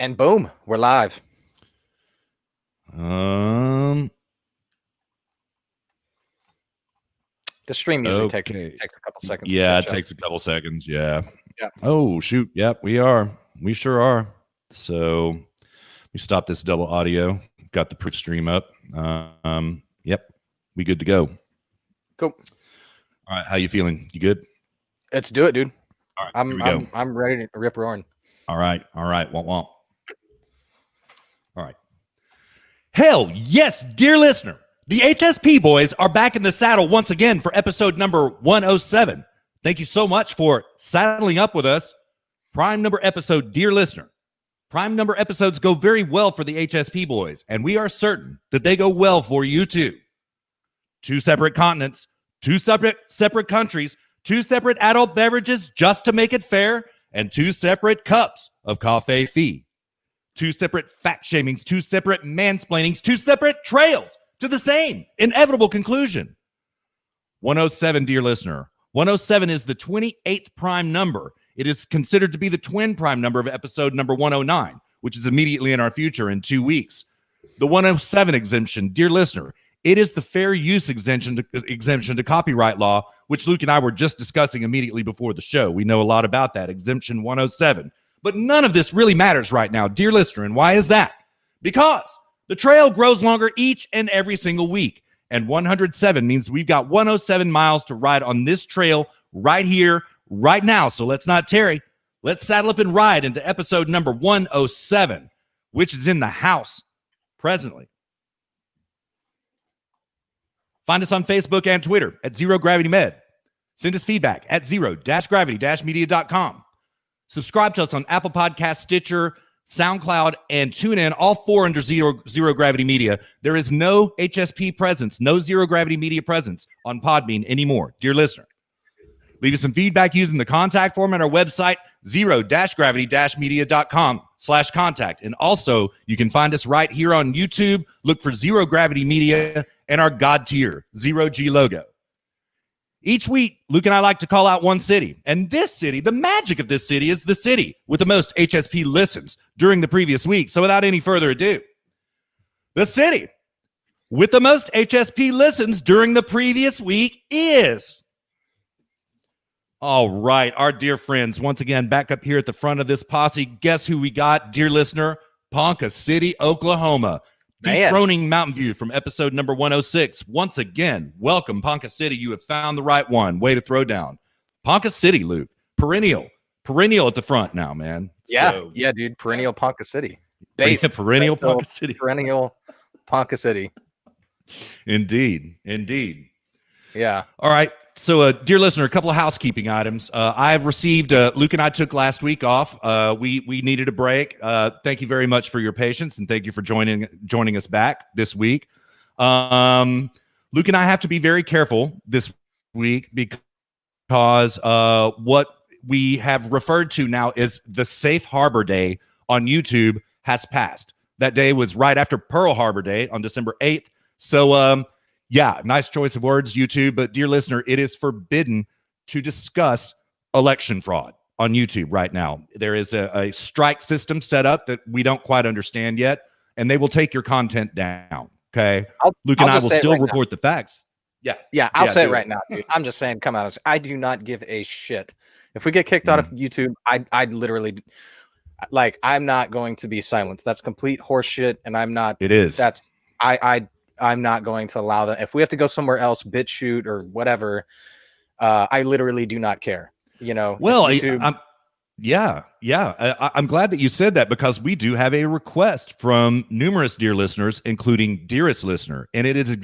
And boom, we're live. The stream usually takes a couple seconds. Yeah, it takes a couple seconds. Yeah. Yeah. Oh, shoot. Yep, we are. We sure are. So we stopped this double audio. Got the proof stream up. Yep. We good to go. Cool. All right. How you feeling? You good? Let's do it, dude. All right. Here we go. I'm ready to rip roaring. All right. Womp womp. All right. Hell yes, dear listener. The HSP boys are back in the saddle once again for episode number 107. Thank you so much for saddling up with us. Prime number episode, dear listener. Prime number episodes go very well for the HSP boys, and we are certain that they go well for you too. 2 separate continents, 2 separate countries, 2 separate adult beverages just to make it fair, and 2 separate cups of coffee fee. 2 separate fat shamings, 2 separate mansplainings, 2 separate trails to the same inevitable conclusion. 107, dear listener. 107 is the 28th prime number. It is considered to be the twin prime number of episode number 109, which is immediately in our future in 2 weeks. The 107 exemption, dear listener, it is the fair use exemption to copyright law, which Luke and I were just discussing immediately before the show. We know a lot about that, exemption 107. But none of this really matters right now, dear listener. And why is that? Because the trail grows longer each and every single week. And 107 means we've got 107 miles to ride on this trail right here, right now. So let's not tarry. Let's saddle up and ride into episode number 107, which is in the house presently. Find us on Facebook and Twitter at Zero Gravity Med. Send us feedback at zero-gravity-media.com. Subscribe to us on Apple Podcasts, Stitcher, SoundCloud, and TuneIn, all 4 under Zero Gravity Media. There is no HSP presence, no Zero Gravity Media presence on Podbean anymore, dear listener. Leave us some feedback using the contact form at our website, zero-gravity-media.com/contact. And also, you can find us right here on YouTube. Look for Zero Gravity Media and our God tier, Zero G logo. Each week, Luke and I like to call out one city. And this city, the magic of this city is the city with the most HSP listens during the previous week. So without any further ado, the city with the most HSP listens during the previous week is... All right, our dear friends, once again, back up here at the front of this posse. Guess who we got, dear listener? Ponca City, Oklahoma. Dethroning Mountain View from episode number 106. Once again, welcome, Ponca City. You have found the right one. Way to throw down. Ponca City, Luke. Perennial at the front now, man. Yeah, dude. Perennial Ponca City. Perennial Ponca City. Perennial Ponca City. Indeed. Yeah. All right. So, dear listener, a couple of housekeeping items. I have received, Luke and I took last week off. We needed a break. Thank you very much for your patience, and thank you for joining us back this week. Luke and I have to be very careful this week because what we have referred to now as the Safe Harbor Day on YouTube has passed. That day was right after Pearl Harbor Day on December 8th. So, yeah, nice choice of words, YouTube. But dear listener, it is forbidden to discuss election fraud on YouTube right now. There is a strike system set up that we don't quite understand yet, and they will take your content down. Okay, Luke and I will still report the facts. Yeah, I'll say it right now, dude. I'm just saying, come out. I do not give a shit. If we get kicked out of YouTube, I'd literally, like, I'm not going to be silenced. That's complete horseshit, and I'm not. It is. I'm not going to allow that. If we have to go somewhere else, BitChute or whatever, I literally do not care. You know. Well, I'm glad that you said that because we do have a request from numerous dear listeners, including dearest listener, and it is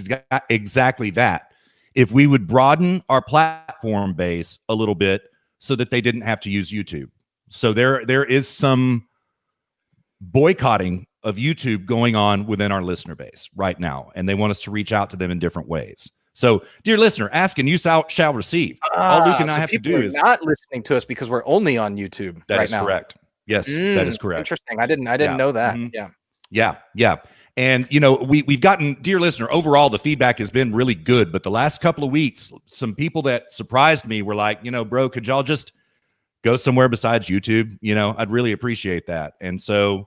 exactly that. If we would broaden our platform base a little bit so that they didn't have to use YouTube. So there is some boycotting of YouTube going on within our listener base right now, and they want us to reach out to them in different ways. So, dear listener, ask and you shall receive. All Luke and I have to do is not listening to us because we're only on YouTube. That right is now. Correct. Yes, that is correct. Interesting. I didn't know that. Yeah. And you know, we've gotten, dear listener, overall the feedback has been really good. But the last couple of weeks, some people that surprised me were like, you know, bro, could y'all just go somewhere besides YouTube? You know, I'd really appreciate that. And so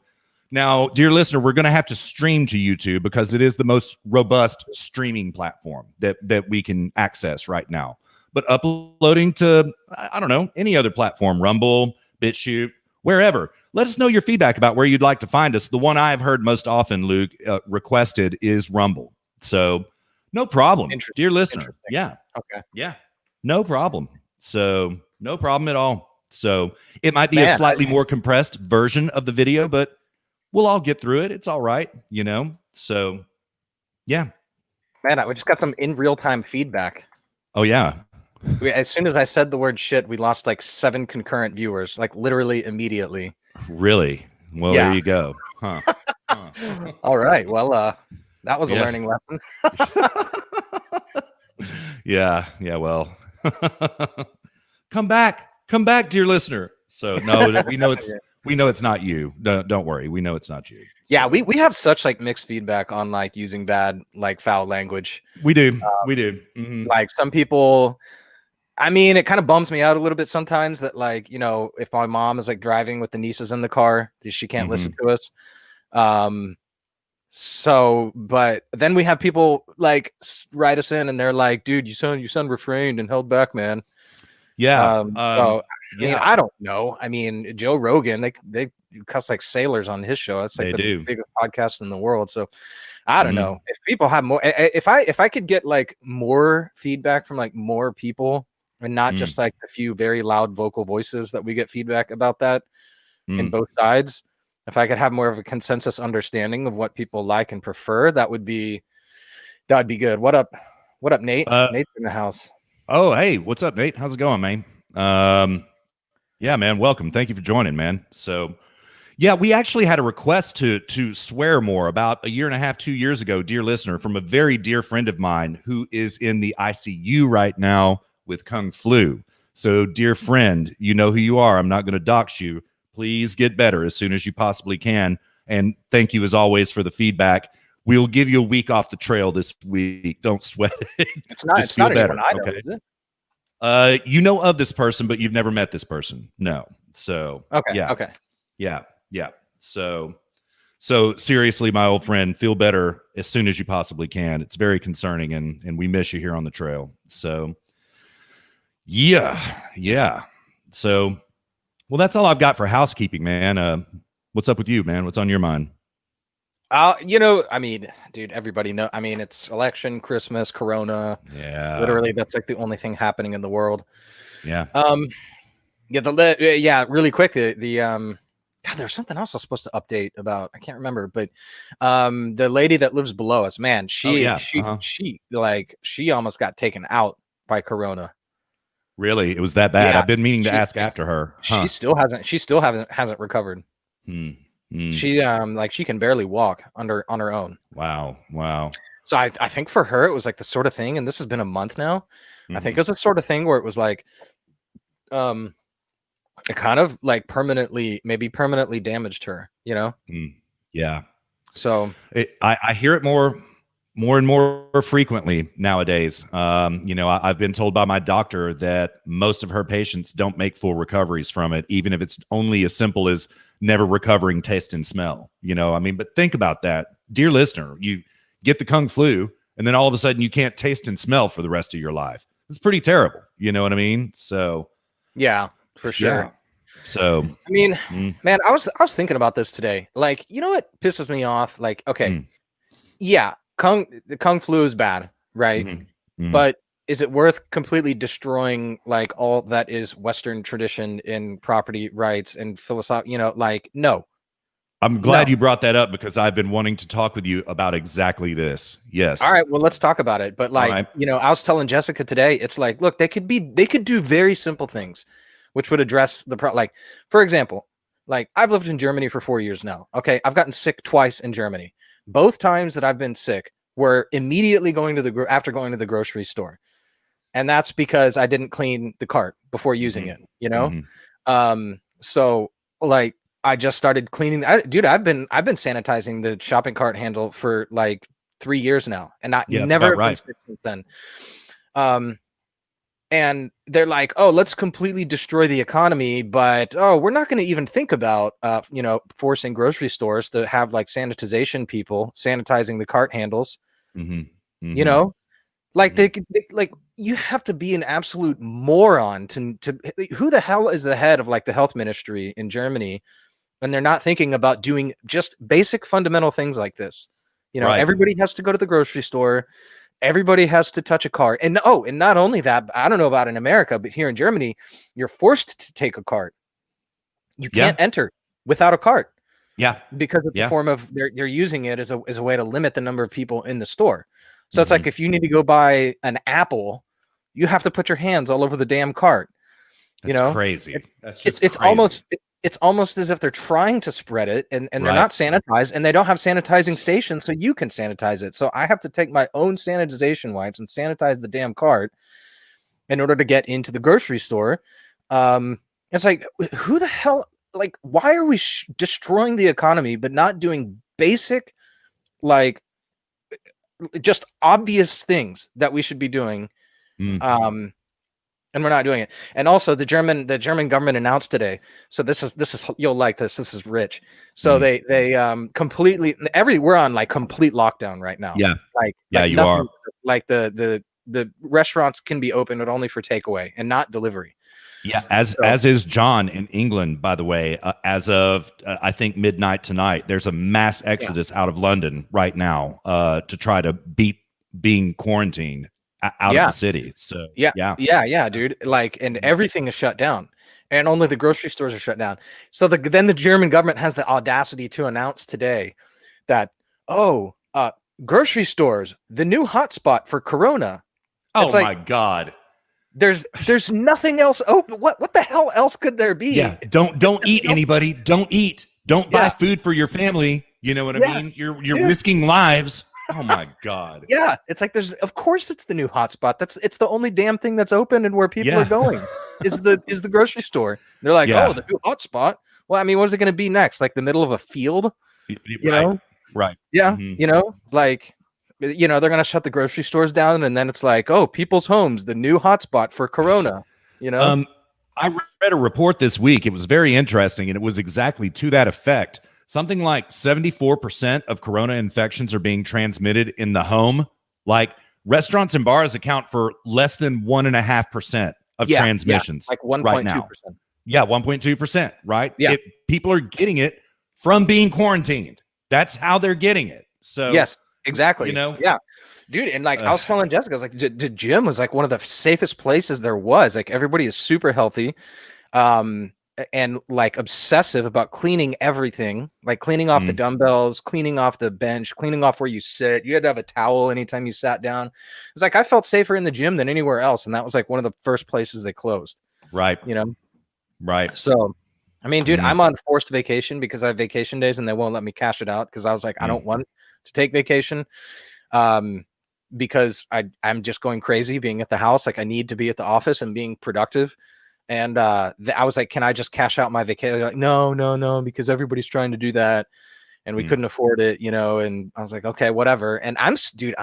Now, dear listener, we're going to have to stream to YouTube because it is the most robust streaming platform that we can access right now. But uploading to, I don't know, any other platform, Rumble, BitChute, wherever. Let us know your feedback about where you'd like to find us. The one I've heard most often, Luke, requested is Rumble. So no problem, dear listener. Yeah. Okay. Yeah. No problem. So no problem at all. So it might be a slightly more compressed version of the video, but we'll all get through it. It's all right, you know? So, yeah. Man, we just got some in real-time feedback. Oh, yeah. As soon as I said the word shit, we lost like 7 concurrent viewers, like literally immediately. Really? Well, there you go. Huh. All right. Well, that was a learning lesson. Yeah. Well, come back, dear listener. So no, we know it's not you. Don't worry. We know it's not you. So. Yeah, we have such like mixed feedback on like using bad, like foul language. We do. Mm-hmm. Like some people, I mean, it kind of bums me out a little bit sometimes that like, you know, if my mom is like driving with the nieces in the car, she can't listen to us. So, but then we have people like write us in and they're like, dude, you sound refrained and held back, man. Yeah. So I mean, I don't know. I mean, Joe Rogan, they cuss like sailors on his show. That's like the biggest podcast in the world. So I don't know if people have more. If I could get like more feedback from like more people and not just like the few very loud vocal voices that we get feedback about that in both sides. If I could have more of a consensus understanding of what people like and prefer, that would be good. What up, Nate? Nate's in the house. Oh, hey, what's up, Nate? How's it going, man? Yeah, man, welcome. Thank you for joining, man. So, yeah, we actually had a request to swear more about a year and a half, 2 years ago, dear listener, from a very dear friend of mine who is in the ICU right now with Kung Flu. So, dear friend, you know who you are. I'm not going to dox you. Please get better as soon as you possibly can. And thank you, as always, for the feedback. We'll give you a week off the trail this week. Don't sweat it. It's not. It's not anyone I know, okay? Is it? You know of this person, but you've never met this person. No. So okay. Yeah. Okay. Yeah. So seriously, my old friend, feel better as soon as you possibly can. It's very concerning, and we miss you here on the trail. So yeah. So, well, that's all I've got for housekeeping, man. What's up with you, man? What's on your mind? You know, I mean, dude, everybody know. I mean, it's election, Christmas, Corona. Yeah. Literally, that's like the only thing happening in the world. Yeah. Yeah. Really quick. God, there's something else I was supposed to update about. I can't remember, but the lady that lives below us, man, she almost got taken out by Corona. Really? It was that bad? Yeah, I've been meaning to ask after her. She still hasn't recovered. She like she can barely walk on her own. Wow. So I think for her it was like the sort of thing, and this has been a month now. I think it was the sort of thing where it was like it kind of like permanently damaged her, you know? Yeah. So I hear it more and more frequently nowadays. You know, I've been told by my doctor that most of her patients don't make full recoveries from it, even if it's only as simple as never recovering taste and smell. You know, I mean, but think about that, dear listener. You get the Kung Flu, and then all of a sudden you can't taste and smell for the rest of your life. It's pretty terrible. You know what I mean? So, yeah, for sure. Yeah. So, I mean, man, I was thinking about this today. Like, you know what pisses me off? Like, okay, yeah, the Kung Flu is bad, right? But is it worth completely destroying like all that is Western tradition in property rights and philosophy? You know, like, no. I'm glad you brought that up because I've been wanting to talk with you about exactly this. Yes. All right. Well, let's talk about it. But like, you know, I was telling Jessica today, it's like, look, they could do very simple things, which would address the problem. Like, for example, like I've lived in Germany for 4 years now. Okay. I've gotten sick twice in Germany. Both times that I've been sick were immediately after going to the grocery store. And that's because I didn't clean the cart before using it, you know? So like, I just started cleaning. Dude, I've been sanitizing the shopping cart handle for like 3 years now, and I never been sick since then. and they're like, oh, let's completely destroy the economy, but we're not going to even think about forcing grocery stores to have like sanitization people sanitizing the cart handles. Mm-hmm. Mm-hmm. You know, like Mm-hmm. like you have to be an absolute moron to who the hell is the head of like the health ministry in Germany, and they're not thinking about doing just basic fundamental things like this. Right. Everybody has to go to the grocery store. Everybody has to touch a cart. And and not only that, I don't know about in America, but here in Germany, you're forced to take a cart. You can't enter without a cart. Yeah. Because it's a form of they're using it as a way to limit the number of people in the store. So it's like if you need to go buy an apple, you have to put your hands all over the damn cart. That's crazy. That's just it's crazy. it's almost as if they're trying to spread it, and they're not sanitized, and they don't have sanitizing stations so you can sanitize it. So I have to take my own sanitization wipes and sanitize the damn cart in order to get into the grocery store. It's like, who the hell, like, why are we destroying the economy but not doing basic, like, just obvious things that we should be doing? And we're not doing it. And also the German government announced today. So this is you'll like this. This is rich. So they completely we're on like complete lockdown right now. Yeah. Like you nothing, are. like the restaurants can be open, but only for takeaway and not delivery. Yeah, as is John in England, by the way. As of I think midnight tonight, there's a mass exodus out of London right now to try to beat being quarantined out of the city. So yeah, dude. Like, and everything is shut down, and only the grocery stores are shut down. So then the German government has the audacity to announce today that grocery stores, the new hotspot for Corona. Oh my God. There's nothing else open. What the hell else could there be? Yeah, don't eat, anybody. Don't eat. Don't buy food for your family. You know what I mean? You're risking lives. Oh my God. Yeah, it's like of course it's the new hotspot. It's the only damn thing that's open and where people are going is the grocery store. They're like, oh, the new hotspot. Well, I mean, what is it going to be next? Like the middle of a field? You know? Right. Yeah. Like, they're going to shut the grocery stores down, and then it's like, oh, people's homes, the new hotspot for Corona. I read a report this week. It was very interesting, and it was exactly to that effect. Something like 74% of Corona infections are being transmitted in the home. Like restaurants and bars account for less than 1.5% of transmissions. Like 1.2%. Right now. Yeah, 1.2%. Right. Yeah. People are getting it from being quarantined. That's how they're getting it. So yes, exactly. Yeah, dude. And like I was telling Jessica, I was like, the gym was like one of the safest places there was. Like everybody is super healthy. And like obsessive about cleaning everything, like cleaning off the dumbbells, cleaning off the bench, cleaning off where you sit. You had to have a towel anytime you sat down. It's like I felt safer in the gym than anywhere else, and that was like one of the first places they closed. Right. Right. So, I mean, dude, I'm on forced vacation because I have vacation days and they won't let me cash it out because I was like, I don't want to take vacation. Because I'm just going crazy being at the house. Like I need to be at the office and being productive. And I was like, can I just cash out my vacation? Like, no, because everybody's trying to do that. And we couldn't afford it, and I was like, okay, whatever. And I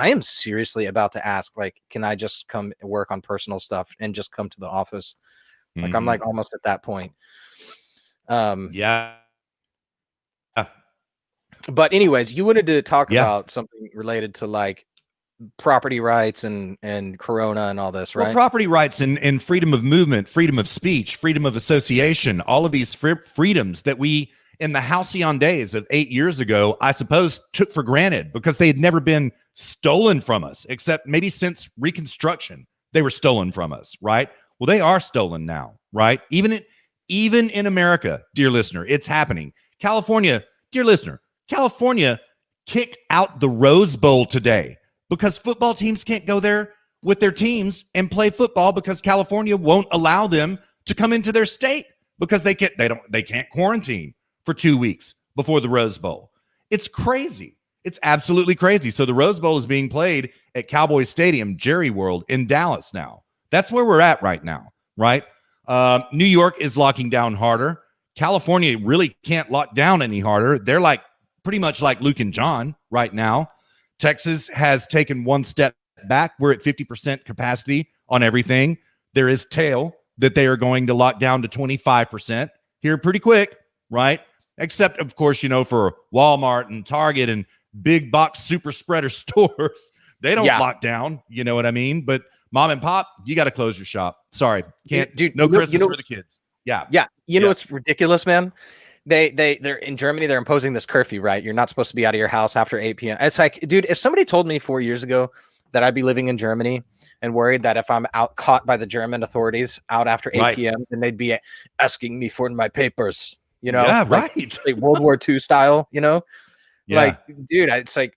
am seriously about to ask, like, can I just come work on personal stuff and just come to the office? Like, I'm like almost at that point. Yeah. But anyways, you wanted to talk about something related to like property rights and Corona and all this, right? Well, property rights and freedom of movement, freedom of speech, freedom of association, all of these freedoms that we, in the halcyon days of 8 years ago, I suppose took for granted because they had never been stolen from us, except maybe since Reconstruction, they were stolen from us, right? Well, they are stolen now, right? Even in America, dear listener, it's happening. California, dear listener, California kicked out the Rose Bowl today because football teams can't go there with their teams and play football because California won't allow them to come into their state because they can't quarantine for 2 weeks before the Rose Bowl. It's crazy. It's absolutely crazy. So the Rose Bowl is being played at Cowboys Stadium, Jerry World in Dallas now. That's where we're at right now, right? New York is locking down harder. California really can't lock down any harder. They're like pretty much like Luke and John right now. Texas has taken one step back. We're at 50% capacity on everything. There is tale that they are going to lock down to 25% here pretty quick, right? Except, of course, for Walmart and Target and big box super spreader stores, they don't lock down. You know what I mean? But mom and pop, you got to close your shop. Sorry, can't. Dude, no Christmas for the kids. Yeah. You know what's ridiculous, man? They're in Germany. They're imposing this curfew, right? You're not supposed to be out of your house after 8 p.m. It's like, dude, if somebody told me 4 years ago that I'd be living in Germany and worried that if I'm caught by the German authorities out after 8 p.m., then they'd be asking me for my papers. Yeah, like World War II style. Like, dude, it's like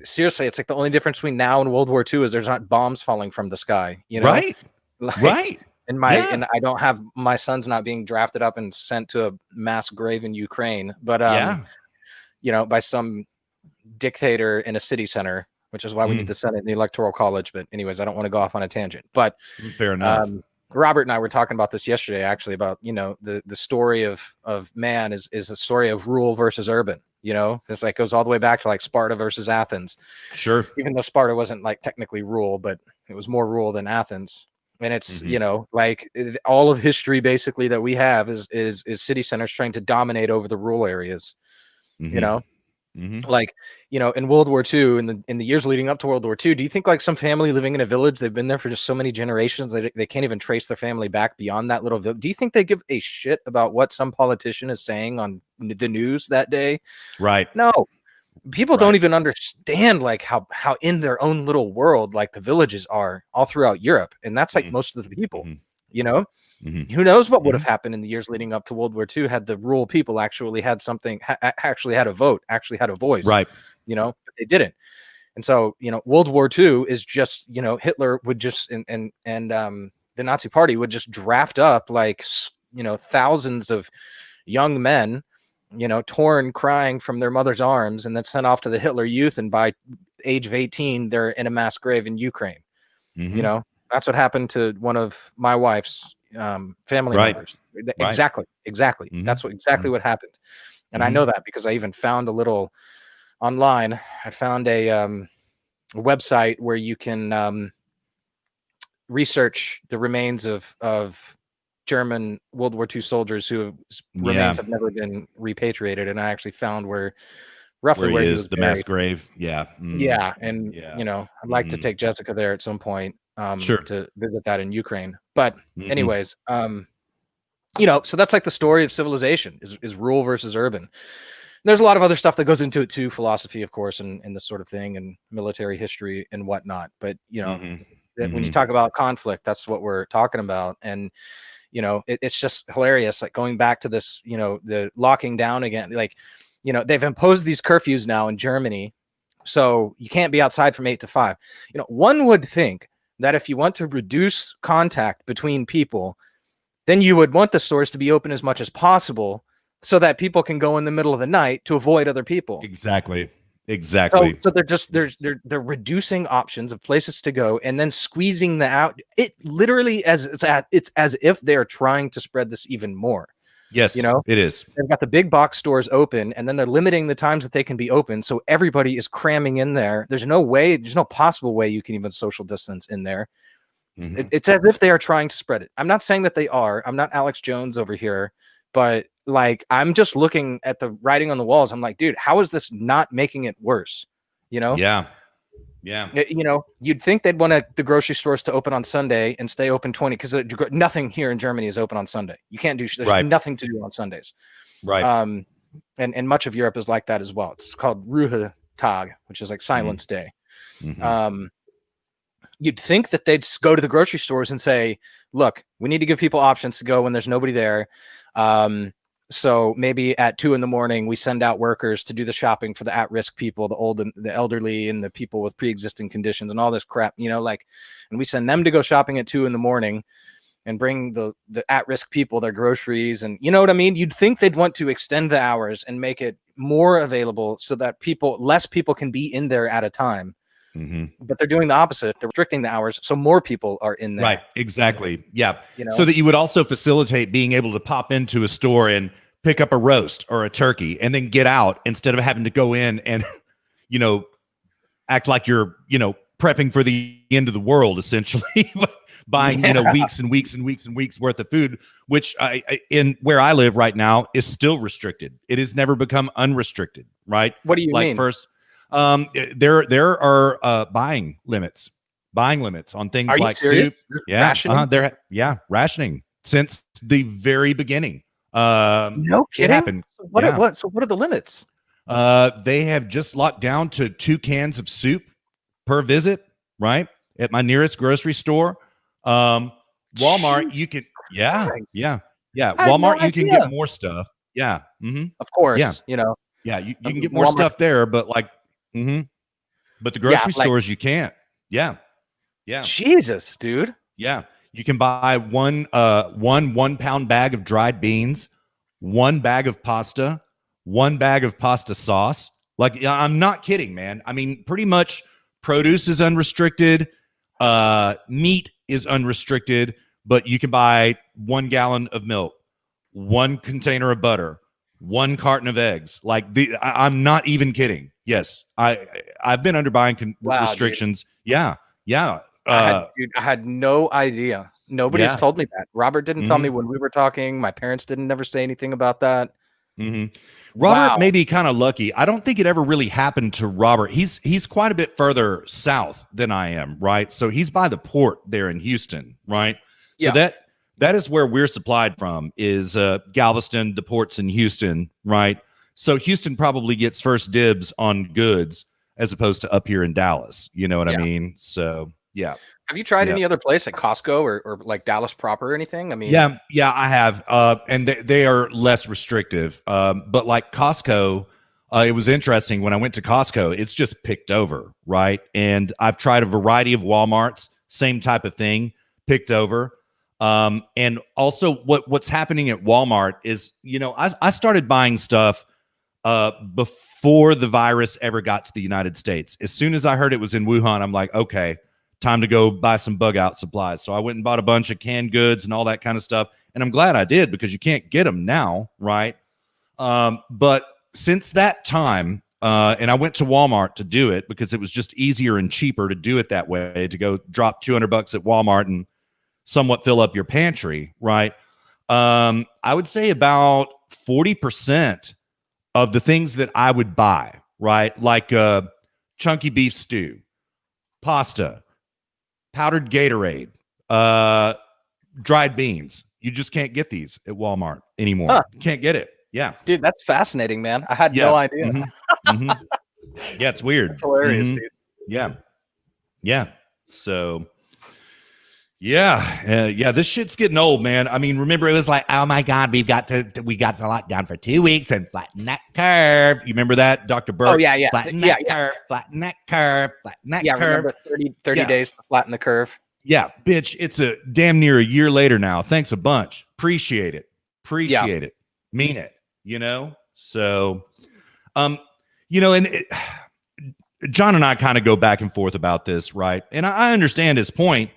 seriously, it's like the only difference between now and World War II is there's not bombs falling from the sky. Right. And I don't have my son's not being drafted up and sent to a mass grave in Ukraine, but by some dictator in a city center, which is why we need the Senate and the Electoral College. But anyways, I don't want to go off on a tangent. But fair enough. Robert and I were talking about this yesterday, actually, about the story of man is a story of rural versus urban. It's like goes all the way back to like Sparta versus Athens. Sure. Even though Sparta wasn't like technically rural, but it was more rural than Athens. And it's like all of history basically that we have is city centers trying to dominate over the rural areas. Like in World War II, in the years leading up to World War II, do you think like some family living in a village, they've been there for just so many generations they can't even trace their family back beyond that little village? Do you think they give a shit about what some politician is saying on the news that day? Right. No. People don't even understand like how in their own little world like the villages are all throughout Europe, and that's like most of the people. Who knows what would have happened in the years leading up to World War II had the rural people actually had something, actually had a vote, actually had a voice, right? But they didn't. And so World War II is just Hitler would just and the Nazi Party would just draft up like thousands of young men, torn, crying from their mother's arms, and then sent off to the Hitler Youth. And by age of 18, they're in a mass grave in Ukraine. That's what happened to one of my wife's family members. Exactly. That's exactly what happened. And I know that because I even found a little online. I found a website where you can research the remains of German World War II soldiers whose remains have never been repatriated, and I actually found where he was the buried. mass grave. And I'd like to take Jessica there at some point to visit that in Ukraine. But anyways, so that's like the story of civilization is rural versus urban. And there's a lot of other stuff that goes into it too, philosophy, of course, and this sort of thing, and military history and whatnot. But when you talk about conflict, that's what we're talking about. And it's just hilarious, like going back to this, the locking down again, like, they've imposed these curfews now in Germany, so you can't be outside from 8 to 5. One would think that if you want to reduce contact between people, then you would want the stores to be open as much as possible so that people can go in the middle of the night to avoid other people. Exactly. So they're reducing options of places to go and then squeezing out. It literally it's as if they are trying to spread this even more. Yes, it is. They've got the big box stores open, and then they're limiting the times that they can be open. So everybody is cramming in there. There's no possible way you can even social distance in there. It's as if they are trying to spread it. I'm not saying that they are. I'm not Alex Jones over here, but like, I'm just looking at the writing on the walls. I'm like, dude, how is this not making it worse? Yeah. You'd think they'd want the grocery stores to open on Sunday and stay open 20, because nothing here in Germany is open on Sunday. You can't do, there's nothing to do on Sundays. Right. And much of Europe is like that as well. It's called Ruhetag, which is like Silence Day. You'd think that they'd go to the grocery stores and say, look, we need to give people options to go when there's nobody there. So maybe at 2 a.m, we send out workers to do the shopping for the at-risk people, the old and the elderly, and the people with pre-existing conditions and all this crap, and we send them to go shopping at 2 a.m. and bring the at-risk people their groceries. And you know what I mean? You'd think they'd want to extend the hours and make it more available so that less people can be in there at a time. But they're doing the opposite. They're restricting the hours so more people are in there. Right. Exactly. Yeah. So that you would also facilitate being able to pop into a store and pick up a roast or a turkey and then get out instead of having to go in and, act like you're, prepping for the end of the world, essentially, buying, weeks and weeks and weeks and weeks worth of food, which in where I live right now is still restricted. It has never become unrestricted, right? What do you mean? First, there are buying limits on things Are you like serious? soup. Yeah, Rationing? rationing since the very beginning. No It kidding. happened. So what are the limits? They have just locked down to 2 cans of soup per visit, right? At my nearest grocery store. Walmart, you can, yeah. I had no Walmart, you can idea. get more stuff. Yeah. Of course, Yeah. Yeah. You can get more Walmart stuff there, but but the grocery stores, you can't. Yeah. Yeah. Jesus, dude. Yeah. You can buy one 1-pound bag of dried beans, 1 bag of pasta, 1 bag of pasta sauce. Like, I'm not kidding, man. I mean, pretty much produce is unrestricted. Meat is unrestricted, but you can buy 1 gallon of milk, 1 container of butter, 1 carton of eggs. Like, I'm not even kidding. Yes, I've been under buying restrictions. Dude. Yeah. I had no idea. Nobody's told me that. Robert didn't tell me when we were talking. My parents didn't never say anything about that. Robert may be kind of lucky. I don't think it ever really happened to Robert. He's quite a bit further south than I am, right? So he's by the port there in Houston, right? So that is where we're supplied from, is Galveston, the ports in Houston, right? So Houston probably gets first dibs on goods as opposed to up here in Dallas. You know what I mean? So yeah. Have you tried any other place like Costco or like Dallas proper or anything? I mean, yeah, I have. And they are less restrictive. But like Costco, it was interesting when I went to Costco, it's just picked over, right? And I've tried a variety of Walmarts, same type of thing, picked over. And also what's happening at Walmart is, I started buying stuff before the virus ever got to the United States. As soon as I heard it was in Wuhan, I'm like, okay, time to go buy some bug out supplies. So I went and bought a bunch of canned goods and all that kind of stuff. And I'm glad I did, because you can't get them now, right? But since that time, and I went to Walmart to do it because it was just easier and cheaper to do it that way, to go drop $200 at Walmart and somewhat fill up your pantry, right? I would say about 40% of the things that I would buy, right? Like chunky beef stew, pasta, powdered Gatorade, dried beans. You just can't get these at Walmart anymore. You can't get it. Yeah. Dude, that's fascinating, man. I had no idea. Yeah, it's weird. It's hilarious, dude. Yeah. So, yeah, this shit's getting old, man. I mean, remember, it was like, oh my God, we got to lock down for 2 weeks and flatten that curve. You remember that, Dr. Burke? Oh, yeah. Flatten that curve, flatten that curve, flatten that curve. Remember 30 days to flatten the curve. Yeah, bitch, it's a damn near a year later now. Thanks a bunch. Appreciate it. It. Mean it, So, and John and I kind of go back and forth about this, right? And I understand his point.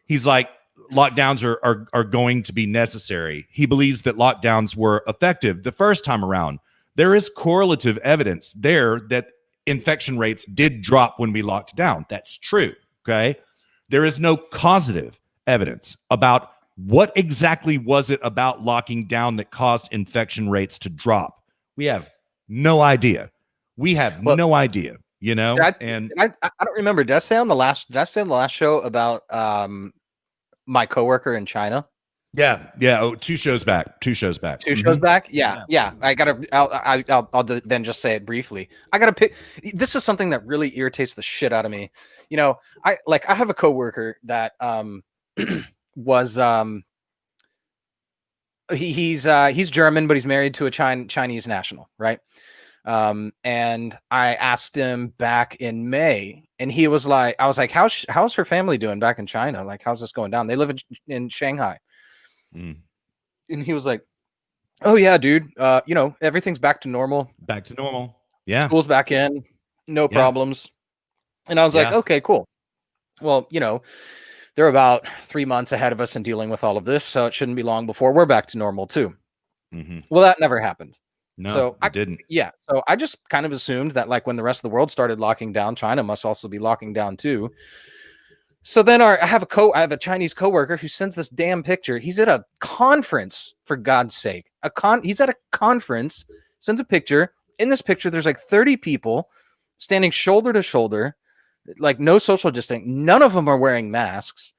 He's like, lockdowns are going to be necessary. He believes that lockdowns were effective the first time around. There is correlative evidence there that infection rates did drop when we locked down. That's true, okay? There is no causative evidence about what exactly was it about locking down that caused infection rates to drop. We have no idea. No idea, And I don't remember. Did I say on the last show about my coworker in China? Yeah. Oh, 2 shows back. 2 shows back. 2 shows back. Yeah. I'll then just say it briefly. I gotta pick. This is something that really irritates the shit out of me. I have a coworker that was he's German, but he's married to a Chinese national, right? And I asked him back in May, and he was like, I was like, how's her family doing back in China? Like, how's this going down? They live in Shanghai. And he was like, oh yeah, dude. Everything's back to normal. Yeah. School's back in, no problems. And I was like, okay, cool. Well, they're about 3 months ahead of us in dealing with all of this, so it shouldn't be long before we're back to normal too. Well, that never happened. No, so I didn't. Yeah. So I just kind of assumed that, like, when the rest of the world started locking down, China must also be locking down too. So then I have a Chinese coworker who sends this damn picture. He's at a conference, for God's sake. He's at a conference, sends a picture. In this picture, there's like 30 people standing shoulder to shoulder, like no social distancing. None of them are wearing masks.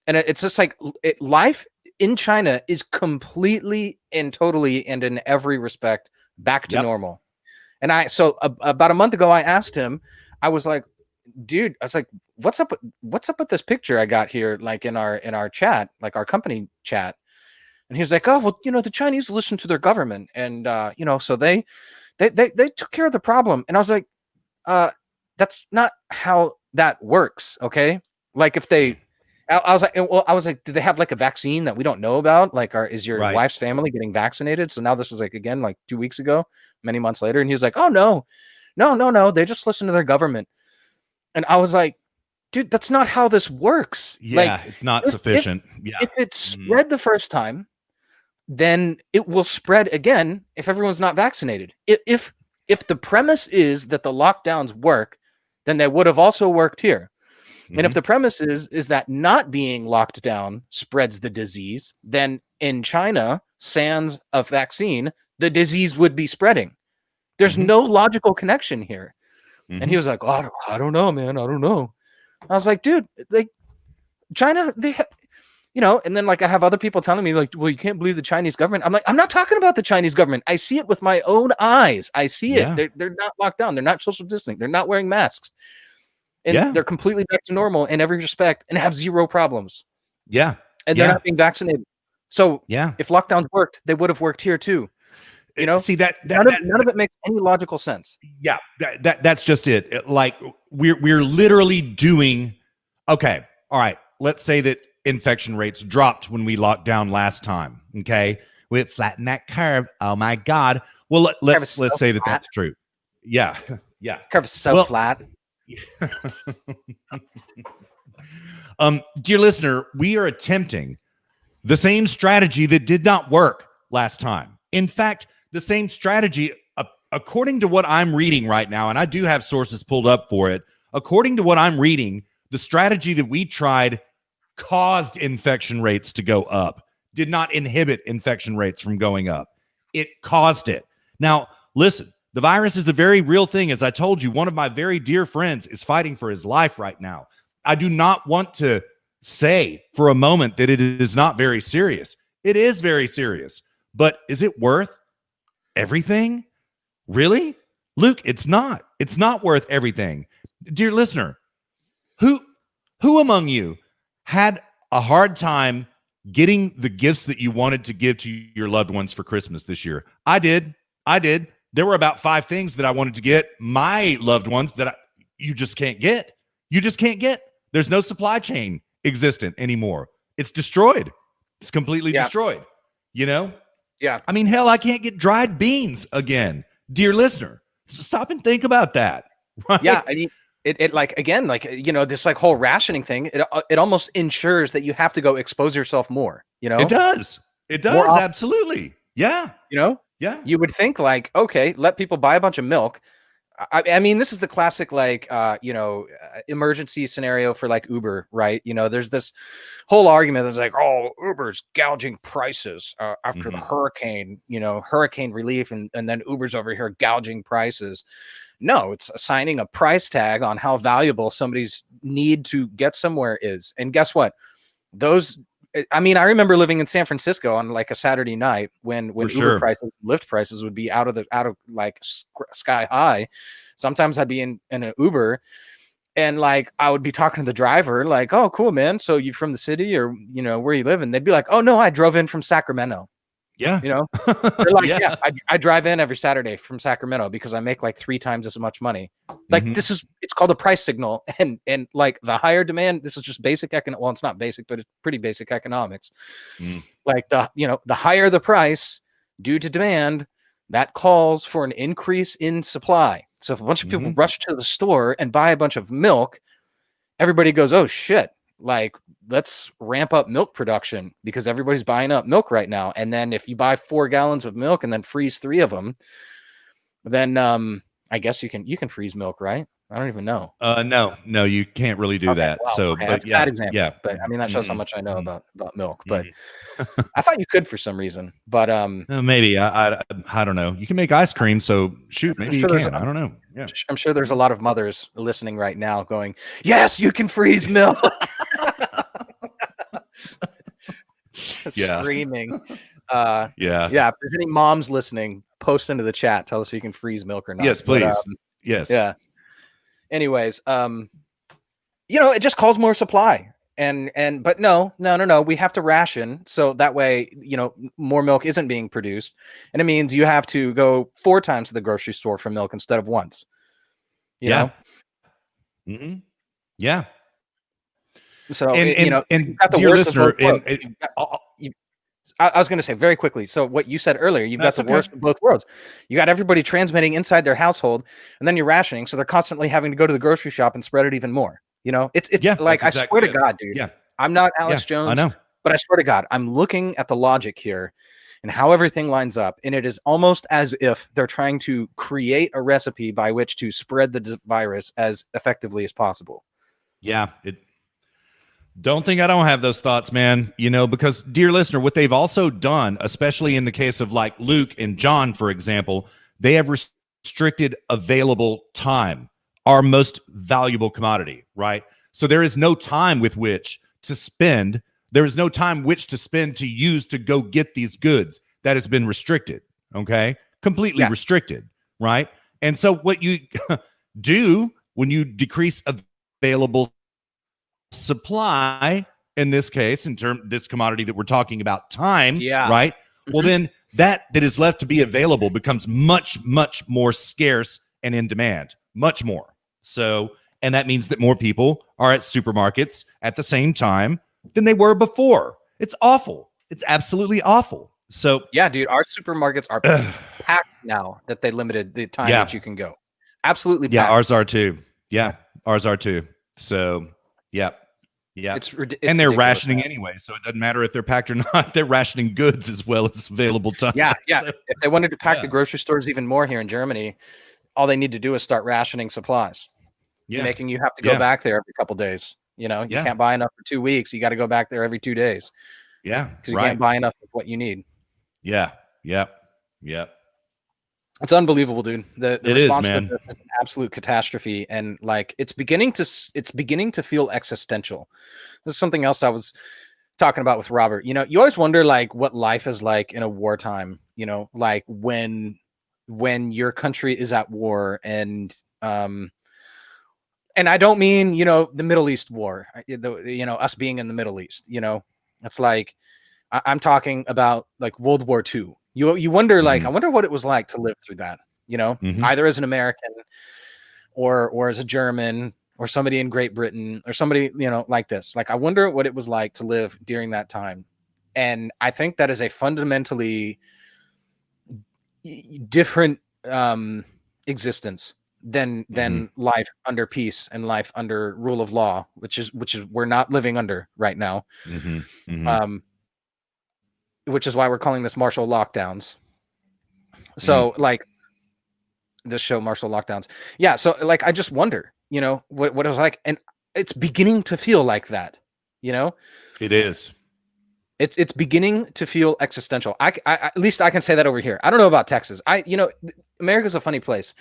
And it's just like life in China is completely and totally and in every respect back to normal. And about a month ago, I asked him, I was like, dude, I was like, what's up with this picture I got here, like in our chat, like our company chat? And he was like, oh, well, the Chinese listen to their government, and so they took care of the problem. And I was like, that's not how that works. Okay. Like if I was like, did they have like a vaccine that we don't know about? Like, is your wife's family getting vaccinated? So now this is like, again, like 2 weeks ago, many months later. And he was like, oh, no. They just listen to their government. And I was like, dude, that's not how this works. Yeah, like, it's not sufficient. If it spread the first time, then it will spread again if everyone's not vaccinated. If the premise is that the lockdowns work, then they would have also worked here. And if the premise is that not being locked down spreads the disease, then in China, sans a vaccine, the disease would be spreading. There's no logical connection here. And he was like, oh, I don't know, man. I don't know. I was like, dude, like China, and then like I have other people telling me like, well, you can't believe the Chinese government. I'm like, I'm not talking about the Chinese government. I see it with my own eyes. I see it. They're not locked down. They're not social distancing. They're not wearing masks. And they're completely back to normal in every respect and have zero problems. Yeah. And they're not being vaccinated. So if lockdowns worked, they would have worked here too. See that none of it makes any logical sense. Yeah. That's just it. Like we're literally doing, okay. All right. Let's say that infection rates dropped when we locked down last time. Okay. We flattened that curve. Oh my God. Well, let's say that that's true. Yeah. Yeah. The curve is so flat. Dear listener, we are attempting the same strategy that did not work last time. In fact, the same strategy, according to what I'm reading right now, and I do have sources pulled up for it. According to what I'm reading, the strategy that we tried caused infection rates to go up, did not inhibit infection rates from going up. It caused it. Now, listen. The virus is a very real thing. As I told you, one of my very dear friends is fighting for his life right now. I do not want to say for a moment that it is not very serious. It is very serious. But is it worth everything? Really? Luke, it's not. It's not worth everything. Dear listener, who among you had a hard time getting the gifts that you wanted to give to your loved ones for Christmas this year? I did. There were about 5 things that I wanted to get my loved ones that you just can't get. You just can't get. There's no supply chain existent anymore. It's destroyed. It's completely destroyed. Yeah. I mean, hell, I can't get dried beans again. Dear listener, stop and think about that. Right? Yeah. I mean, it like, again, like, this like whole rationing thing, it almost ensures that you have to go expose yourself more, It does. It does. Absolutely. Yeah. Yeah. You would think like, okay, let people buy a bunch of milk. I mean, this is the classic, like, emergency scenario for like Uber, right? There's this whole argument that's like, oh, Uber's gouging prices after the hurricane, hurricane relief. And then Uber's over here gouging prices. No, it's assigning a price tag on how valuable somebody's need to get somewhere is. And guess what? I mean, I remember living in San Francisco on like a Saturday night when Uber prices, Lyft prices would be out of like sky high. Sometimes I'd be in an Uber and like I would be talking to the driver like, oh, cool, man. So you from the city or, where you live? And they'd be like, oh, no, I drove in from Sacramento. Yeah. They're like, yeah, I drive in every Saturday from Sacramento because I make like 3 times as much money. Like it's called a price signal. And like the higher demand, this is just basic well, it's not basic, but it's pretty basic economics. Like the higher the price due to demand, that calls for an increase in supply. So if a bunch of people rush to the store and buy a bunch of milk, everybody goes, oh shit. Like, let's ramp up milk production because everybody's buying up milk right now. And then if you buy 4 gallons of milk and then freeze 3 of them, then I guess you can freeze milk, right? I don't even know. No, you can't really do that. Wow, So, okay, but that's a bad example. yeah. But I mean, that shows how much I know Mhm. about milk. But Mhm. I thought you could for some reason. But Maybe I don't know. You can make ice cream, so shoot, I'm maybe you sure there's can. I don't know. Yeah. I'm sure there's a lot of mothers listening right now going, "Yes, you can freeze milk." Yeah. Screaming. Yeah. Yeah, if there's any moms listening, post into the chat. Tell us if you can freeze milk or not. Yes, But please. Yes. yeah. Anyways, it just calls more supply. But no. We have to ration so that way, more milk isn't being produced, and it means you have to go 4 times to the grocery store for milk instead of once. You know, Mm-hmm. Yeah. so And you've got the dear worst of listener, both worlds. I was going to say very quickly. So what you said earlier, you've got the worst of both worlds. You got everybody transmitting inside their household, and then you're rationing, so they're constantly having to go to the grocery shop and spread it even more. It's like, I swear to God, dude. Yeah. I'm not Alex Jones, I know. but I swear to God, I'm looking at the logic here and how everything lines up, and it is almost as if they're trying to create a recipe by which to spread the virus as effectively as possible. Yeah. Don't think I don't have those thoughts, man. Because, dear listener, what they've also done, especially in the case of like Luke and John, for example, they have restricted available time, our most valuable commodity, right? So there is no time with which to spend. There is no time which to spend to use to go get these goods. That has been restricted, okay? Completely restricted, right? And so what you do when you decrease available supply, in this case, this commodity that we're talking about, time, right? Well, then that is left to be available becomes much, much more scarce and in demand, much more. So, and that means that more people are at supermarkets at the same time than they were before. It's awful. It's absolutely awful. So, yeah, dude, our supermarkets are packed now that they limited the time that you can go. Absolutely packed. Yeah, ours are too. Yeah, ours are too. So, yeah. It's and they're rationing anyway, so it doesn't matter if they're packed or not. They're rationing goods as well as available time. Yeah. So, if they wanted to pack the grocery stores even more here in Germany, all they need to do is start rationing supplies. Making you have to go back there every couple days. You can't buy enough for 2 weeks. You got to go back there every 2 days. Yeah, because you can't buy enough of what you need. Yeah. It's unbelievable, dude. The response to this is an absolute catastrophe, and like it's beginning to feel existential. This is something else I was talking about with Robert. You always wonder like what life is like in a wartime. Like when your country is at war, and I don't mean the Middle East war. Us being in the Middle East. It's like I'm talking about like World War II. You wonder, like, I wonder what it was like to live through that, either as an American or as a German or somebody in Great Britain or somebody, like this. Like, I wonder what it was like to live during that time. And I think that is a fundamentally different existence than life under peace and life under rule of law, which is we're not living under right now. Which is why we're calling this martial lockdowns. So like this show, martial lockdowns. Yeah. So like, I just wonder, what it was like, and it's beginning to feel like that, It is. It's beginning to feel existential. I at least I can say that over here. I don't know about Texas. America's a funny place.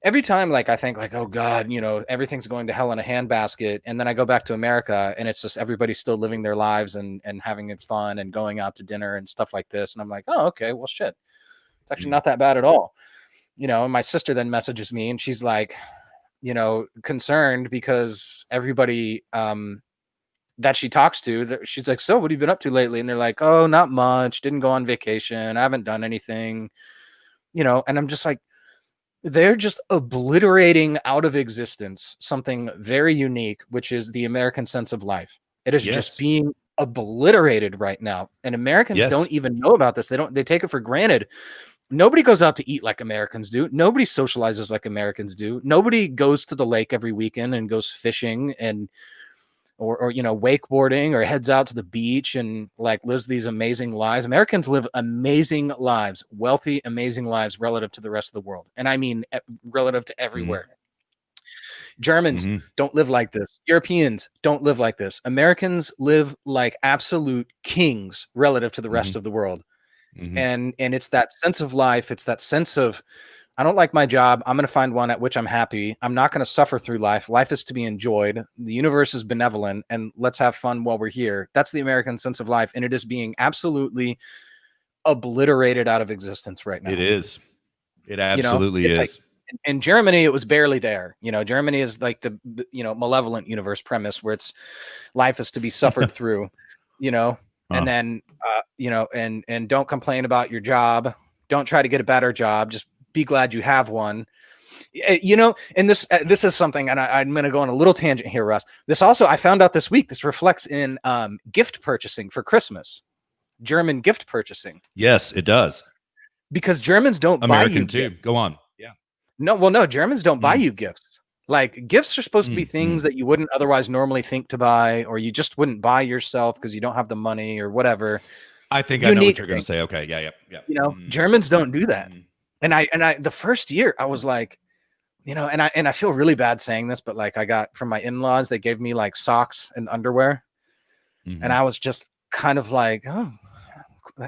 Every time, like, I think like, oh God, everything's going to hell in a handbasket. And then I go back to America and it's just everybody still living their lives and having it fun and going out to dinner and stuff like this. And I'm like, oh, okay, well, shit. It's actually not that bad at all. And my sister then messages me and she's like, concerned because everybody that she talks to, she's like, so what have you been up to lately? And they're like, oh, not much. Didn't go on vacation. I haven't done anything, and I'm just like, they're just obliterating out of existence something very unique, which is the American sense of life. It is just being obliterated right now. And Americans don't even know about this. They take it for granted. Nobody goes out to eat like Americans do. Nobody socializes like Americans do. Nobody goes to the lake every weekend and goes fishing and or wakeboarding or heads out to the beach and like lives these amazing lives. Americans live amazing lives, wealthy, amazing lives relative to the rest of the world. And I mean relative to everywhere. Germans don't live like this. Europeans don't live like this. Americans live like absolute kings relative to the rest of the world. And it's that sense of life. It's that sense of, I don't like my job. I'm going to find one at which I'm happy. I'm not going to suffer through life. Life is to be enjoyed. The universe is benevolent, and let's have fun while we're here. That's the American sense of life. And it is being absolutely obliterated out of existence right now. It is. It absolutely is. Like, in Germany, it was barely there. Germany is like the, malevolent universe premise where it's life is to be suffered through, and then, and don't complain about your job. Don't try to get a better job. Just be glad you have one. And this is something, and I'm going to go on a little tangent here, Russ. This also, I found out this week, this reflects in gift purchasing for Christmas. German gift purchasing. Yes, it does. Because Germans don't American buy you too. gifts. Go on. Yeah. No, Germans don't buy you gifts. Like, gifts are supposed to be things that you wouldn't otherwise normally think to buy, or you just wouldn't buy yourself because you don't have the money or whatever. I think I know what you're going to say. Okay. Yeah. Germans don't do that. And I the first year I was like, and I feel really bad saying this, but like I got from my in-laws, they gave me like socks and underwear. And I was just kind of like, oh,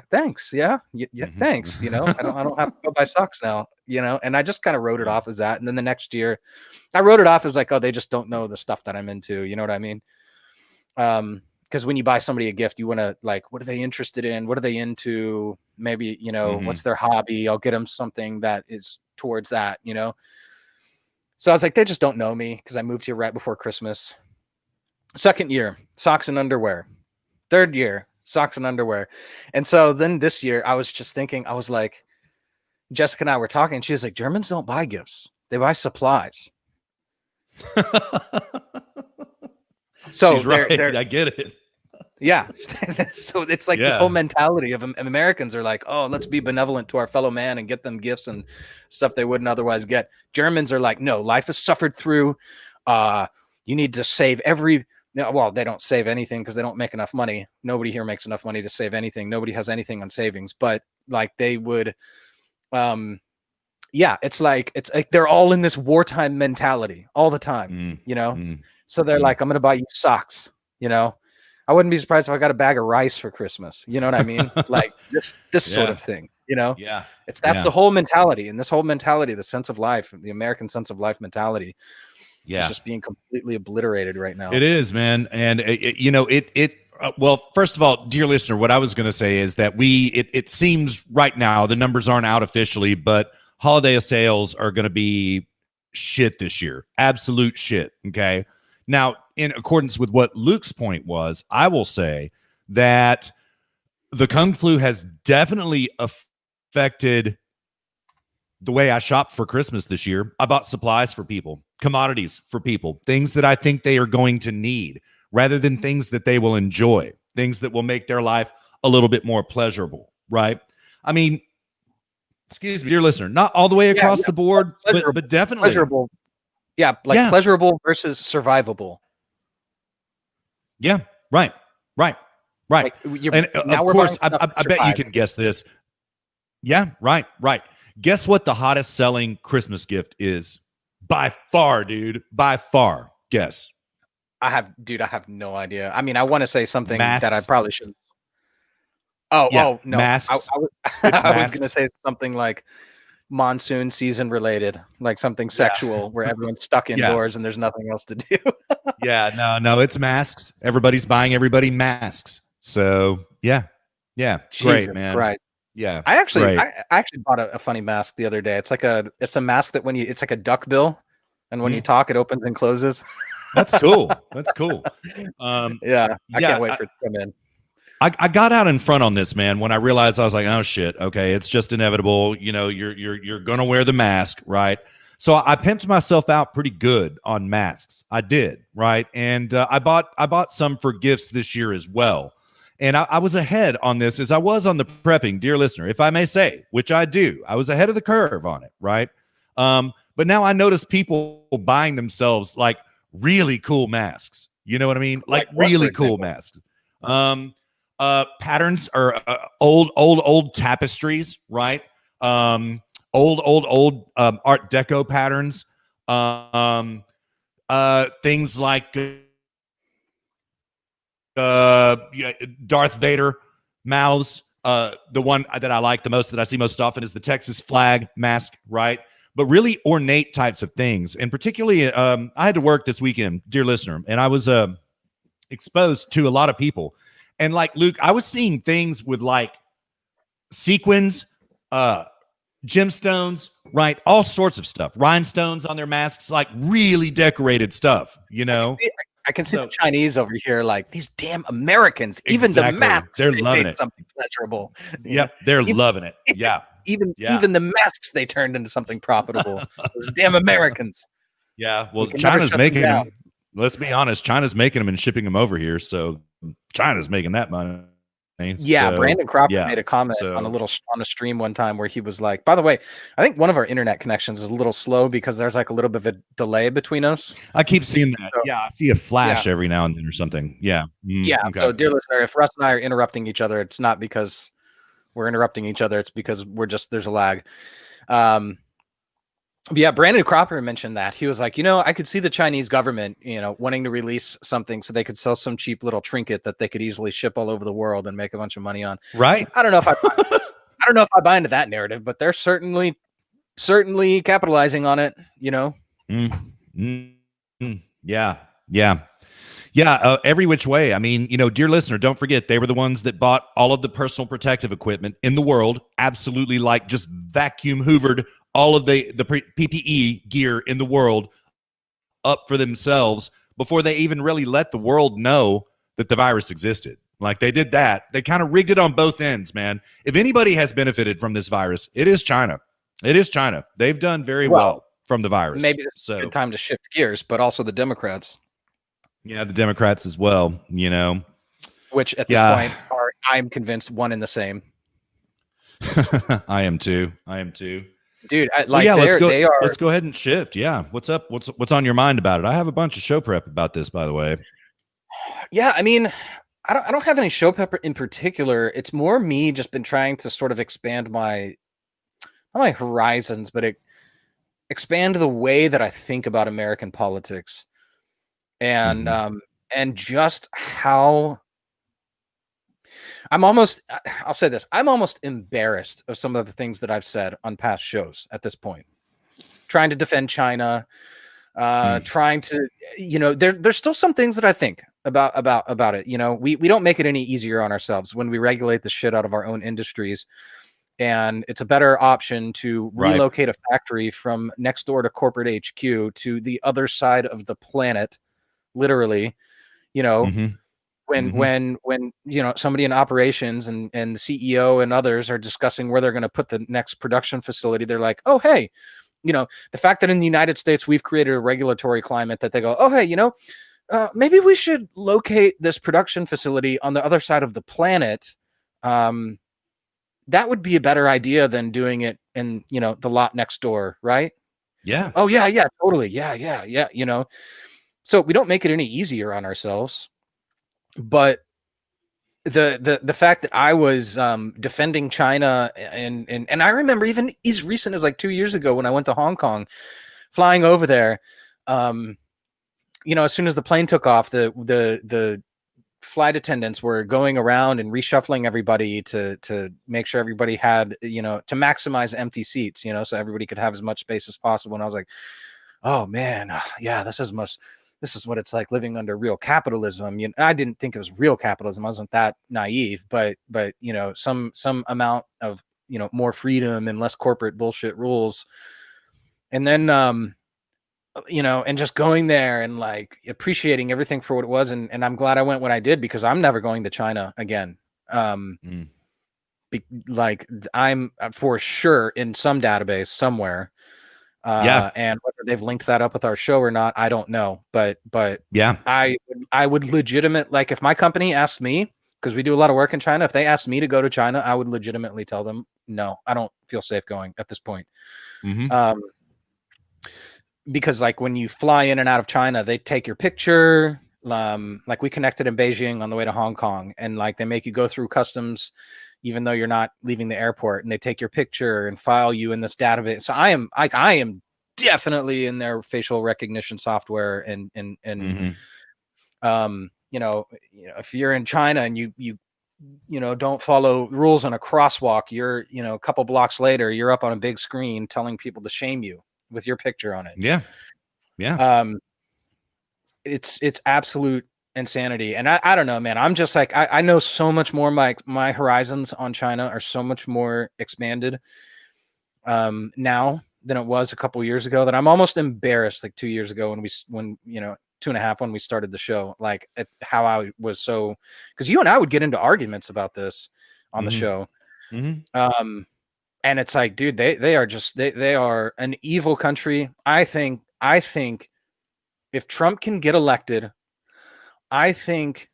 thanks. Yeah. Thanks. I don't have to go buy socks now, and I just kind of wrote it off as that. And then the next year I wrote it off as like, oh, they just don't know the stuff that I'm into. You know what I mean? Because when you buy somebody a gift, you want to like, what are they interested in? What are they into? Maybe, what's their hobby? I'll get them something that is towards that, So I was like, they just don't know me because I moved here right before Christmas. Second year, socks and underwear. Third year, socks and underwear. And so then this year I was just thinking, I was like, Jessica and I were talking, and she was like, Germans don't buy gifts. They buy supplies. So she's right. I get it. Yeah. So it's like this whole mentality of Americans are like, oh, let's be benevolent to our fellow man and get them gifts and stuff they wouldn't otherwise get. Germans are like, no, life is suffered through. You need to save every, well, they don't save anything because they don't make enough money. Nobody here makes enough money to save anything. Nobody has anything on savings, but like they would, it's like they're all in this wartime mentality all the time, So they're like, I'm going to buy you socks, I wouldn't be surprised if I got a bag of rice for Christmas. You know what I mean? Like this sort of thing, Yeah. That's the whole mentality, and this whole mentality, the sense of life, the American sense of life mentality. Yeah. Is just being completely obliterated right now. It is, man. And well, first of all, dear listener, what I was going to say is that it seems right now, the numbers aren't out officially, but holiday sales are going to be shit this year. Absolute shit. Okay. Now, in accordance with what Luke's point was, I will say that the Kung Flu has definitely affected the way I shopped for Christmas this year. I bought supplies for people, commodities for people, things that I think they are going to need rather than things that they will enjoy, things that will make their life a little bit more pleasurable, right? I mean, excuse me, dear listener, not all the way across the board, but definitely pleasurable. Yeah, pleasurable versus survivable. Yeah, right. Like and of course, I bet you can guess this. Yeah, right. Guess what the hottest selling Christmas gift is? By far, dude. By far. Guess. I have no idea. I mean, I want to say something masks. That I probably shouldn't. Oh no. Masks. I was going to say something like monsoon season related, like something sexual where everyone's stuck indoors and there's nothing else to do. No, it's masks. Everybody's buying everybody masks. So yeah, Jesus great, man. Right. Yeah, I actually bought a funny mask the other day. It's a mask that it's like a duck bill, and when you talk, it opens and closes. That's cool. I can't wait for it to come in. I got out in front on this, man, when I realized I was like, oh shit, okay, it's just inevitable. You're gonna wear the mask, right? So I pimped myself out pretty good on masks. I did, right? And I bought some for gifts this year as well. And I was ahead on this as I was on the prepping, dear listener, if I may say, which I do. I was ahead of the curve on it, right? But now I notice people buying themselves like really cool masks. You know what I mean? Like really cool masks. Patterns are old tapestries, right? Old Art Deco patterns. things like Darth Vader mouths. The one that I like the most, that I see most often, is the Texas flag mask, right? But really ornate types of things. And particularly, I had to work this weekend, dear listener, and I was exposed to a lot of people. And like Luke, I was seeing things with like sequins, gemstones, right? All sorts of stuff. Rhinestones on their masks, like really decorated stuff, you know? I can see the Chinese over here, like, these damn Americans, even the masks, they're loving it. Something pleasurable. Yep, they're loving it. Yeah. Even the masks they turned into something profitable. Those damn Americans. Yeah, well, China's making them. Let's be honest, China's making them and shipping them over here, so China's making that money. Yeah, so, Brandon Cropper made a comment on a stream one time where he was like, by the way, I think one of our internet connections is a little slow because there's like a little bit of a delay between us. I keep seeing that. So, I see a flash every now and then or something. Yeah. Okay. So, dear listener, if Russ and I are interrupting each other, it's not because we're interrupting each other. It's because there's a lag. Yeah, Brandon Cropper mentioned that. He was like, I could see the Chinese government, wanting to release something so they could sell some cheap little trinket that they could easily ship all over the world and make a bunch of money on. Right. I don't know if I buy into that narrative, but they're certainly capitalizing on it, Yeah. Every which way. I mean, dear listener, don't forget, they were the ones that bought all of the personal protective equipment in the world. Absolutely, like just vacuum hoovered all of the PPE gear in the world up for themselves before they even really let the world know that the virus existed. Like, they did that. They kind of rigged it on both ends, man. If anybody has benefited from this virus, it is China. It is China. They've done very well from the virus. Maybe this is a good time to shift gears, but also the Democrats. Yeah, the Democrats as well, Which at this point I'm convinced one and the same. I am too. Dude, let's go ahead and shift. Yeah. What's up? What's on your mind about it? I have a bunch of show prep about this, by the way. Yeah, I mean, I don't have any show prep in particular. It's more me just been trying to sort of expand not my horizons, but expand the way that I think about American politics. And and just how I'll say this, I'm almost embarrassed of some of the things that I've said on past shows at this point. Trying to defend China, trying to, there's still some things that I think about it. We don't make it any easier on ourselves when we regulate the shit out of our own industries. And it's a better option to relocate a factory from next door to corporate HQ to the other side of the planet, literally, when somebody in operations and the CEO and others are discussing where they're going to put the next production facility, they're like, oh, hey, the fact that in the United States we've created a regulatory climate that they go, oh, hey, maybe we should locate this production facility on the other side of the planet. That would be a better idea than doing it in, the lot next door, right? Yeah. Oh, yeah, totally. Yeah. So we don't make it any easier on ourselves. But the fact that I was defending China and I remember even as recent as like 2 years ago when I went to Hong Kong, flying over there, as soon as the plane took off, the flight attendants were going around and reshuffling everybody to make sure everybody had, to maximize empty seats, so everybody could have as much space as possible. And I was like, oh man, yeah, this is what it's like living under real capitalism. I didn't think it was real capitalism. I wasn't that naive, but some amount of, more freedom and less corporate bullshit rules. And then, and just going there and like appreciating everything for what it was. And I'm glad I went when I did, because I'm never going to China again. Like I'm for sure in some database somewhere. And whether they've linked that up with our show or not, I don't know. But yeah, I would like if my company asked me, because we do a lot of work in China, if they asked me to go to China, I would legitimately tell them, no, I don't feel safe going at this point. Because like when you fly in and out of China, they take your picture. Like we connected in Beijing on the way to Hong Kong, and like they make you go through customs even though you're not leaving the airport, and they take your picture and file you in this database. So I am definitely in their facial recognition software, and you know, if you're in China and you don't follow rules on a crosswalk, you're, a couple blocks later, you're up on a big screen telling people to shame you with your picture on it. Yeah. It's absolute insanity. And I don't know, man. I'm just like, I know so much more. My horizons on China are so much more expanded now than it was a couple years ago, that I'm almost embarrassed. Like 2 years ago when 2.5 when we started the show, like how I was so, because you and I would get into arguments about this on the show. And it's like, dude, they are just, they are an evil country. I think if Trump can get elected, I think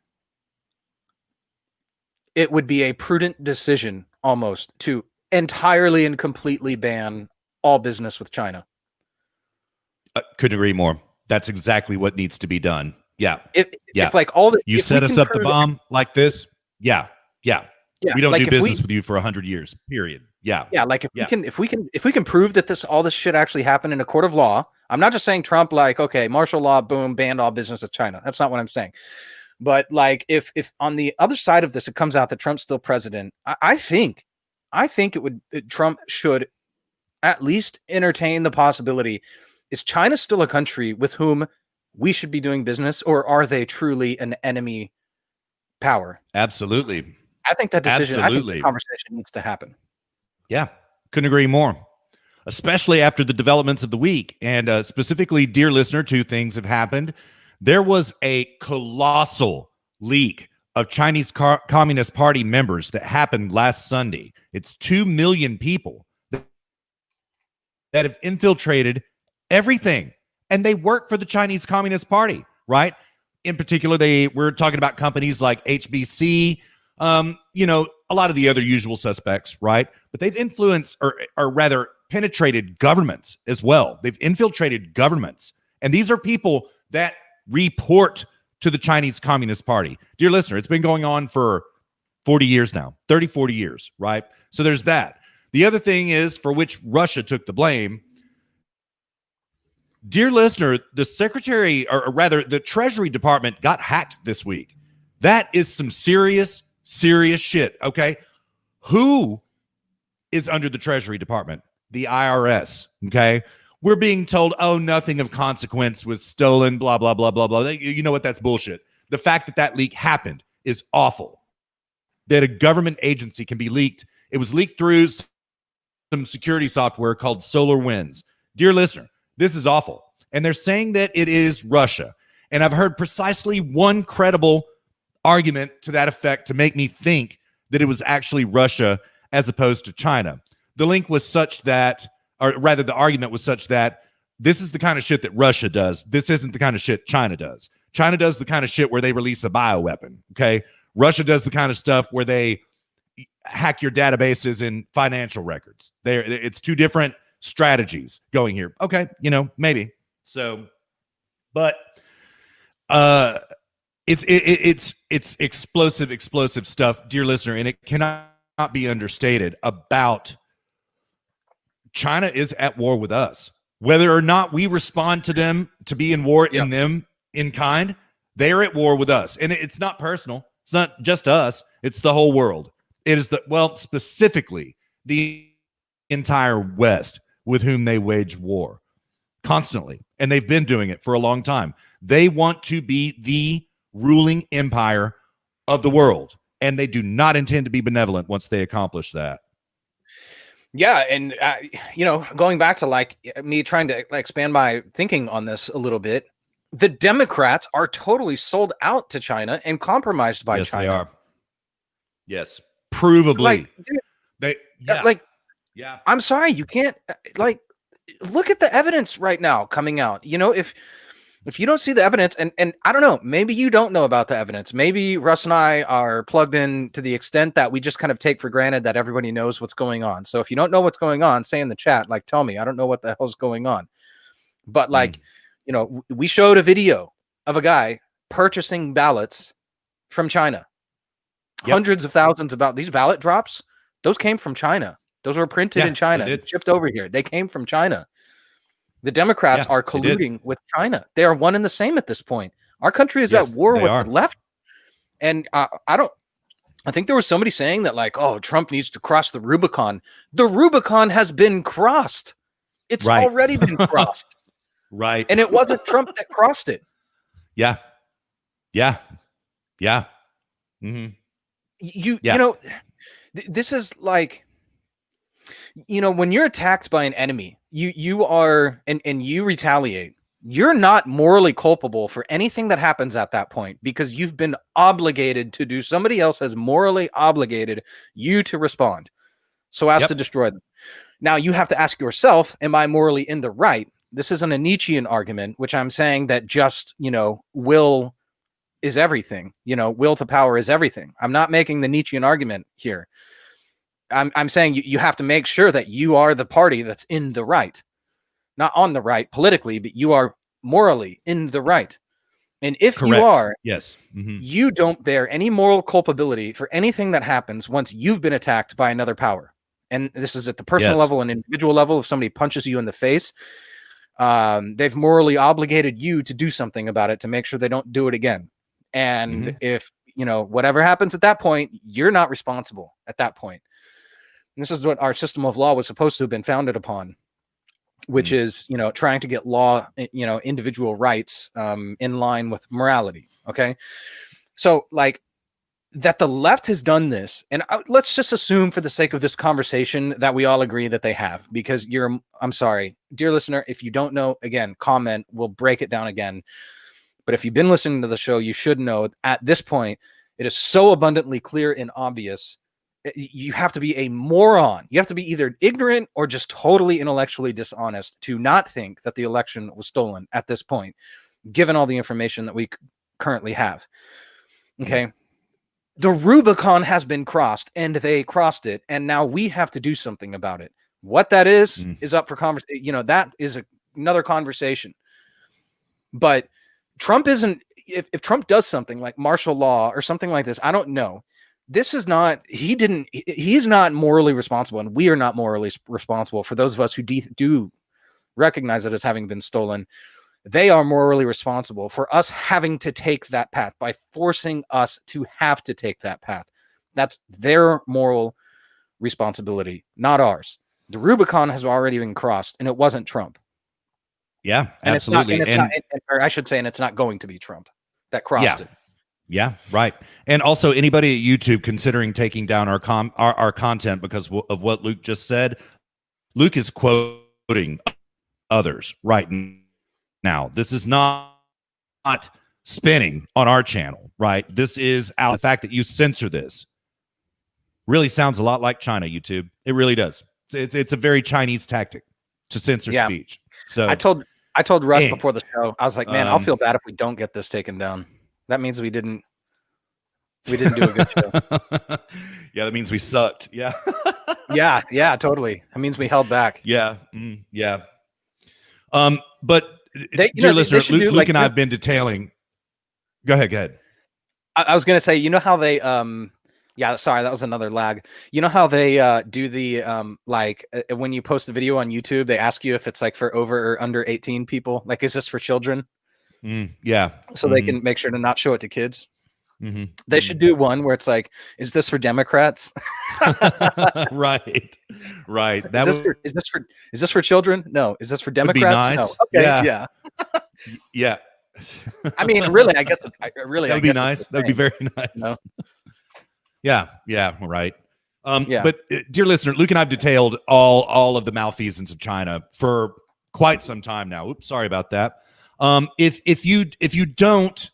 it would be a prudent decision almost to entirely and completely ban all business with China. Couldn't agree more. That's exactly what needs to be done. Yeah. If like all the, you set us up the bomb like this. Yeah. We don't like do business with you for 100 years, period. Yeah. Like if we can prove that all this shit actually happened in a court of law. I'm not just saying Trump, like, okay, martial law, boom, banned all business with China. That's not what I'm saying. But like, if on the other side of this, it comes out that Trump's still president, I think Trump should at least entertain the possibility: is China still a country with whom we should be doing business, or are they truly an enemy power? Absolutely. I think that decision, I think the conversation needs to happen. Yeah, couldn't agree more. Especially after the developments of the week. And specifically, dear listener, 2 things have happened. There was a colossal leak of Chinese Communist Party members that happened last Sunday. It's 2 million people that have infiltrated everything, and they work for the Chinese Communist Party, right? In particular, we're talking about companies like HBC, a lot of the other usual suspects, right? But they've influenced, or rather penetrated governments as well. They've infiltrated governments. And these are people that report to the Chinese Communist Party. Dear listener, it's been going on for 40 years now, 30, 40 years, right? So there's that. The other thing is, for which Russia took the blame. Dear listener, the Secretary, or rather the Treasury Department, got hacked this week. That is some serious shit, okay? Who is under the Treasury Department? The IRS, okay? We're being told, oh, nothing of consequence was stolen, blah, blah, blah, blah, blah. You know what? That's bullshit. The fact that leak happened is awful. That a government agency can be leaked. It was leaked through some security software called SolarWinds. Dear listener, this is awful. And they're saying that it is Russia. And I've heard precisely one credible argument to that effect to make me think that it was actually Russia as opposed to China. The link was such that, or rather the argument was such that, this is the kind of shit that Russia does. This isn't the kind of shit China does. China does the kind of shit where they release a bioweapon, okay? Russia does the kind of stuff where they hack your databases and financial records. It's 2 different strategies going here. Okay, maybe. So, but it's explosive stuff, dear listener, and it cannot be understated about China is at war with us. Whether or not we respond to them to be in war in them in kind, they're at war with us. And it's not personal. It's not just us. It's the whole world. It is specifically the entire West with whom they wage war constantly. And they've been doing it for a long time. They want to be the ruling empire of the world. And they do not intend to be benevolent once they accomplish that. Yeah, and going back to like me trying to expand my thinking on this a little bit, the Democrats are totally sold out to China and compromised by China. Yes, they are. Yes, provably. I'm sorry, you can't look at the evidence right now coming out. If you don't see the evidence, and I don't know, maybe you don't know about the evidence. Maybe Russ and I are plugged in to the extent that we just kind of take for granted that everybody knows what's going on. So if you don't know what's going on, say in the chat, like, tell me, I don't know what the hell's going on. But we showed a video of a guy purchasing ballots from China. Yep. Hundreds of thousands of these ballot drops. Those came from China. Those were printed in China, shipped over here. They came from China. The Democrats are colluding with China. They are one and the same at this point. Our country is at war with the left. And I think there was somebody saying that, like, oh, Trump needs to cross the Rubicon. The Rubicon has been crossed. It's already been crossed. Right. And it wasn't Trump that crossed it. Yeah. Mm-hmm. You know, this is like, you know, when you're attacked by an enemy, you are, and you retaliate, you're not morally culpable for anything that happens at that point, because you've been obligated to do. Somebody else has morally obligated you to respond so as to destroy them. Now you have to ask yourself, am I morally in the right? This isn't a Nietzschean argument, which I'm saying that just, you know, will is everything, you know, will to power is everything. I'm not making the Nietzschean argument here. I'm saying you have to make sure that you are the party that's in the right, not on the right politically, but you are morally in the right. And if you are, you don't bear any moral culpability for anything that happens once you've been attacked by another power. And this is at the personal level and individual level. If somebody punches you in the face, they've morally obligated you to do something about it to make sure they don't do it again. And if, you know, whatever happens at that point, you're not responsible at that point. And this is what our system of law was supposed to have been founded upon, which is, you know, trying to get law, you know, individual rights in line with morality. Okay. So, like, that the left has done this, and let's just assume for the sake of this conversation that we all agree that they have, because I'm sorry, dear listener, if you don't know, again, comment, we'll break it down again. But if you've been listening to the show, you should know at this point, it is so abundantly clear and obvious. You have to be a moron. You have to be either ignorant or just totally intellectually dishonest to not think that the election was stolen at this point, given all the information that we currently have. Okay. The Rubicon has been crossed, and they crossed it, and now we have to do something about it. What that is up for conversation. You know, that is another conversation. But Trump isn't. If Trump does something like martial law or something like this, I don't know. This is not. He's not morally responsible, and we are not morally responsible for those of us who do recognize it as having been stolen. They are morally responsible for us having to take that path, by forcing us to have to take that path. That's their moral responsibility, not ours. The Rubicon has already been crossed, and it wasn't Trump. Yeah, and absolutely. Or I should say, and it's not going to be Trump that crossed it. Yeah, right. And also, anybody at YouTube considering taking down our content because of what Luke just said, Luke is quoting others right now. This is not spinning on our channel, right? This is out. The fact that you censor this really sounds a lot like China, YouTube. It really does. It's a very Chinese tactic to censor speech. So I told Russ before the show, I was like, man, I'll feel bad if we don't get this taken down. That means we didn't do a good show. Yeah, that means we sucked. Yeah. yeah, totally. That means we held back. Yeah. Yeah. But dear listener, Luke and I have been detailing. Go ahead. I was going to say, you know how they, yeah, sorry, that was another lag. You know how they do the, when you post a video on YouTube, they ask you if it's like for over or under 18 people. Like, is this for children? Yeah. So they can make sure to not show it to kids. They should do one where it's like, is this for Democrats? Right. Is this for children? No. Is this for Democrats? Nice. No. Okay. Yeah. I mean, really, I guess that would be nice. That would be very nice. You know? Yeah. Right. But dear listener, Luke and I have detailed all of the malfeasance of China for quite some time now. Oops, sorry about that. If you don't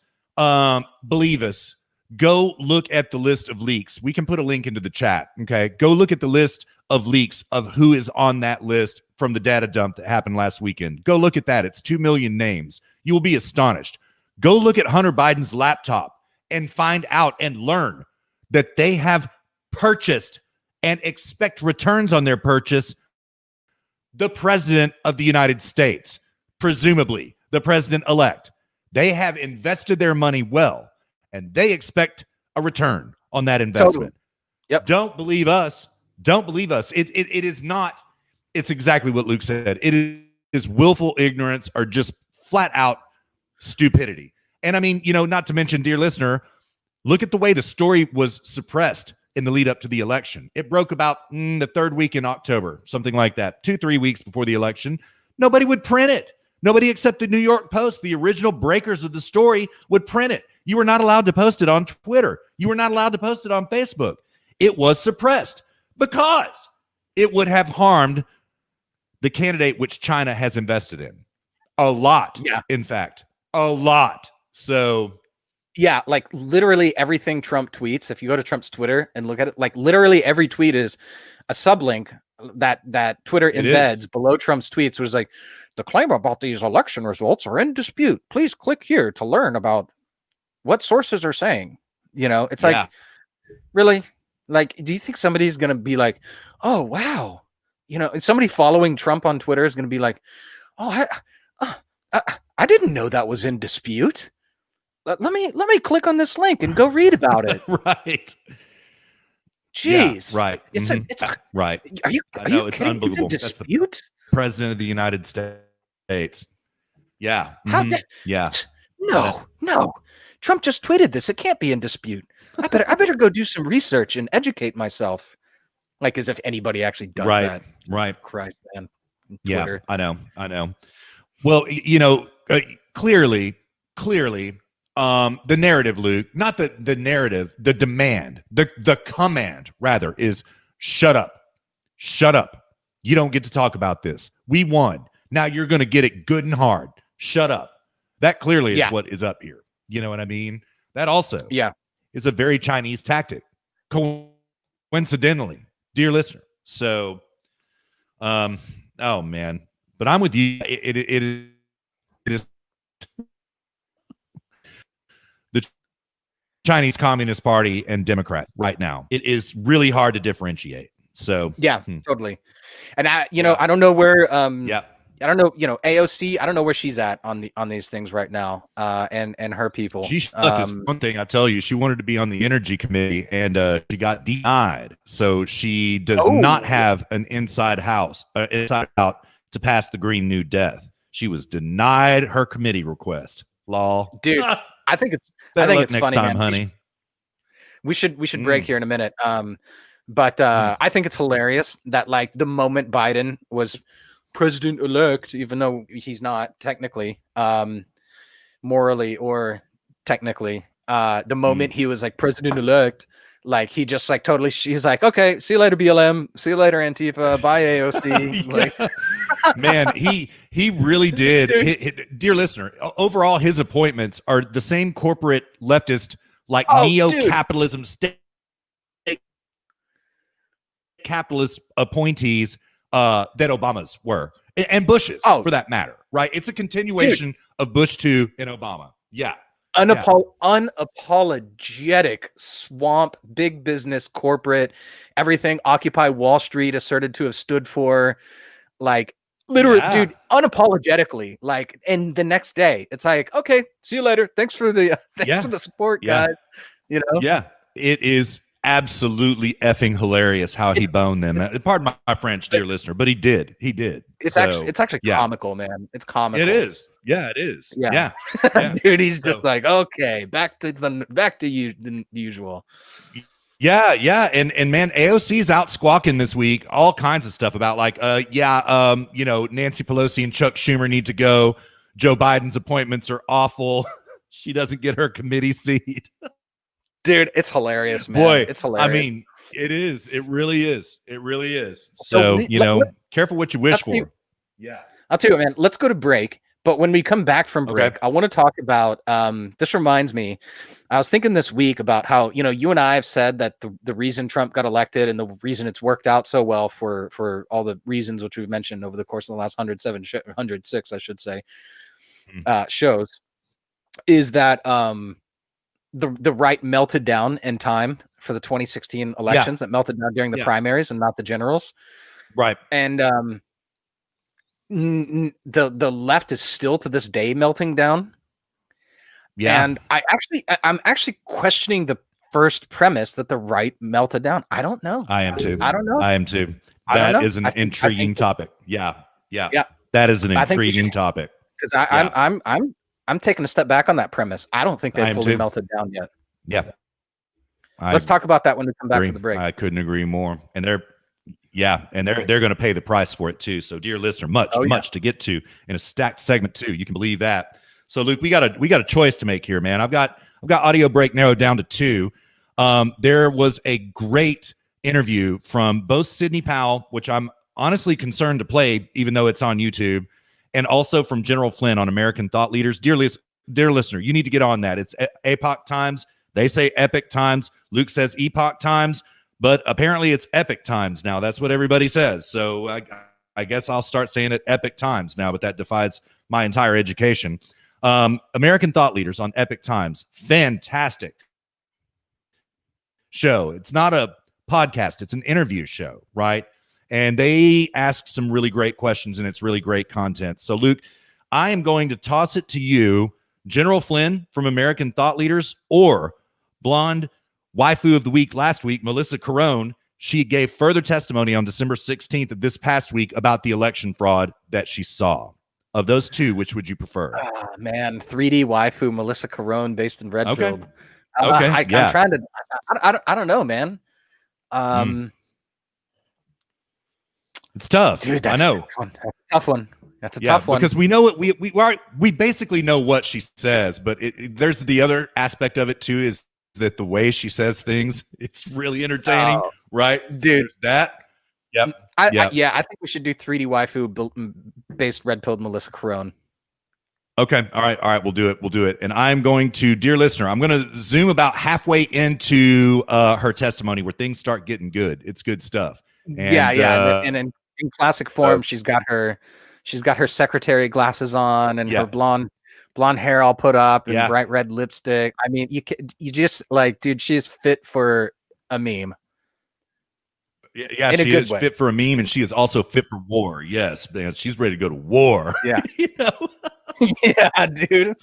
believe us, go look at the list of leaks. We can put a link into the chat. Okay, go look at the list of leaks of who is on that list from the data dump that happened last weekend. Go look at that. It's 2 million names. You will be astonished. Go look at Hunter Biden's laptop and find out and learn that they have purchased and expect returns on their purchase the president of the United States, presumably the president-elect. They have invested their money well, and they expect a return on that investment. Totally. Yep. Don't believe us. It is not. It's exactly what Luke said. It is willful ignorance or just flat out stupidity. And I mean, not to mention, dear listener, look at the way the story was suppressed in the lead up to the election. It broke about the third week in October, something like that, 2-3 weeks before the election. Nobody would print it. Nobody except the New York Post, the original breakers of the story, would print it. You were not allowed to post it on Twitter. You were not allowed to post it on Facebook. It was suppressed because it would have harmed the candidate which China has invested in. A lot, in fact. A lot. So... yeah, like literally everything Trump tweets, if you go to Trump's Twitter and look at it, like literally every tweet is a sublink that Twitter embeds below Trump's tweets, was like, the claim about these election results are in dispute. Please click here to learn about what sources are saying. It's like, really? Like, do you think somebody's going to be like, oh, wow. Somebody following Trump on Twitter is going to be like, oh, I didn't know that was in dispute. Let me click on this link and go read about it. Right. Jeez. Yeah, right. It's right. Are you it's kidding? unbelievable. It's in dispute? That's the President of the United States. Yeah. How yeah. No. Trump just tweeted this. It can't be in dispute. I better go do some research and educate myself. Like as if anybody actually does that. Right. Christ, man. Twitter. Yeah, I know. Well, clearly, the narrative, Luke, not the narrative, the demand, the command rather is shut up. You don't get to talk about this. We won. Now you're going to get it good and hard. Shut up. That clearly is what is up here. You know what I mean? That also is a very Chinese tactic. Coincidentally, dear listener. So, oh man, but I'm with you. It is the Chinese Communist Party and Democrat right now. It is really hard to differentiate. So totally. And I don't know where I don't know, AOC, I don't know where she's at on these things right now. And her people. She is one thing I tell you, she wanted to be on the Energy Committee and she got denied. So she does not have an inside out to pass the Green New Death. She was denied her committee request. Lol. Dude, I think it's next funny, time, man. honey. We should break here in a minute. But I think it's hilarious that like the moment Biden was president-elect, even though he's not technically, morally or technically, the moment he was like president-elect, like he just like totally, she's like, okay, see you later, BLM, see you later, Antifa, bye, AOC. Like, man, he really did. Dear listener, overall, his appointments are the same corporate leftist, like neo-capitalism state capitalist appointees that Obama's were, and Bush's for that matter, right? It's a continuation of Bush 2 and Obama. Yeah. Unapologetic swamp, big business, corporate, everything Occupy Wall Street asserted to have stood for, like literally, dude, unapologetically, like, and the next day it's like, okay, see you later. Thanks for the support, guys. Yeah. It is absolutely effing hilarious how he boned them. Pardon my French, dear listener, but he did. It's actually comical, man. It's comical. It is. Yeah, it is. Yeah. Dude, he's just like, okay, back to you the usual. Yeah, and man, AOC's out squawking this week all kinds of stuff about like, Nancy Pelosi and Chuck Schumer need to go. Joe Biden's appointments are awful. She doesn't get her committee seat. Dude, it's hilarious, man. Boy, it's hilarious. I mean, it is. It really is. It really is. So, careful what you wish for. Yeah. I'll tell you what, man. Let's go to break. But when we come back from break, I want to talk about, this reminds me, I was thinking this week about how, you and I have said that the reason Trump got elected and the reason it's worked out so well for all the reasons which we've mentioned over the course of the last 106, I should say, shows, is that the right melted down in time for the 2016 elections, that melted down during the primaries and not the generals. Right. And the left is still to this day melting down. Yeah. And I'm actually questioning the first premise that the right melted down. I don't know. I am too. I don't know. I am too. That is an intriguing topic. Yeah. That is an intriguing topic. Because I'm taking a step back on that premise. I don't think they've fully melted down yet. Yeah. Let's talk about that when we come back for the break. I couldn't agree more. And they're going to pay the price for it too. So, dear listener, much to get to in a stacked segment too. You can believe that. So, Luke, we got a choice to make here, man. I've got audio break narrowed down to 2. There was a great interview from both Sidney Powell, which I'm honestly concerned to play, even though it's on YouTube, and also from General Flynn on American Thought Leaders. Dear listener, you need to get on that. It's Epoch Times. They say Epic Times. Luke says Epoch Times, but apparently it's Epic Times now. That's what everybody says. So I guess I'll start saying it Epic Times now, but that defies my entire education. American Thought Leaders on Epic Times. Fantastic show. It's not a podcast. It's an interview show, right? And they ask some really great questions, and it's really great content. So, Luke, I am going to toss it to you, General Flynn from American Thought Leaders, or blonde waifu of the week last week, Melissa Carone. She gave further testimony on December 16th of this past week about the election fraud that she saw. Of those two, which would you prefer? Oh, man, 3D waifu Melissa Carone based in Redfield. Okay. I'm trying to. I don't know, man. It's tough, dude. I know. That's a tough one. That's a tough one because we know what we basically know what she says, but there's the other aspect of it too, is that the way she says things, it's really entertaining, right, dude? So there's that. Yep. I think we should do 3D waifu based red pilled Melissa Carone. Okay. All right. We'll do it. And I'm going to, dear listener, I'm going to zoom about halfway into her testimony where things start getting good. It's good stuff. And, and in classic form, she's got her secretary glasses on and her blonde hair all put up and bright red lipstick. I mean, you just like, dude, she's fit for a meme. Yeah, she is fit for a meme, and she is also fit for war. Yes, man, she's ready to go to war. Yeah, you know. Yeah, dude.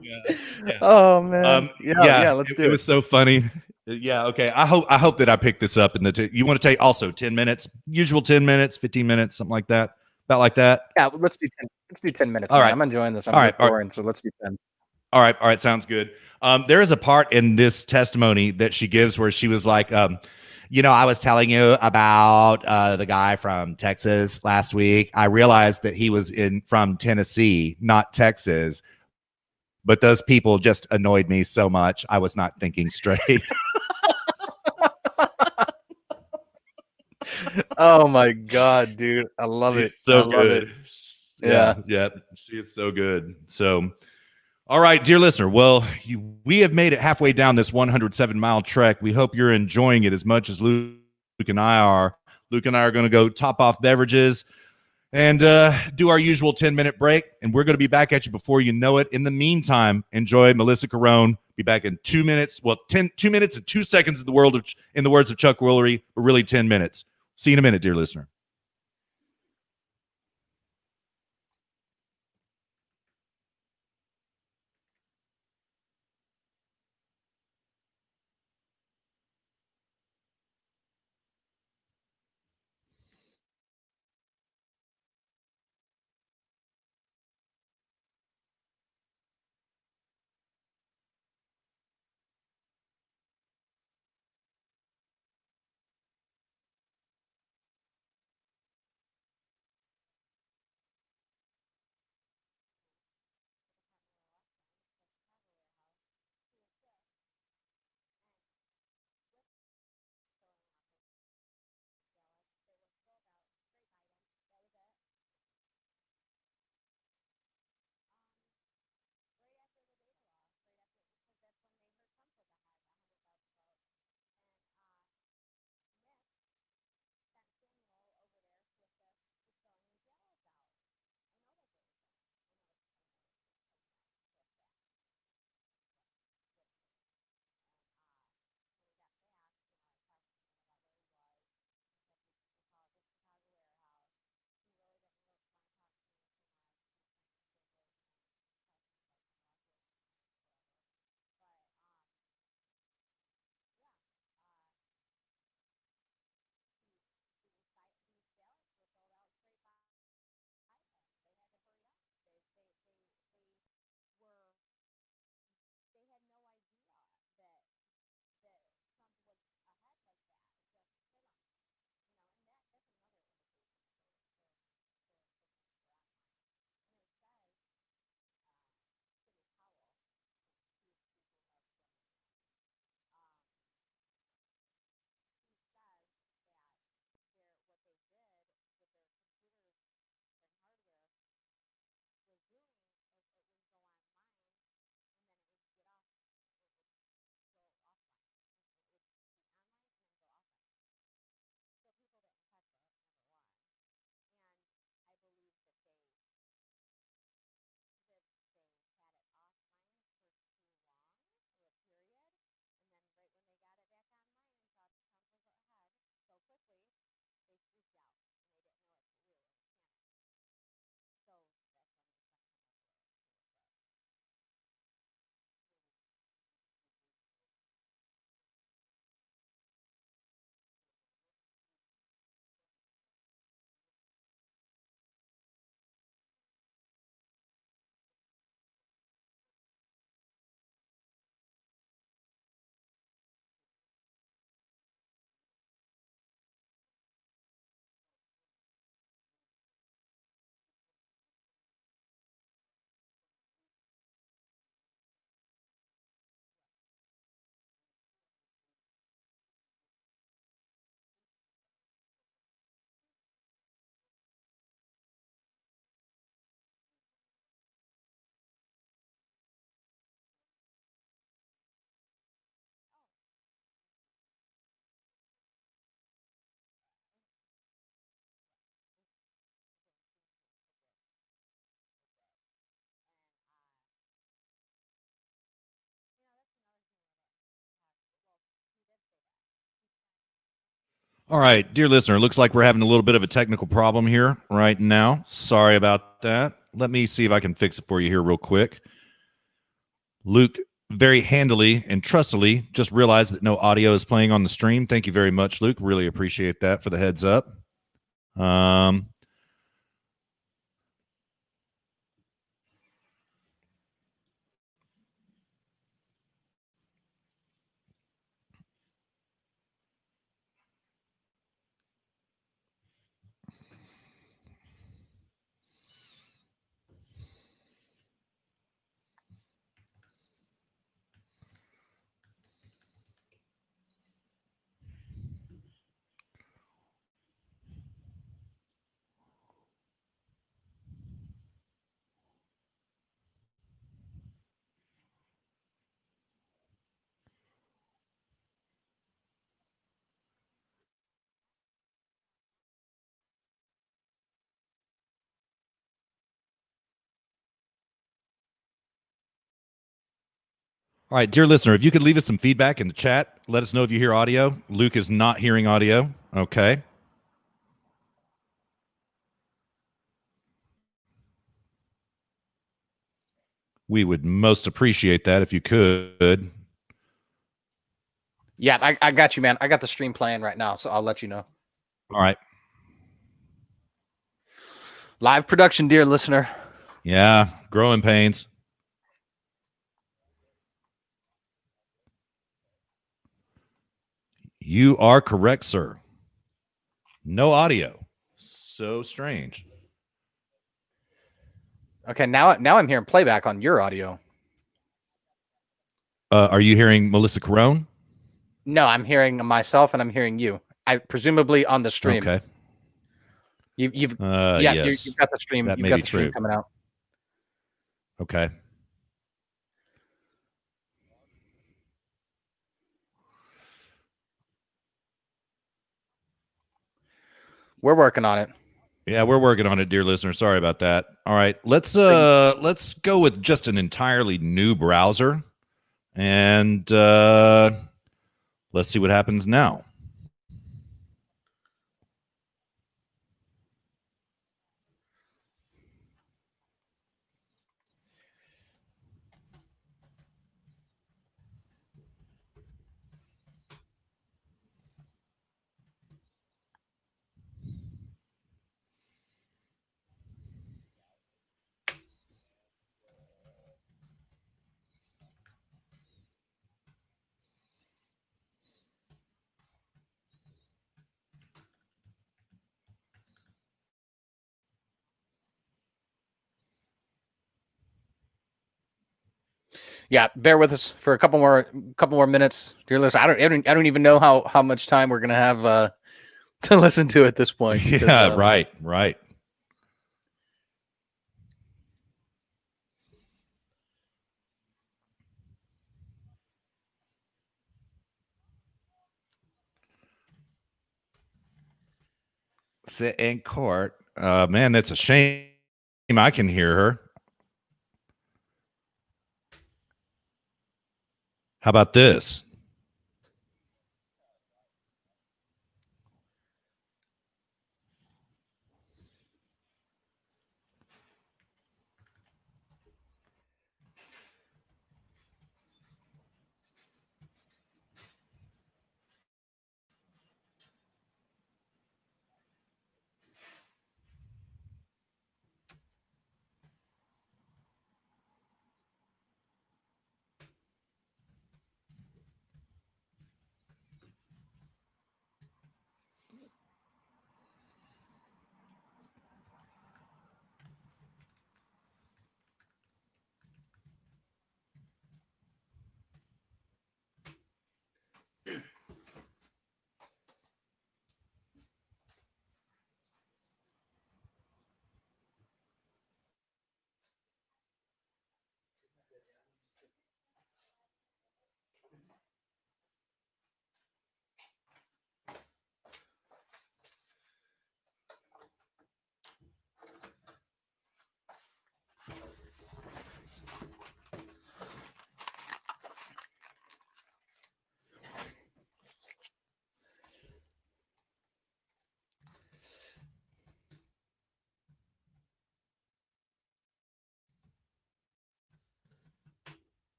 Yeah. Oh man. Yeah. Let's do it. It was so funny. Yeah. Okay. I hope that I picked this up. You want to take also 10 minutes, usual 10 minutes, 15 minutes, something like that. About like that. Yeah. Let's do 10. Let's do 10 minutes. All right. I'm enjoying this. I'm boring, so let's do 10. All right. Sounds good. There is a part in this testimony that she gives where she was like, I was telling you about the guy from Texas last week. I realized that he was from Tennessee, not Texas. But those people just annoyed me so much. I was not thinking straight. Oh my God, dude. I love it. So good. Yeah. She is so good. So, all right, dear listener. Well, we have made it halfway down this 107-mile trek. We hope you're enjoying it as much as Luke and I are. Luke and I are going to go top off beverages and do our usual 10-minute break, and we're going to be back at you before you know it. In the meantime, enjoy Melissa Carone. Be back in 2 minutes. Well, 2 minutes and 2 seconds in the words of Chuck Woolery, but really 10 minutes. See you in a minute, dear listener. All right, dear listener, looks like we're having a little bit of a technical problem here right now. Sorry about that. Let me see if I can fix it for you here real quick. Luke very handily and trustily just realized that no audio is playing on the stream. Thank you very much, Luke. Really appreciate that for the heads up. All right, dear listener, if you could leave us some feedback in the chat, let us know if you hear audio. Luke is not hearing audio. Okay. We would most appreciate that if you could. Yeah, I got you, man. I got the stream playing right now, so I'll let you know. All right. Live production, dear listener. Yeah, growing pains. You are correct, sir. No audio. So strange. Okay, now I'm hearing playback on your audio. Are you hearing Melissa Carone? No, I'm hearing myself and I'm hearing you. I presumably on the stream. Okay. You've yes. you've got the stream. That You've may got be the stream true. coming out. Okay. We're working on it. Yeah, we're working on it, dear listener. Sorry about that. All right, let's go with just an entirely new browser, and let's see what happens now. Yeah, bear with us for a couple more minutes, dear listener. I don't even know how much time we're gonna have to listen to at this point. Because, yeah, right. Sit in court. Man, that's a shame. I can hear her. How about this?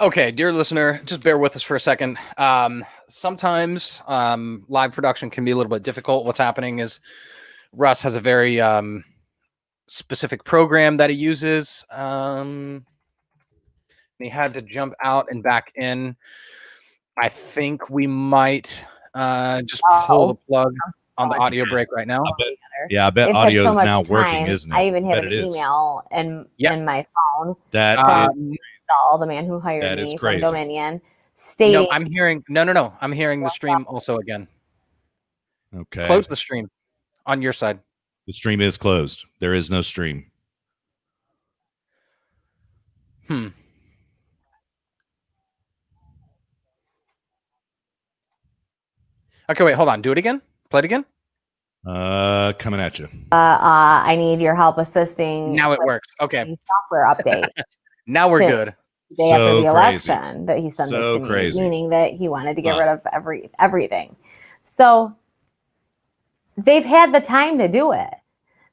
Okay, dear listener, just bear with us for a second. Sometimes live production can be a little bit difficult. What's happening is Russ has a very specific program that he uses. He had to jump out and back in. I think we might just pull the plug on the audio break right now. I bet audio is now working, isn't it? I even have an email in my phone that the man who hired me from Dominion stating. No, I'm hearing no. I'm hearing the stream also again. Okay. Close the stream on your side. The stream is closed. There is no stream. Okay, wait, hold on. Do it again. Play it again. Coming at you. I need your help assisting. Now it works. Okay. Software update. Now we're good. The day after the election that he sent this to me, crazy. Meaning that he wanted to get rid of everything. So they've had the time to do it.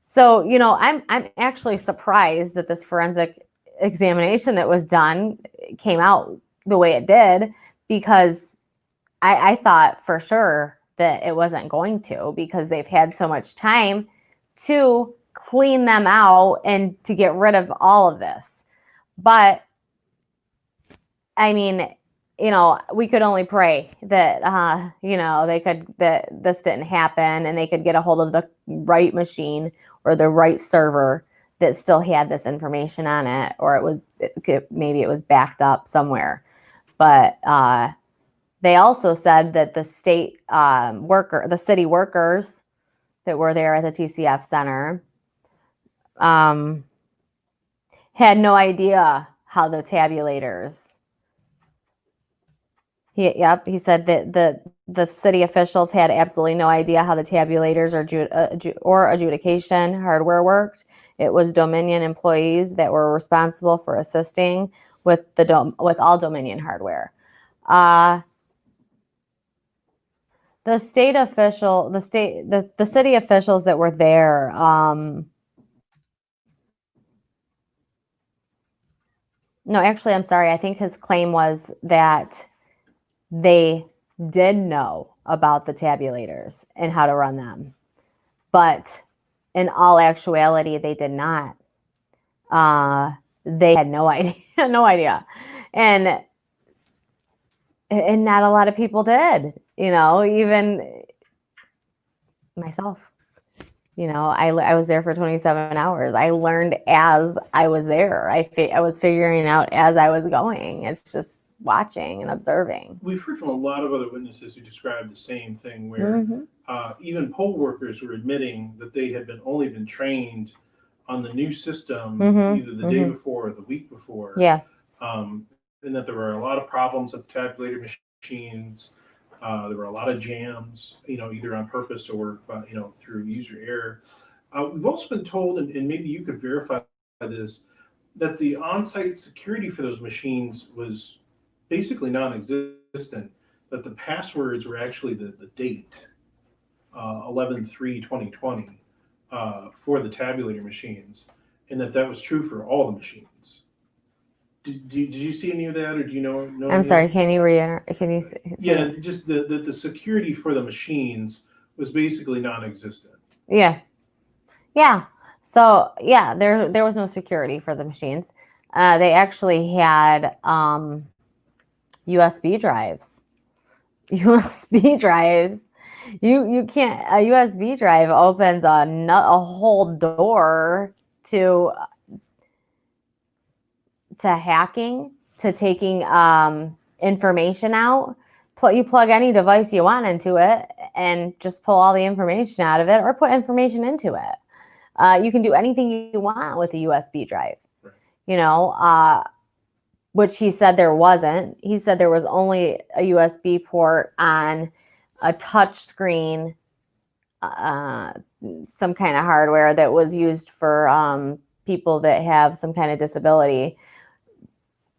So, you know, I'm actually surprised that this forensic examination that was done came out the way it did, because I thought for sure that it wasn't going to, because they've had so much time to clean them out and to get rid of all of this. But I mean, you know, we could only pray that, you know, that this didn't happen, and they could get a hold of the right machine or the right server that still had this information on it, or maybe it was backed up somewhere. But they also said that the city workers that were there at the TCF center had no idea how the tabulators. He said that the city officials had absolutely no idea how the tabulators or adjudication hardware worked. It was Dominion employees that were responsible for assisting with all Dominion hardware. The city officials that were there. No, actually, I'm sorry. I think his claim was that they did know about the tabulators and how to run them, but in all actuality, they did not. They had no idea, and not a lot of people did. You know, even myself. You know, I was there for 27 hours. I learned as I was there. I was figuring out as I was going. It's just watching and observing. We've heard from a lot of other witnesses who described the same thing, where even poll workers were admitting that they had only been trained on the new system either the day before or the week before. Yeah. And that there were a lot of problems with the tabulator machines. There were a lot of jams, you know, either on purpose or, you know, through user error. We've also been told, and maybe you could verify this, that the on-site security for those machines was basically non-existent, that the passwords were actually the date, 11/3/2020, for the tabulator machines, and that was true for all the machines. Did you see any of that, or do you know? I'm sorry. Can you reiterate? Can you? Yeah, just the security for the machines was basically non-existent. Yeah. So yeah, there was no security for the machines. They actually had USB drives. USB drives. You can't. A USB drive opens a whole door to hacking, to taking information out. You plug any device you want into it and just pull all the information out of it, or put information into it. You can do anything you want with a USB drive. Right. You know, which he said there wasn't. He said there was only a USB port on a touch screen, some kind of hardware that was used for people that have some kind of disability.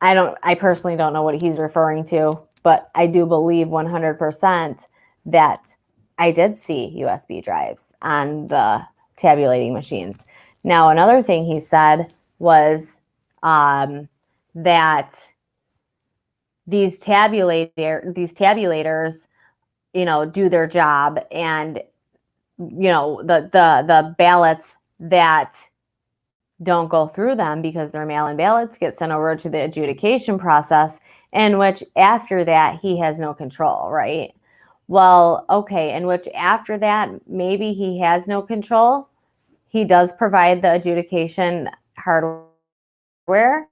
I personally don't know what he's referring to, but I do believe 100% that I did see USB drives on the tabulating machines. Now, another thing he said was that these tabulators, do their job, and the ballots that don't go through them because they're mail-in ballots get sent over to the adjudication process, in which after that he has no control, right? Well, okay, in which after that maybe he has no control. He does provide the adjudication hardware,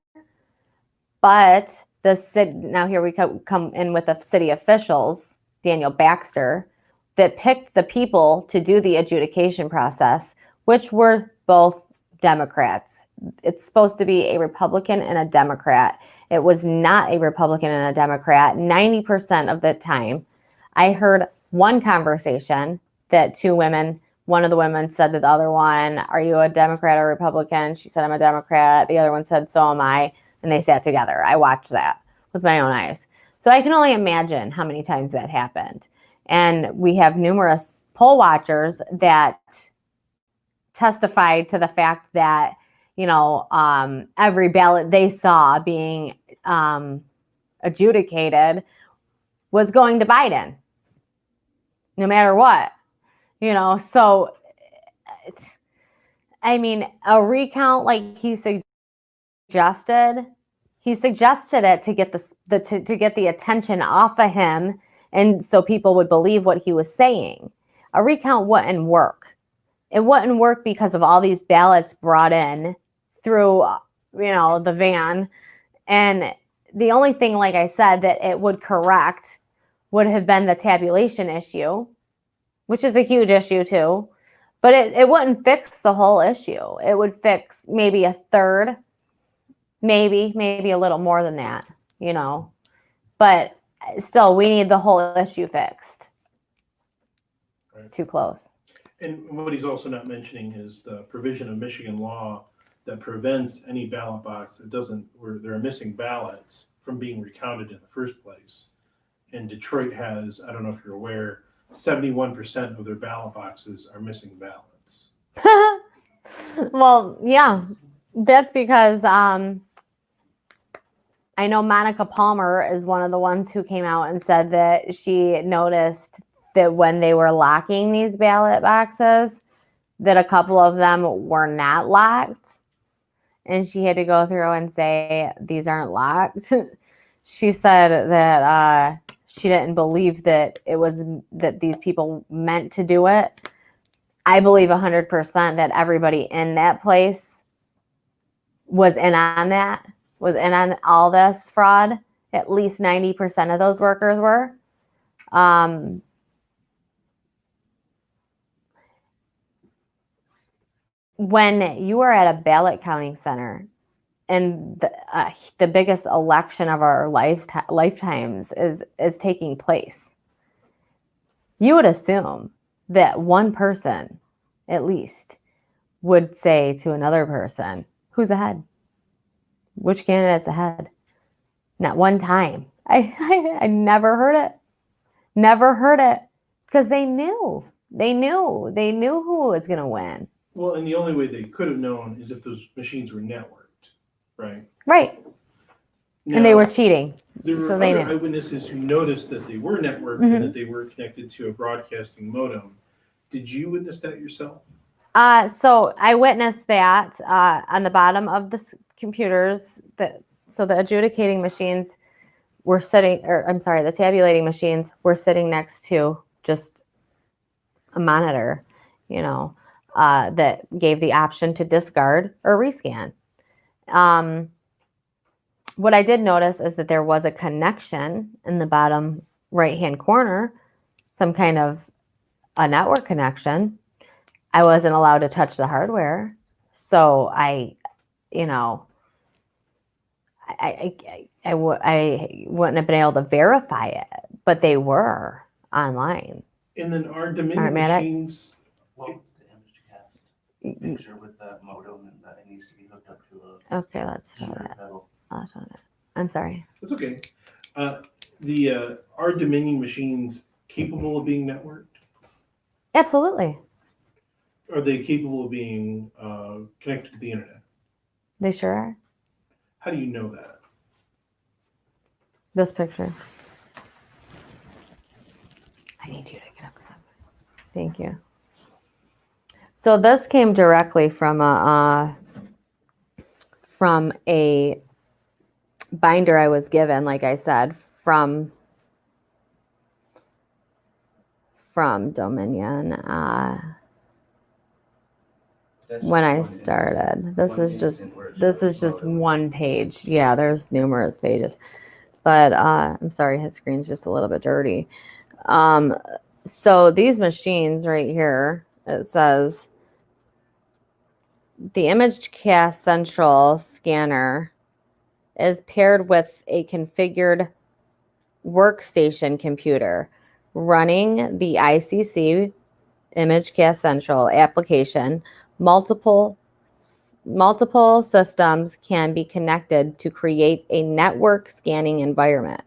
but the city, now here we come in with the city officials, Daniel Baxter, that picked the people to do the adjudication process, which were both Democrats. It's supposed to be a Republican and a Democrat. It was not a Republican and a Democrat 90% of the time. I heard one conversation that two women, one of the women said to the other one, "Are you a Democrat or Republican?" She said, "I'm a Democrat." The other one said, "So am I." And they sat together. I watched that with my own eyes. So I can only imagine how many times that happened. And we have numerous poll watchers that testified to the fact that, every ballot they saw being adjudicated was going to Biden, no matter what, so a recount like he suggested it to get to get the attention off of him, and so people would believe what he was saying. A recount wouldn't work. It wouldn't work because of all these ballots brought in through, the van. And the only thing, like I said, that it would correct would have been the tabulation issue, which is a huge issue too. But it wouldn't fix the whole issue. It would fix maybe a third, maybe a little more than that, But still, we need the whole issue fixed. It's too close. And what he's also not mentioning is the provision of Michigan law that prevents any ballot box where there are missing ballots from being recounted in the first place. And Detroit has, I don't know if you're aware, 71% of their ballot boxes are missing ballots. Well, yeah, that's because I know Monica Palmer is one of the ones who came out and said that she noticed that when they were locking these ballot boxes, that a couple of them were not locked. And she had to go through and say, "These aren't locked." She said that she didn't believe that that these people meant to do it. I believe 100% that everybody in that place was in on all this fraud. At least 90% of those workers were. When you are at a ballot counting center, and the biggest election of our lifetimes is taking place, you would assume that one person, at least, would say to another person, "Who's ahead? Which candidate's ahead?" Not one time. I never heard it. Never heard it, because they knew who was going to win. Well, and the only way they could have known is if those machines were networked, right? Right. Now, and they were cheating. There were other eyewitnesses who noticed that they were networked and that they were connected to a broadcasting modem. Did you witness that yourself? So I witnessed that on the bottom of the computers. So the adjudicating machines were the tabulating machines were sitting next to just a monitor, that gave the option to discard or rescan. What I did notice is that there was a connection in the bottom right-hand corner, some kind of a network connection. I wasn't allowed to touch the hardware, so I wouldn't have been able to verify it, but they were. online. And then our Alright, Dominion Matt, machines. What was the image cast picture with that modem and that it needs to be hooked up to a Okay, let's try heater that. pedal? I'll try that. I'm sorry. That's okay. Are Dominion machines capable of being networked? Absolutely. Are they capable of being connected to the internet? They sure are. How do you know that? This picture. I need you to get up. Thank you. So this came directly from a binder I was given, like I said, from Dominion when I started. This is just one page. Yeah, there's numerous pages, but I'm sorry, his screen's just a little bit dirty. So these machines right here, it says the ImageCast Central scanner is paired with a configured workstation computer running the ICC ImageCast Central application. Multiple systems can be connected to create a network scanning environment.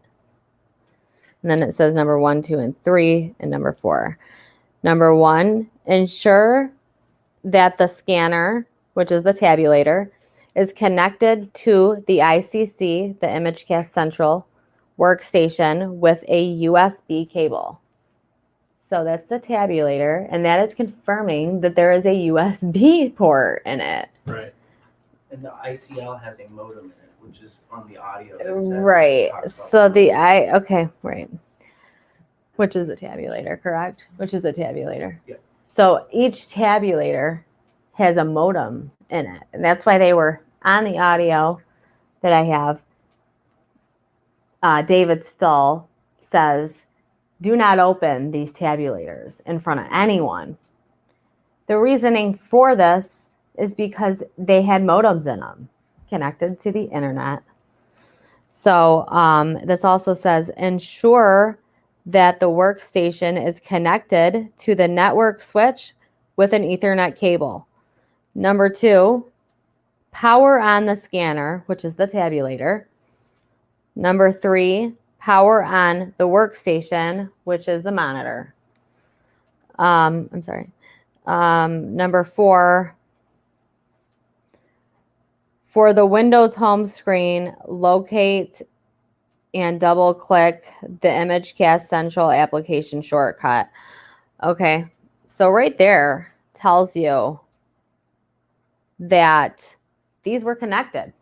And then it says number 1, 2, and 3, and number 4. Number 1, ensure that the scanner, which is the tabulator, is connected to the ICC, the ImageCast Central workstation, with a USB cable. So that's the tabulator, and that is confirming that there is a USB port in it. Right. And the ICL has a modem in it, which is on the audio. Right. So right. Which is the tabulator, correct? Which is the tabulator. Yeah. So each tabulator has a modem in it. And that's why they were on the audio that I have. David Stull says, do not open these tabulators in front of anyone. The reasoning for this is because they had modems in them connected to the internet. So this also says, ensure that the workstation is connected to the network switch with an Ethernet cable. Number 2, power on the scanner, which is the tabulator. Number 3, power on the workstation, which is the monitor. I'm sorry. Number 4, for the Windows home screen, locate and double click the ImageCast Central application shortcut. Okay, so right there tells you that these were connected.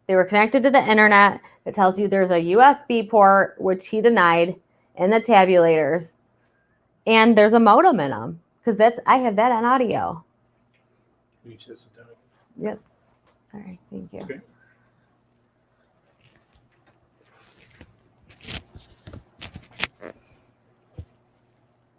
They were connected to the internet. It tells you there's a USB port, which he denied, in the tabulators, and there's a modem in them because I have that on audio. You just sit down. Yep. Sorry. Thank you. Okay.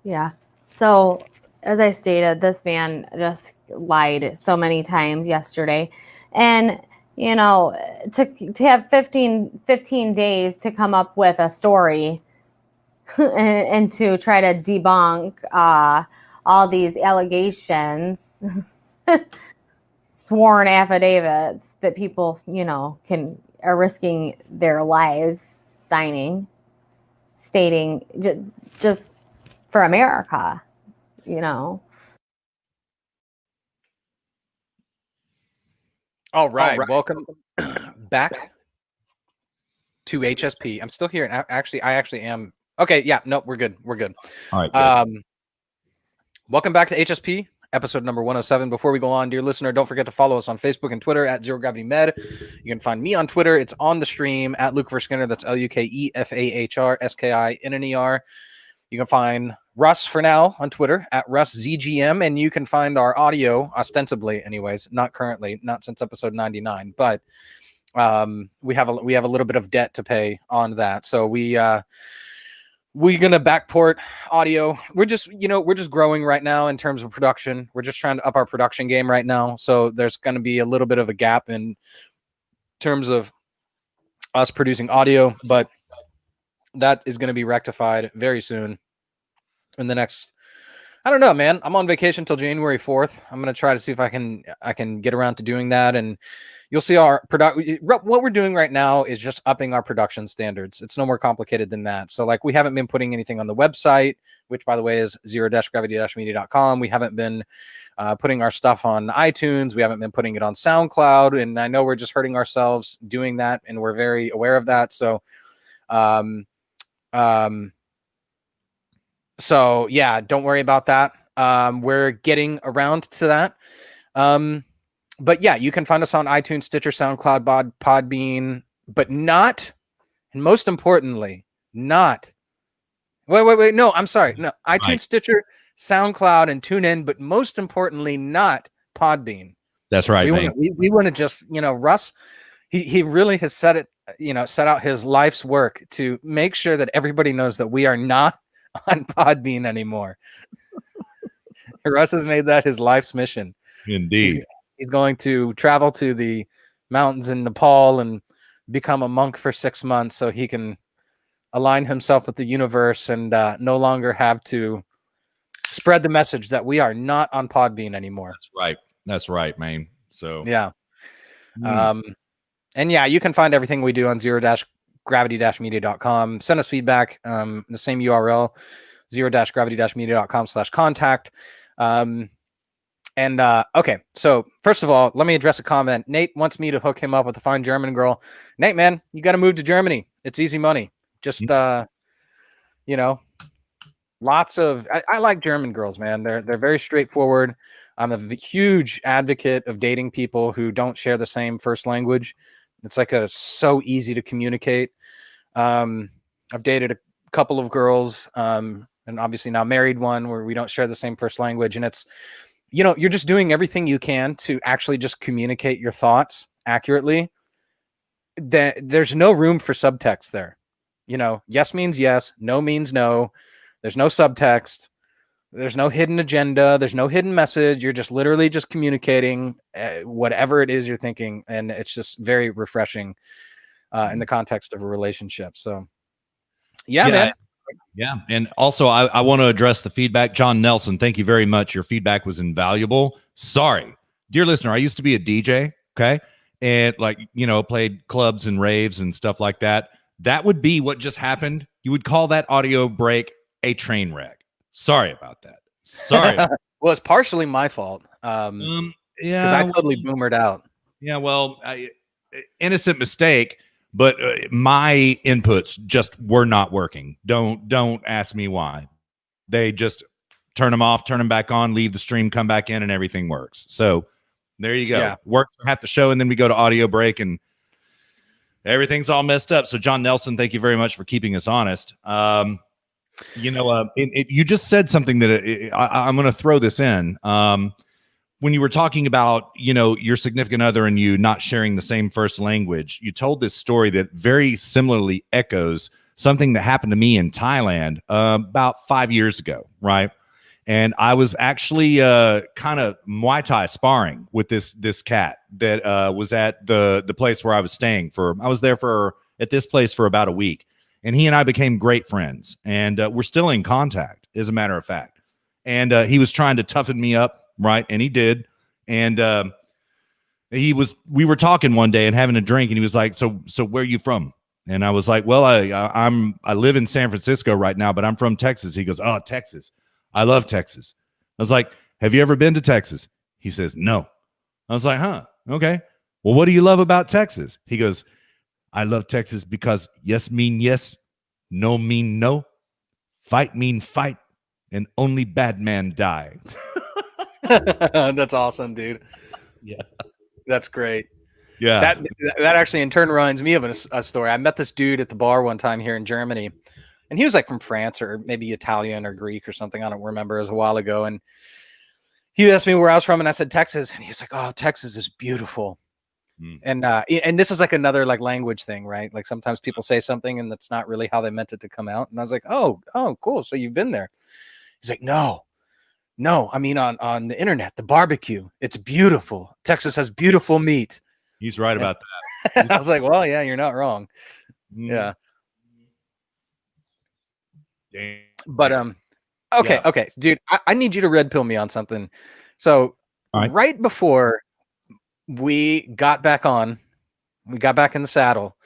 Yeah. So as I stated, this man just lied so many times yesterday. And, you know, to have 15 days to come up with a story and to try to debunk all these allegations, sworn affidavits that people, you know, are risking their lives signing, stating just for America, you know. All right. Welcome back to HSP. I'm still here, and I actually am. Okay, yeah, no, we're good. We're good. All right. Good. Welcome back to HSP, episode number 107. Before we go on, dear listener, don't forget to follow us on Facebook and Twitter at Zero Gravity Med. You can find me on Twitter. It's on the stream at Luke Skinner. That's LUKEFAHR SKINNER. You can find Russ for now on Twitter at RussZGM, and you can find our audio, ostensibly, anyways, not currently, not since episode 99, but we have a little bit of debt to pay on that. So we're gonna backport audio. We're just growing right now in terms of production. We're just trying to up our production game right now. So there's going to be a little bit of a gap in terms of us producing audio, but that is going to be rectified very soon. in the next. I don't know, man. I'm on vacation till January 4th. I'm gonna try to see if I can get around to doing that, and you'll see our what we're doing right now is just upping our production standards. It's no more complicated than that. So like we haven't been putting anything on the website, which by the way is 0-gravity-media.com. We haven't been putting our stuff on iTunes. We haven't been putting it on SoundCloud, and I know we're just hurting ourselves doing that, and we're very aware of that. So, so yeah, don't worry about that. We're getting around to that. But yeah, you can find us on iTunes, Stitcher, SoundCloud, Podbean, but not, and most importantly, not. Wait. No, I'm sorry. No, iTunes, right. Stitcher, SoundCloud, and TuneIn, but most importantly, not Podbean. That's right. We want to just, Russ, he really has set out his life's work to make sure that everybody knows that we are not on Podbean anymore. Russ has made that his life's mission. Indeed. He's going to travel to the mountains in Nepal and become a monk for 6 months so he can align himself with the universe and no longer have to spread the message that we are not on Podbean anymore. That's right, man. So yeah. And yeah, you can find everything we do on 0-gravity-media.com. Send us feedback. The same URL, 0-gravity-media.com/contact. Okay, so first of all, let me address a comment. Nate wants me to hook him up with a fine German girl. Nate, man, you got to move to Germany. It's easy money. Just, lots of, I like German girls, man. They're very straightforward. I'm a huge advocate of dating people who don't share the same first language. It's like so easy to communicate. I've dated a couple of girls, and obviously now married one where we don't share the same first language. And it's, you're just doing everything you can to actually just communicate your thoughts accurately. There's no room for subtext there. Yes means yes, no means no. There's no subtext. There's no hidden agenda. There's no hidden message. You're just literally just communicating whatever it is you're thinking. And it's just very refreshing in the context of a relationship. So, yeah, man. Yeah. And also, I want to address the feedback. John Nelson, thank you very much. Your feedback was invaluable. Sorry. Dear listener, I used to be a DJ, okay? And played clubs and raves and stuff like that. That would be what just happened. You would call that audio break a train wreck. Sorry about that. Sorry. Well, it's partially my fault. Because I totally boomered out. Yeah, well, innocent mistake, but my inputs just were not working. Don't ask me why. They just turn them off, turn them back on, leave the stream, come back in, and everything works. So there you go. Yeah. Work for half the show, and then we go to audio break, and everything's all messed up. So John Nelson, thank you very much for keeping us honest. You just said something that I'm going to throw this in. When you were talking about, your significant other and you not sharing the same first language, you told this story that very similarly echoes something that happened to me in Thailand about 5 years ago, right? And I was actually kind of Muay Thai sparring with this cat that was at the place where I was staying I was there at this place for about a week. And he and I became great friends, and we're still in contact, as a matter of fact. And he was trying to toughen me up, right? And he did. And we were talking one day and having a drink, and he was like, "So where are you from?" And I was like, "Well, I live in San Francisco right now, but I'm from Texas." He goes, "Oh, Texas. I love Texas." I was like, "Have you ever been to Texas?" He says, "No." I was like, "Huh, okay. Well, what do you love about Texas?" He goes, "I love Texas because yes mean yes, no mean no, fight mean fight, and only bad man die." That's awesome, dude. Yeah. That's great. Yeah. That actually in turn reminds me of a story. I met this dude at the bar one time here in Germany, and he was like from France or maybe Italian or Greek or something. I don't remember. It was a while ago. And he asked me where I was from, and I said Texas. And he was like, "Oh, Texas is beautiful." And this is like another like language thing, right? Like sometimes people say something and that's not really how they meant it to come out. And I was like, oh, cool. So you've been there. He's like, no, I mean, on the internet, the barbecue, it's beautiful. Texas has beautiful meat. He's right about that. I was like, well, yeah, you're not wrong. Yeah. Damn. But Okay, okay, dude, I need you to red pill me on something. So right before we got back in the saddle,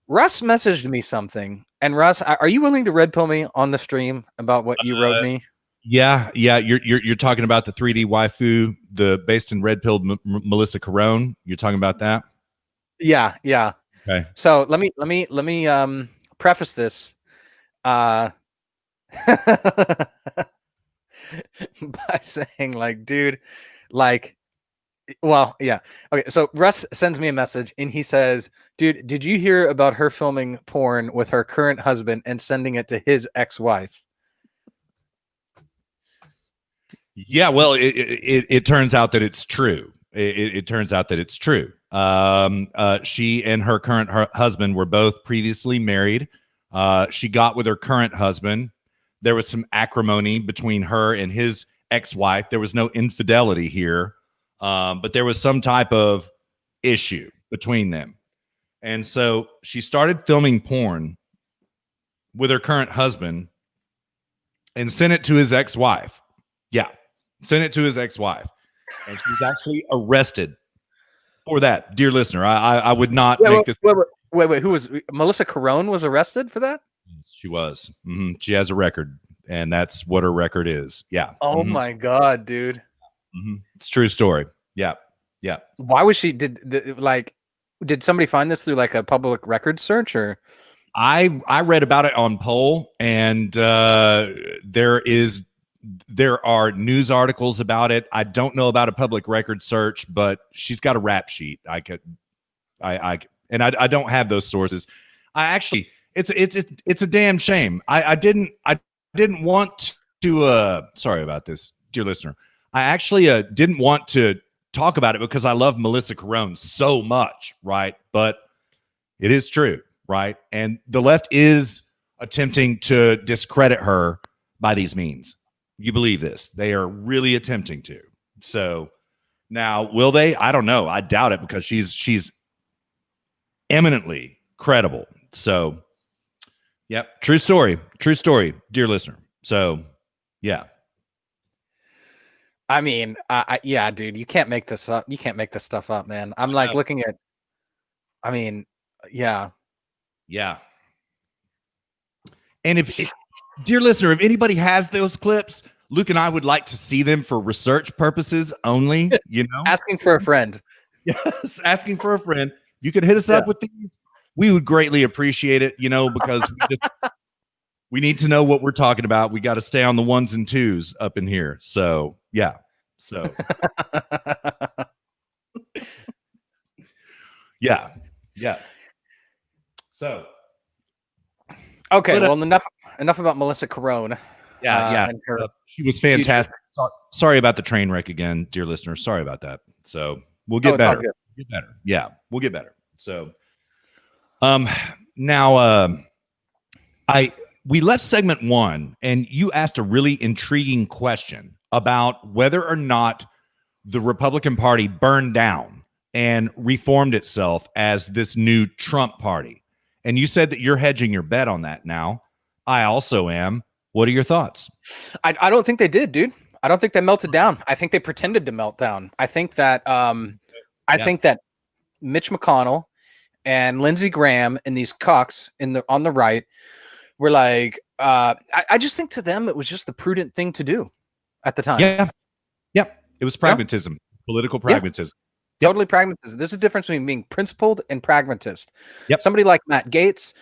Russ messaged me something. And Russ, are you willing to red pill me on the stream about what you wrote me? Yeah. You're talking about the 3D waifu, based in red pilled Melissa Carone. You're talking about that? Yeah. Okay. So let me preface this by saying, like, dude, like, well, yeah. Okay, so Russ sends me a message and he says, dude, did you hear about her filming porn with her current husband and sending it to his ex-wife? Yeah, well, it turns out that it's true. It turns out that it's true. She and her current husband were both previously married. She got with her current husband. There was some acrimony between her and his ex-wife. There was no infidelity here, but there was some type of issue between them. And so she started filming porn with her current husband and sent it to his ex-wife. Yeah, sent it to his ex-wife. And she's actually arrested for that. Dear listener, I would not make this. Wait, who was Melissa Carone was arrested for that? She was. Mm-hmm. She has a record, and that's what her record is. Yeah. Oh my God, dude. Mm-hmm. It's a true story. Yeah. Why was she did somebody find this through like a public record search, or? I read about it on Poll, and there are news articles about it. I don't know about a public record search, but she's got a rap sheet. I don't have those sources. It's a damn shame. I didn't want to sorry about this, dear listener. I actually didn't want to talk about it because I love Melissa Carone so much, right? But it is true, right? And the left is attempting to discredit her by these means. You believe this? They are really attempting to. So now, will they? I don't know. I doubt it because she's eminently credible. So, yep, true story, dear listener. So, yeah. I mean, yeah, dude, you can't make this up. You can't make this stuff up, man. I'm like looking at. I mean, yeah. And if dear listener, if anybody has those clips, Luke and I would like to see them for research purposes only. You know, asking for a friend. Yes, asking for a friend. You could hit us up with these. We would greatly appreciate it. You know, because we need to know what we're talking about. We got to stay on the ones and twos up in here. So yeah. So yeah. So okay, well, enough about Melissa Carone. Yeah. She was fantastic. Sorry about the train wreck again, dear listeners. Sorry about that. So we'll get better. Yeah, we'll get better. So now we left segment 1 and you asked a really intriguing question about whether or not the Republican Party burned down and reformed itself as this new Trump party. And you said that you're hedging your bet on that now. I also am. What are your thoughts? I don't think they did, dude. I don't think they melted down. I think they pretended to melt down. I think that think that Mitch McConnell and Lindsey Graham and these cucks on the right were like, I just think to them it was just the prudent thing to do at the time. Yeah. It was pragmatism, political pragmatism. Yeah. Totally pragmatism. There's a difference between being principled and pragmatist. Yep. Somebody like Matt Gaetz,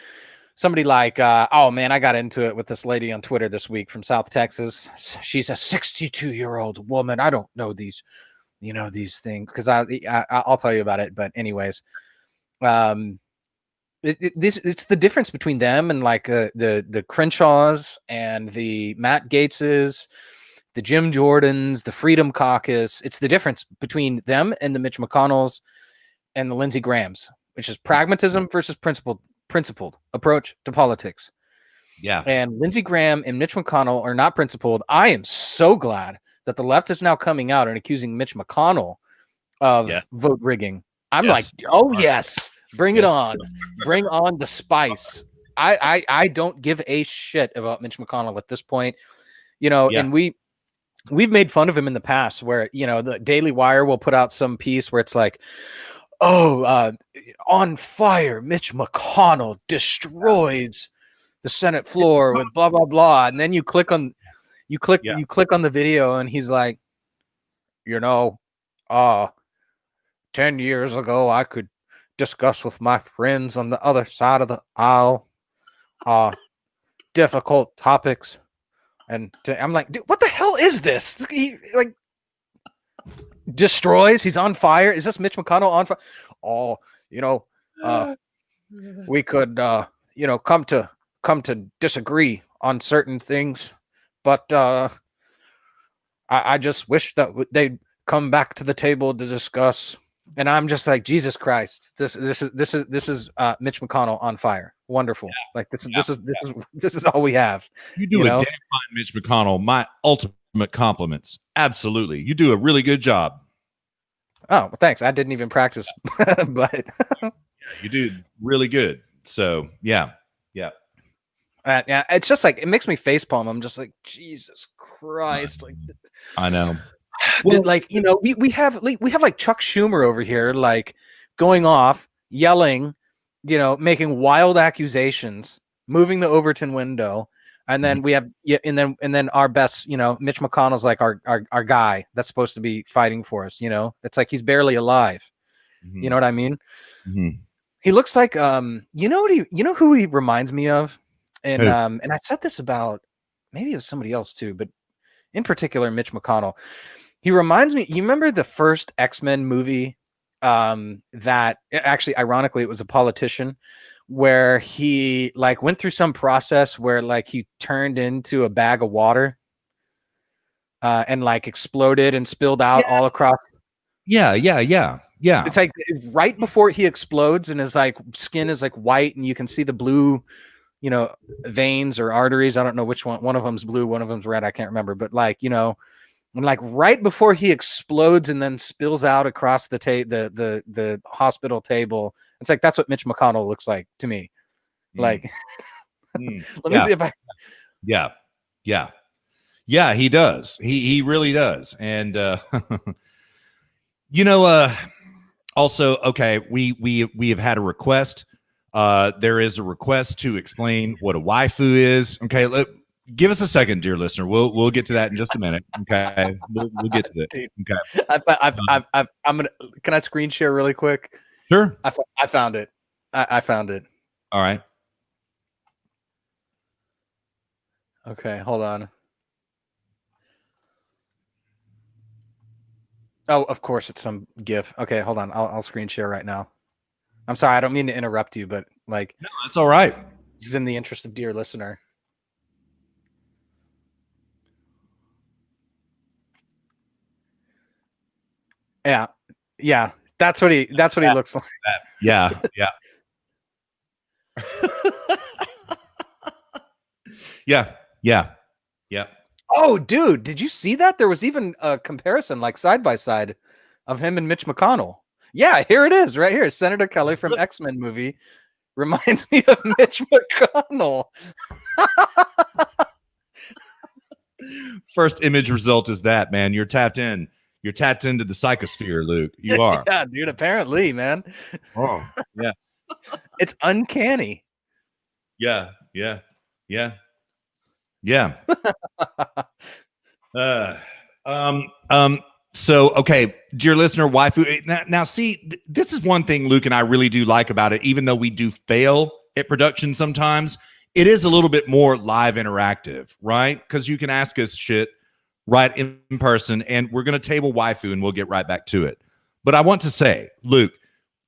somebody like, oh man, I got into it with this lady on Twitter this week from South Texas. She's a 62-year-old woman. I don't know these things because I'll tell you about it. But anyways, it's the difference between them and like the Crenshaws and the Matt Gaetzes, the Jim Jordans, the Freedom Caucus. It's the difference between them and the Mitch McConnells and the Lindsey Grahams, which is pragmatism versus principled approach to politics. Yeah. And Lindsey Graham and Mitch McConnell are not principled. I am so glad that the left is now coming out and accusing Mitch McConnell of vote rigging. I'm like, oh yes, bring it on. Bring on the spice. I don't give a shit about Mitch McConnell at this point. and we've made fun of him in the past where, the Daily Wire will put out some piece where it's like, on fire, Mitch McConnell destroys the Senate floor with blah, blah, blah. And then you click on the video and he's like, 10 years ago, I could discuss with my friends on the other side of the aisle difficult topics. And I'm like, dude, what the hell is this? He destroys. He's on fire. Is this Mitch McConnell on fire? Oh, we could, come to disagree on certain things, but I just wish that they'd come back to the table to discuss. And I'm just like, Jesus Christ, this is Mitch McConnell on fire. Wonderful. Yeah. This is all we have. You do a damn fine, Mitch McConnell. My ultimate compliments. Absolutely. You do a really good job. Oh, well, thanks. I didn't even practice, but you did really good. So yeah. Yeah. It's just like, it makes me facepalm. I'm just like, Jesus Christ. Like, I know. Well, we have like Chuck Schumer over here, like going off, yelling, making wild accusations, moving the Overton window, and then we have and then our best, Mitch McConnell's like our guy that's supposed to be fighting for us. It's like he's barely alive. You know what I mean? He looks like who he reminds me of, and I said this about, maybe it was somebody else too, but in particular Mitch McConnell. He reminds me, you remember the first X-Men movie that actually, ironically, it was a politician where he went through some process where he turned into a bag of water and exploded and spilled out all across. Yeah. It's like right before he explodes and his skin is white and you can see the blue, veins or arteries. I don't know which one of them's blue, one of them's red. I can't remember, but and right before he explodes and then spills out across the hospital table, it's like that's what Mitch McConnell looks like to me. Let me see if I. Yeah, he does. He really does. And also, okay, we have had a request. There is a request to explain what a waifu is. Okay, give us a second, dear listener. We'll get to that in just a minute. Okay, we'll get to it. Okay. I'm gonna. Can I screen share really quick? Sure. I found it. I found it. All right. Okay, hold on. Oh, of course, it's some GIF. Okay, hold on. I'll screen share right now. I'm sorry. I don't mean to interrupt you, but no, that's all right. It's in the interest of dear listener. Yeah. That's what he looks like. Yeah. Yeah. Oh, dude, did you see that? There was even a comparison, side by side, of him and Mitch McConnell. Yeah, here it is, right here. Senator Kelly from X-Men movie reminds me of Mitch McConnell. First image result is that, man. You're tapped in. You're tapped into the psychosphere, Luke. You are. Yeah, dude, apparently, man. Oh, yeah. It's uncanny. Yeah. So, okay, dear listener, waifu. Now, see, this is one thing Luke and I really do like about it, even though we do fail at production sometimes. It is a little bit more live interactive, right? Because you can ask us shit right in person, and we're going to table waifu, and we'll get right back to it. But I want to say, Luke,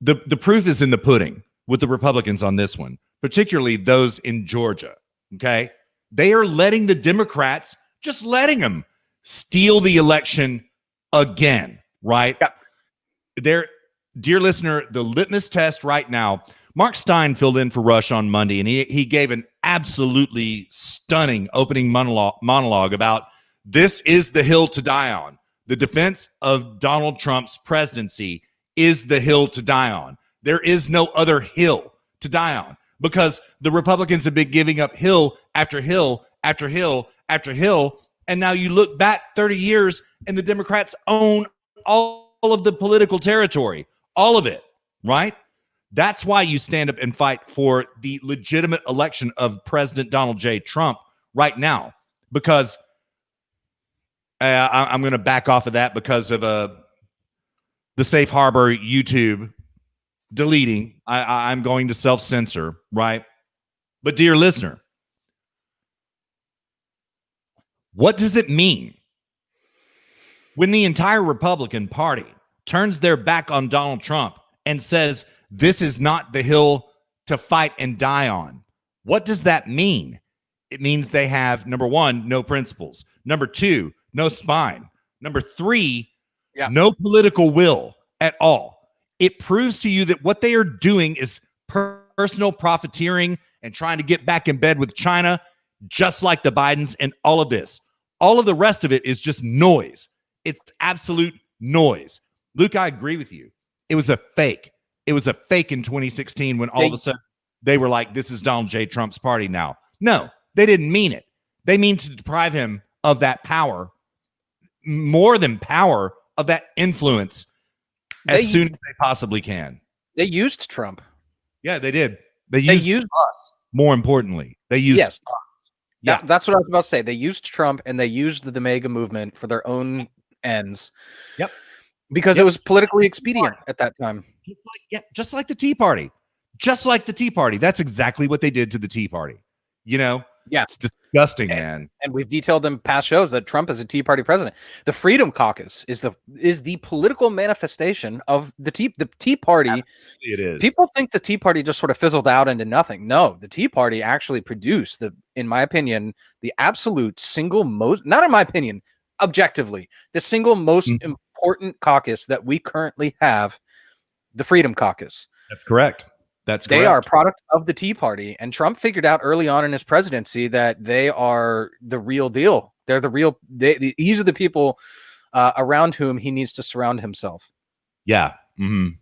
the proof is in the pudding with the Republicans on this one, particularly those in Georgia, okay? They are letting the Democrats, just letting them steal the election again, right? Yeah. Dear listener, the litmus test right now, Mark Stein filled in for Rush on Monday, and he gave an absolutely stunning opening monologue about this is the hill to die on. The defense of Donald Trump's presidency is the hill to die on. There is no other hill to die on because the Republicans have been giving up hill after hill after hill after hill And now you look back 30 years and the Democrats own all of the political territory, all of it, right? That's why you stand up and fight for the legitimate election of President Donald J. Trump right now, because I'm going to back off of that because of the safe harbor YouTube deleting. I'm going to self-censor, right? But dear listener, what does it mean when the entire Republican Party turns their back on Donald Trump and says, this is not the hill to fight and die on? What does that mean? It means they have, number one, no principles. Number two, no spine. Number three, no political will at all. It proves to you that what they are doing is personal profiteering and trying to get back in bed with China, just like the Bidens and all of this. All of the rest of it is just noise. It's absolute noise. Luke, I agree with you. It was a fake. It was a fake in 2016 when all of a sudden they were like, this is Donald J. Trump's party now. No, they didn't mean it. They mean to deprive him of that power, more than power, of that influence as soon as they possibly can. They used Trump. Yeah, they did. They used us. More importantly, they used us. Yeah, that's what I was about to say. They used Trump and they used the MAGA movement for their own ends. Yep. Because it was politically expedient at that time. Just like the Tea Party. Just like the Tea Party. That's exactly what they did to the Tea Party. You know? Yes. It's disgusting, man. And we've detailed in past shows that Trump is a Tea Party president. The Freedom Caucus is the political manifestation of the Tea Party. Absolutely it is. People think the Tea Party just sort of fizzled out into nothing. No, the Tea Party actually produced in my opinion, the absolute single most, not in my opinion, objectively, the single most important caucus that we currently have, the Freedom Caucus. That's correct. They are a product of the Tea Party, and Trump figured out early on in his presidency that they are the real deal. They're the real. These are the people around whom he needs to surround himself. Yeah. And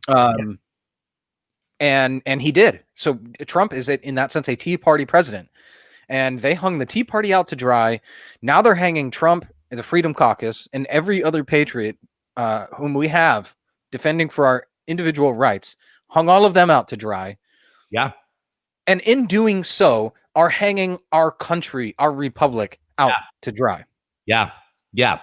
he did. So Trump is, in that sense, a Tea Party president, and they hung the Tea Party out to dry. Now they're hanging Trump, the Freedom Caucus, and every other patriot whom we have defending for our individual rights. Hung all of them out to dry. Yeah. And in doing so, are hanging our country, our republic out to dry. Yeah. Yeah.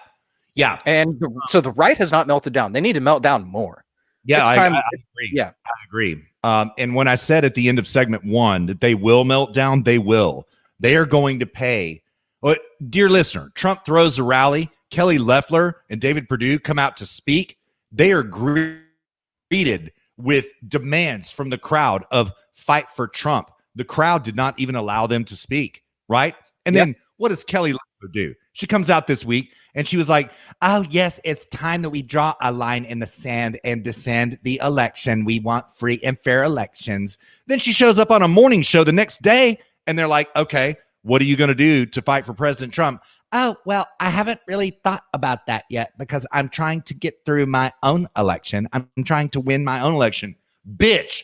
Yeah. And so the right has not melted down. They need to melt down more. Yeah. I agree. Yeah. I agree. And when I said at the end of segment 1 that they will melt down, they will. They are going to pay. Well, dear listener, Trump throws a rally. Kelly Loeffler and David Perdue come out to speak. They are greeted with demands from the crowd of fight for Trump. The crowd did not even allow them to speak, right? And then what does Kelly Loeffler do? She comes out this week and she was like, oh, yes, it's time that we draw a line in the sand and defend the election. We want free and fair elections. Then she shows up on a morning show the next day and they're like, okay, what are you going to do to fight for President Trump? Oh, well, I haven't really thought about that yet because I'm trying to get through my own election. I'm trying to win my own election. Bitch,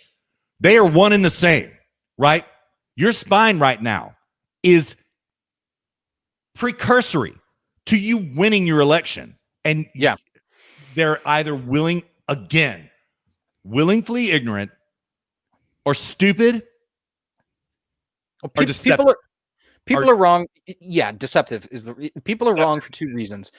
they are one and the same, right? Your spine right now is precursory to you winning your election. And they're either willingly ignorant or stupid or deceptive. People are wrong. Yeah, deceptive is people are wrong for two reasons.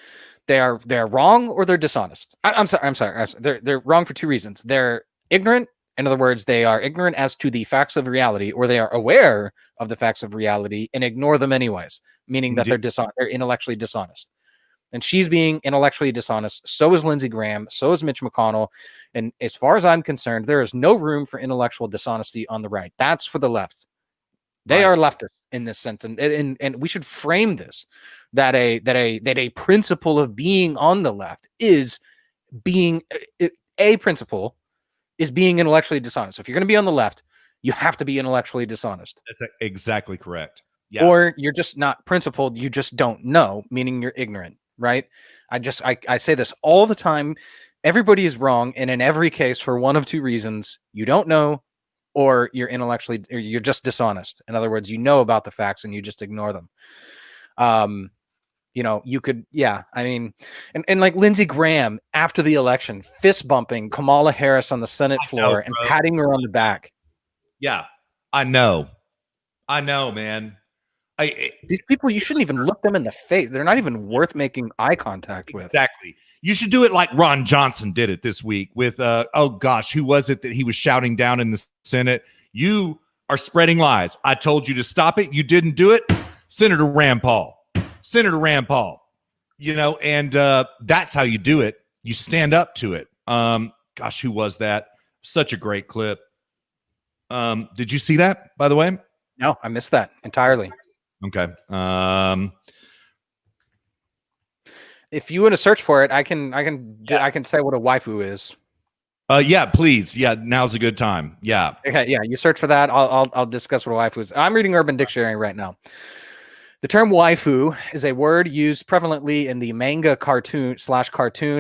They're wrong or they're dishonest. I'm sorry. They're wrong for two reasons. They're ignorant. In other words, they are ignorant as to the facts of reality, or they are aware of the facts of reality and ignore them anyways, meaning that they're intellectually dishonest. And she's being intellectually dishonest. So is Lindsey Graham. So is Mitch McConnell. And as far as I'm concerned, there is no room for intellectual dishonesty on the right. That's for the left. They are leftists in this sense, and we should frame this that a principle of being on the left is being intellectually dishonest. So if you're going to be on the left, you have to be intellectually dishonest. That's exactly correct. Yeah. Or you're just not principled. You just don't know, meaning you're ignorant, right? I say this all the time. Everybody is wrong, and in every case, for one of two reasons: you don't know, or you're just dishonest. In other words, you know about the facts and you just ignore them. you know, you could, yeah, I mean, and like Lindsey Graham after the election, fist bumping Kamala Harris on the Senate floor and patting her on the back. Yeah, I know, man. These people, you shouldn't even look them in the face. They're not even worth making eye contact with. Exactly. You should do it like Ron Johnson did it this week with, oh gosh, who was it that he was shouting down in the Senate? You are spreading lies. I told you to stop it. You didn't do it. Senator Rand Paul. You know, and that's how you do it. You stand up to it. Gosh, who was that? Such a great clip. Did you see that, by the way? No, I missed that entirely. Okay. If you want to search for it, I can say what a waifu is. Yeah, please. Yeah, now's a good time. Yeah. Okay, yeah, you search for that. I'll discuss what a waifu is. I'm reading Urban Dictionary right now. The term waifu is a word used prevalently in the manga, cartoon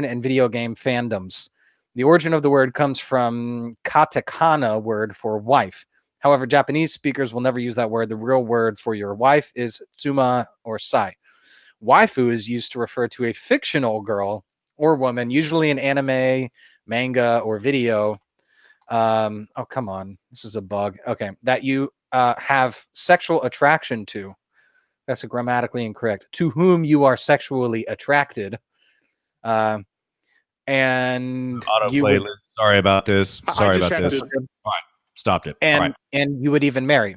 and video game fandoms. The origin of the word comes from katakana word for wife. However, Japanese speakers will never use that word. The real word for your wife is tsuma or sai. Waifu is used to refer to a fictional girl or woman, usually in anime, manga, or video. Oh, come on. This is a bug. Okay. That you have sexual attraction to. That's grammatically incorrect. To whom you are sexually attracted. And you would, sorry about this. Sorry about this. To, All right. Stopped it. And you would even marry.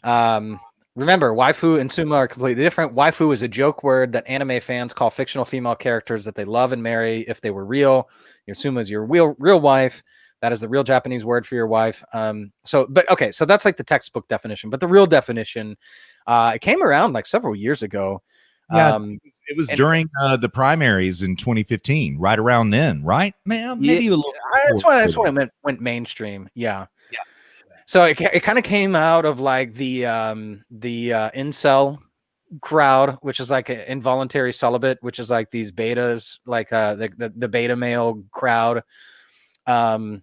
Remember, waifu and tsuma are completely different. Waifu is a joke word that anime fans call fictional female characters that they love and marry if they were real. Your tsuma is your real wife. That is the real Japanese word for your wife. So that's like the textbook definition. But the real definition, it came around like several years ago. Yeah, it was during the primaries in 2015, right around then, right? Man, maybe a little. That's when it went mainstream. Yeah. So it kind of came out of like the incel crowd, which is like an involuntary celibate, which is like these betas, like the beta male crowd, forming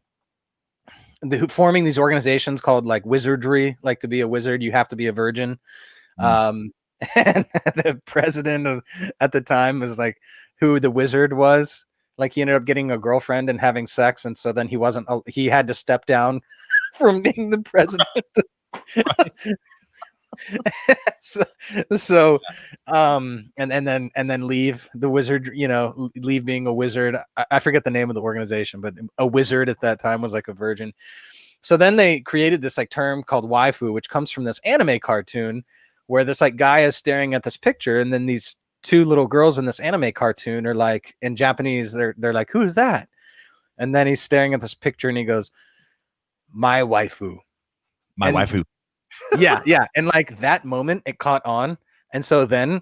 these organizations called like wizardry. Like to be a wizard, you have to be a virgin. And the president at the time was like who the wizard was. Like he ended up getting a girlfriend and having sex, and so then he had to step down from being the president. and then leave the wizard, leave being a wizard. I forget the name of the organization, but a wizard at that time was like a virgin. So then they created this like term called waifu, which comes from this anime cartoon where this like guy is staring at this picture, and then these two little girls in this anime cartoon are like, in Japanese, they're like, who is that? And then he's staring at this picture and he goes, my waifu. Waifu. Yeah. And like that moment it caught on. And so then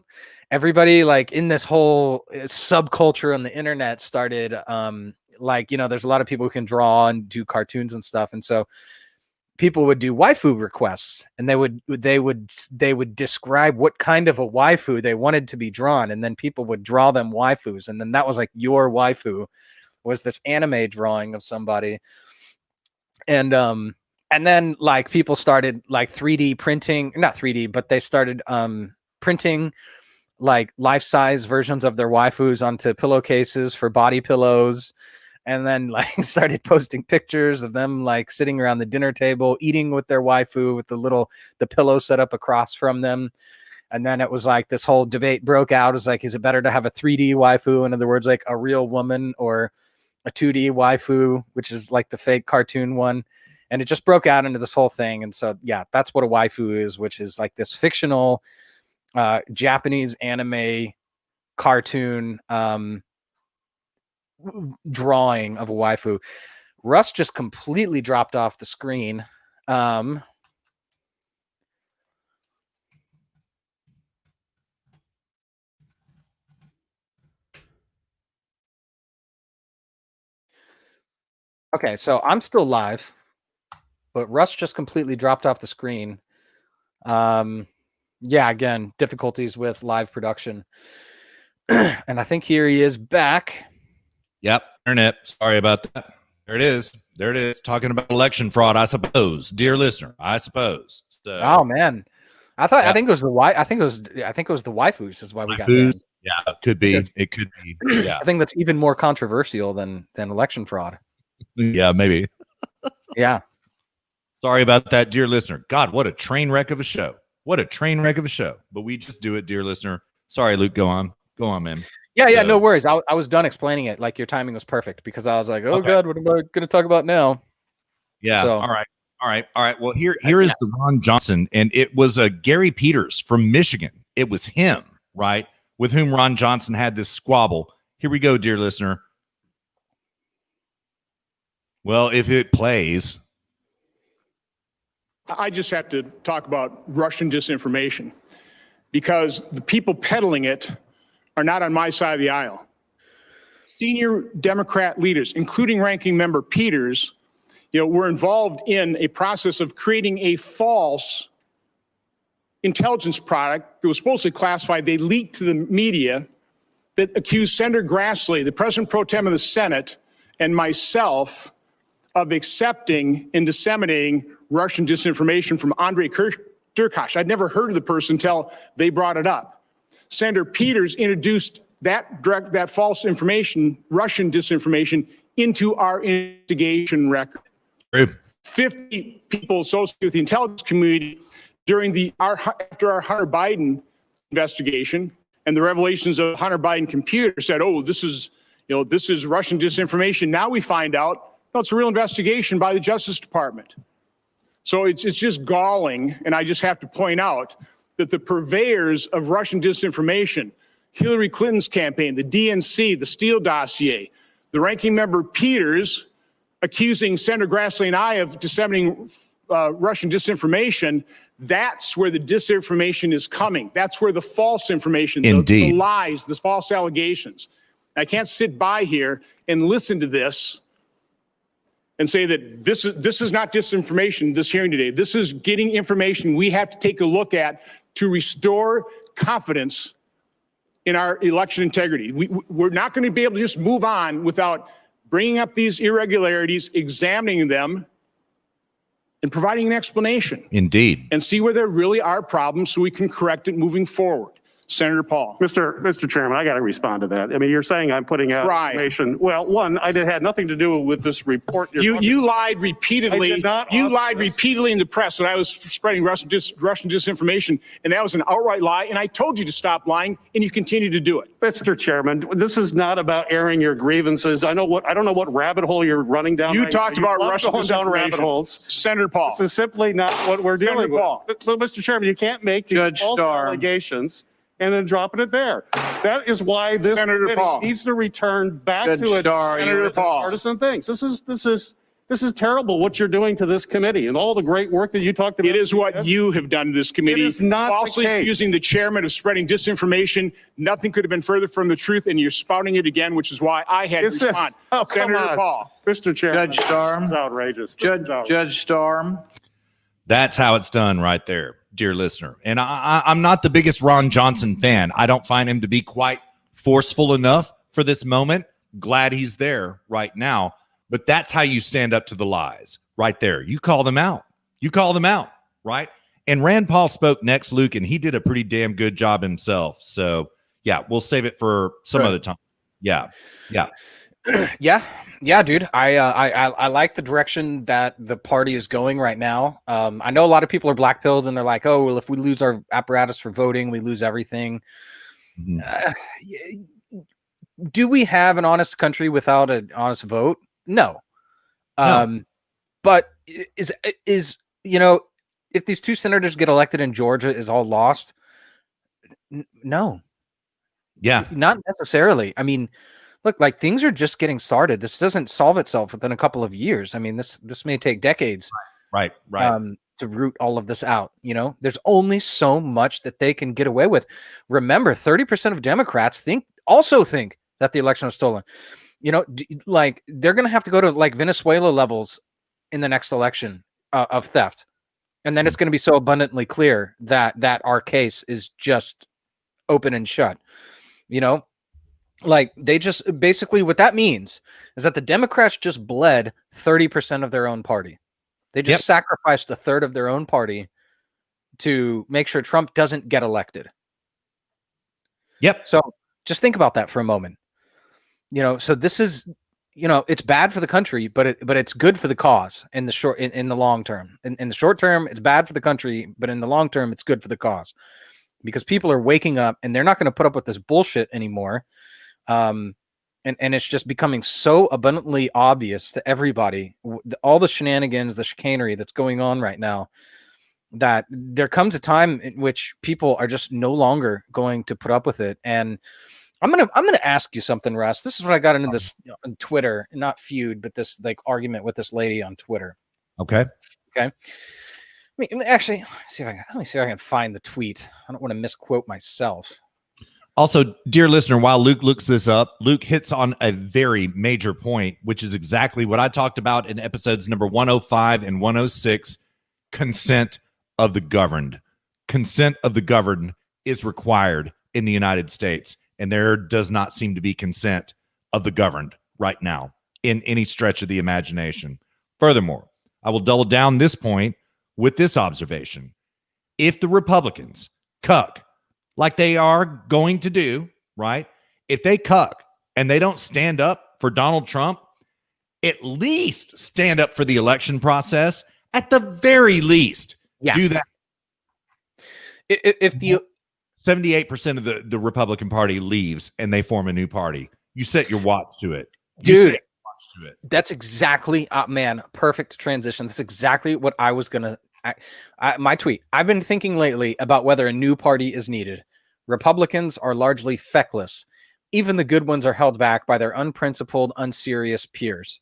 everybody like in this whole subculture on the internet started there's a lot of people who can draw and do cartoons and stuff. And so people would do waifu requests, and they would describe what kind of a waifu they wanted to be drawn, and then people would draw them waifus, and then that was like your waifu was this anime drawing of somebody. And then like people started like 3D printing, not 3D, but they started printing like life-size versions of their waifus onto pillowcases for body pillows. And then like started posting pictures of them like sitting around the dinner table, eating with their waifu with the pillow set up across from them. And then it was like this whole debate broke out. It's like, is it better to have a 3D waifu? In other words, like a real woman, or a 2D waifu, which is like the fake cartoon one. And it just broke out into this whole thing. And so, yeah, that's what a waifu is, which is like this fictional Japanese anime cartoon drawing of a waifu. Russ just completely dropped off the screen. Okay, so I'm still live, but Russ just completely dropped off the screen. Yeah, again, difficulties with live production. And I think here he is back. Yep, internet. Sorry about that. There it is. Talking about election fraud, I suppose, dear listener. I suppose. So, oh man, I think it was the waifus is why we got banned. Yeah, it could be. It could be. Yeah. I think that's even more controversial than election fraud. Yeah, maybe. Yeah. Sorry about that, dear listener. God, what a train wreck of a show. What a train wreck of a show. But we just do it, dear listener. Sorry, Luke. Go on. Go on, man. Yeah, no worries. I was done explaining it. Like, your timing was perfect because I was like, oh, God, what am I going to talk about now? Yeah. So, all right. Well, here is the Ron Johnson, and it was Gary Peters from Michigan. It was him, right, with whom Ron Johnson had this squabble. Here we go, dear listener. Well, if it plays. I just have to talk about Russian disinformation because the people peddling it are not on my side of the aisle. Senior Democrat leaders, including Ranking Member Peters, were involved in a process of creating a false intelligence product that was supposedly classified. They leaked to the media that accused Senator Grassley, the President Pro Tem of the Senate, and myself of accepting and disseminating Russian disinformation from Andrei Derkach. I'd never heard of the person until they brought it up. Senator Peters introduced that false information, Russian disinformation, into our investigation record. 50 people associated with the intelligence community after our Hunter Biden investigation and the revelations of Hunter Biden computer said, oh, this is Russian disinformation. Now we find out, no, it's a real investigation by the Justice Department. So it's just galling, and I just have to point out that the purveyors of Russian disinformation, Hillary Clinton's campaign, the DNC, the Steele dossier, the Ranking Member Peters accusing Senator Grassley and I of disseminating Russian disinformation, that's where the disinformation is coming. That's where the false information, the lies, the false allegations. I can't sit by here and listen to this and say that this is not disinformation, this hearing today. This is getting information we have to take a look at to restore confidence in our election integrity. We're not going to be able to just move on without bringing up these irregularities, examining them, and providing an explanation. Indeed. And see where there really are problems so we can correct it moving forward. Senator Paul. Mr. Chairman, I got to respond to that. I mean, you're saying I'm putting out information. Well, one, I had nothing to do with this report. You lied repeatedly. I did not. You lied repeatedly in the press that I was spreading Russian disinformation, and that was an outright lie. And I told you to stop lying, and you continue to do it. Mr. Chairman, this is not about airing your grievances. I don't know what rabbit hole you're running down. You talked about Russian disinformation. Rabbit holes. Senator Paul. This is simply not what we're dealing with. But, Mr. Chairman, you can't make these false allegations and then dropping it there. That is why this needs to return back to its partisan things. This is terrible what you're doing to this committee and all the great work that you talked about. It is what you have done to this committee. It is not falsely accusing the chairman of spreading disinformation. Nothing could have been further from the truth, and you're spouting it again, which is why I had to respond. Senator Paul. Mr. Chairman. Judge Storm. This is outrageous. Judge Storm. That's how it's done right there, dear listener. And I'm not the biggest Ron Johnson fan. I don't find him to be quite forceful enough for this moment. Glad he's there right now. But that's how you stand up to the lies right there. You call them out. You call them out, right? And Rand Paul spoke next, Luke, and he did a pretty damn good job himself. So, yeah, we'll save it for some other time. Yeah. Yeah, dude. I like the direction that the party is going right now. I know a lot of people are black-pilled and they're like, oh, well, if we lose our apparatus for voting, we lose everything. Do we have an honest country without an honest vote? No. But is if these two senators get elected in Georgia, is all lost? No. Yeah. Not necessarily. I mean, look, like things are just getting started. This doesn't solve itself within a couple of years. I mean, this may take decades. Right. To root all of this out. There's only so much that they can get away with. Remember, 30% of Democrats think that the election was stolen. Like they're going to have to go to like Venezuela levels in the next election of theft. And then it's going to be so abundantly clear that our case is just open and shut. Like they just basically what that means is that the Democrats just bled 30% of their own party. They just sacrificed a third of their own party to make sure Trump doesn't get elected. Yep. So Just think about that for a moment. So this is, it's bad for the country, but it's good for the cause in the long term. In the short term, it's bad for the country, but in the long term, it's good for the cause, because people are waking up and they're not going to put up with this bullshit anymore. And it's just becoming so abundantly obvious to everybody, all the shenanigans, the chicanery that's going on right now, that there comes a time in which people are just no longer going to put up with it. And I'm gonna ask you something, Russ. This is what I got into this on Twitter, not feud, but this like argument with this lady on Twitter. Okay. Actually, let me see if I can find the tweet. I don't want to misquote myself. Also, dear listener, while Luke looks this up, Luke hits on a very major point, which is exactly what I talked about in episodes number 105 and 106, consent of the governed. Consent of the governed is required in the United States, and there does not seem to be consent of the governed right now in any stretch of the imagination. Furthermore, I will double down this point with this observation. If the Republicans cuck like they are going to do, right? If they cuck and they don't stand up for Donald Trump, at least stand up for the election process. At the very least, do that. If the 78% of the Republican Party leaves and they form a new party, you set your watch to it. Dude, that's exactly, man, perfect transition. That's exactly what I was going to, my tweet. I've been thinking lately about whether a new party is needed. Republicans are largely feckless. Even the good ones are held back by their unprincipled, unserious peers.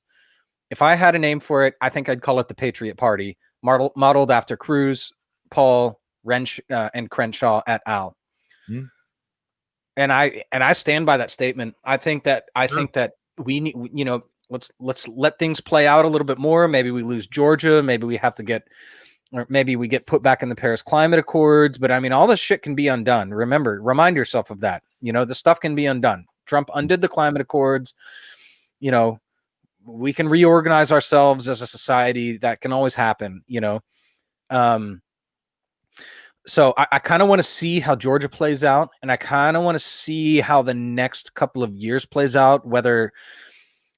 If I had a name for it, I think I'd call it the Patriot Party, modeled after Cruz, Paul, and Crenshaw et al. And I stand by that statement. I think that we need, let's let things play out a little bit more. Maybe we lose Georgia. Maybe we have to get, or maybe we get put back in the Paris Climate Accords. But I mean, all this shit can be undone. Remind yourself of that. The stuff can be undone. Trump undid the climate accords. We can reorganize ourselves as a society. That can always happen, So I kind of want to see how Georgia plays out, and I kind of want to see how the next couple of years plays out, whether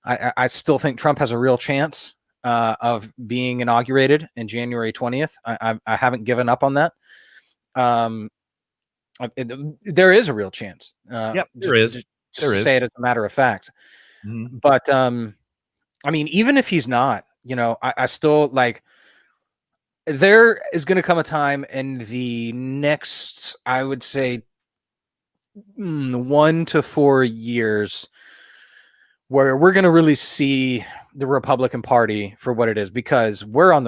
I still think Trump has a real chance of being inaugurated in January 20th. I haven't given up on that. There is a real chance. There is. Just say it as a matter of fact. Mm-hmm. But I mean, even if he's not, I still like. There is going to come a time in the next, I would say, 1 to 4 years where we're going to really see the Republican Party for what it is, because we're not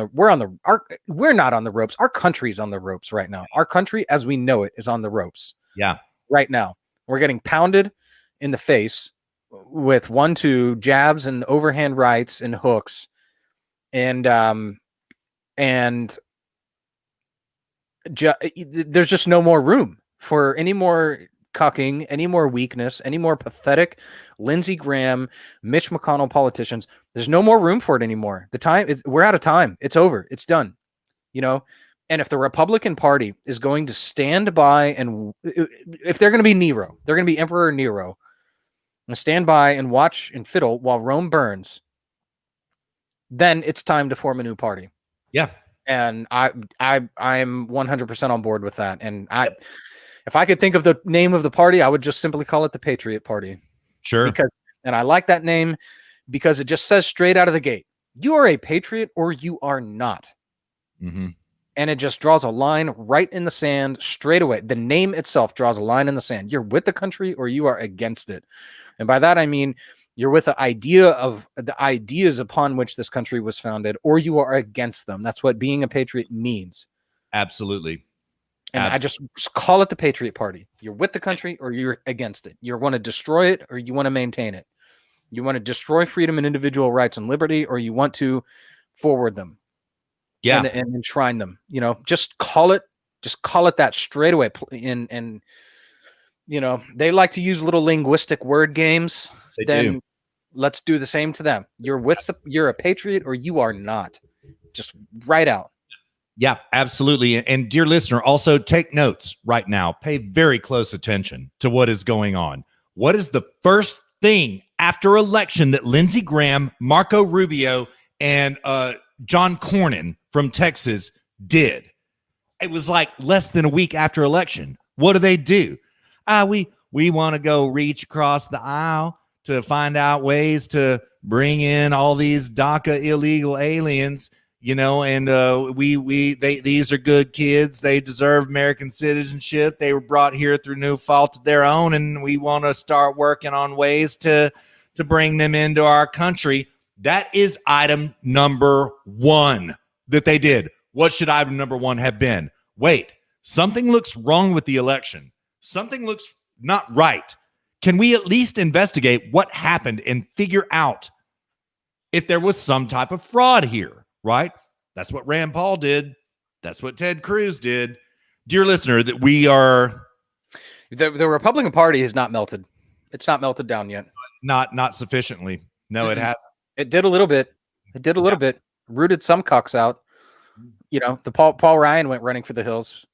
on the ropes. Our country's on the ropes right now. Our country, as we know it, is on the ropes. Yeah. Right now, we're getting pounded in the face with 1-2 jabs and overhand rights and hooks, and there's just no more room for any more cucking, any more weakness, any more pathetic Lindsey Graham, Mitch McConnell politicians. There's no more room for it anymore. We're out of time. It's over. It's done. And if the Republican Party is going to stand by, and if they're going to be Nero, they're going to be Emperor Nero, and stand by and watch and fiddle while Rome burns, then it's time to form a new party. Yeah. And I'm 100% on board with that. And if I could think of the name of the party, I would just simply call it the Patriot Party. Sure. And I like that name because it just says straight out of the gate, you are a patriot or you are not. Mm-hmm. And it just draws a line right in the sand straight away. The name itself draws a line in the sand. You're with the country or you are against it. And by that, I mean, you're with the ideas upon which this country was founded, or you are against them. That's what being a patriot means. Absolutely. And I just call it the Patriot Party. You're with the country or you're against it. You want to destroy it or you want to maintain it. You want to destroy freedom and individual rights and liberty, or you want to forward them. Yeah. And enshrine them. Just call it that straight away. And they like to use little linguistic word games. Then let's do the same to them. You're a patriot or you are not. Just right out. Yeah, absolutely. And dear listener, also take notes right now. Pay very close attention to what is going on. What is the first thing after election that Lindsey Graham, Marco Rubio, and John Cornyn from Texas did? It was like less than a week after election. What do? We want to go reach across the aisle to find out ways to bring in all these DACA illegal aliens, and these are good kids. They deserve American citizenship. They were brought here through no fault of their own, and we want to start working on ways to bring them into our country. That is item number one that they did. What should item number one have been? Wait, something looks wrong with the election. Something looks not right. Can we at least investigate what happened and figure out if there was some type of fraud here, right? That's what Rand Paul did. That's what Ted Cruz did. Dear listener, that we are... The Republican Party has not melted. It's not melted down yet. Not sufficiently. No, it hasn't. It did a little bit. Bit. Rooted some cucks out. The Paul Ryan went running for the hills.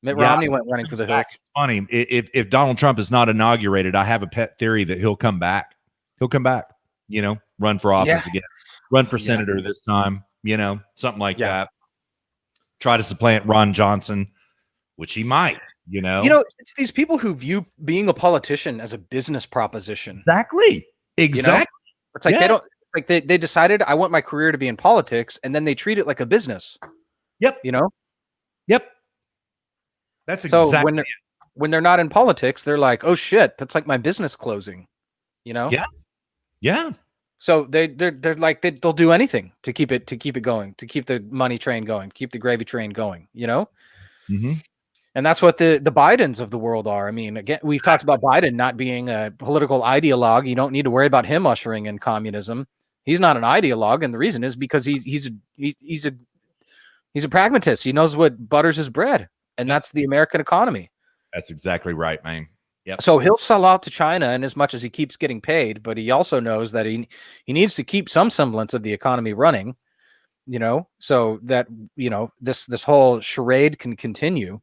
Mitt Romney went running for the hills. It's funny. If Donald Trump is not inaugurated, I have a pet theory that he'll come back. He'll come back, run for office again, run for senator this time, something like that. Try to supplant Ron Johnson, which he might, It's these people who view being a politician as a business proposition. Exactly. It's like they don't, it's like they decided I want my career to be in politics, and then they treat it like a business. Yep. Yep. That's exactly so when they're not in politics, they're like, oh shit, that's like my business closing, Yeah. Yeah. So they're like they'll do anything to keep it going, to keep the money train going, keep the gravy train going, Mm-hmm. And that's what the Bidens of the world are. I mean, again, we've talked about Biden not being a political ideologue. You don't need to worry about him ushering in communism. He's not an ideologue, and the reason is because he's a pragmatist. He knows what butters his bread. And that's the American economy. That's exactly right, man. Yep. So he'll sell out to China in as much as he keeps getting paid, but he also knows that he needs to keep some semblance of the economy running, so that, this whole charade can continue.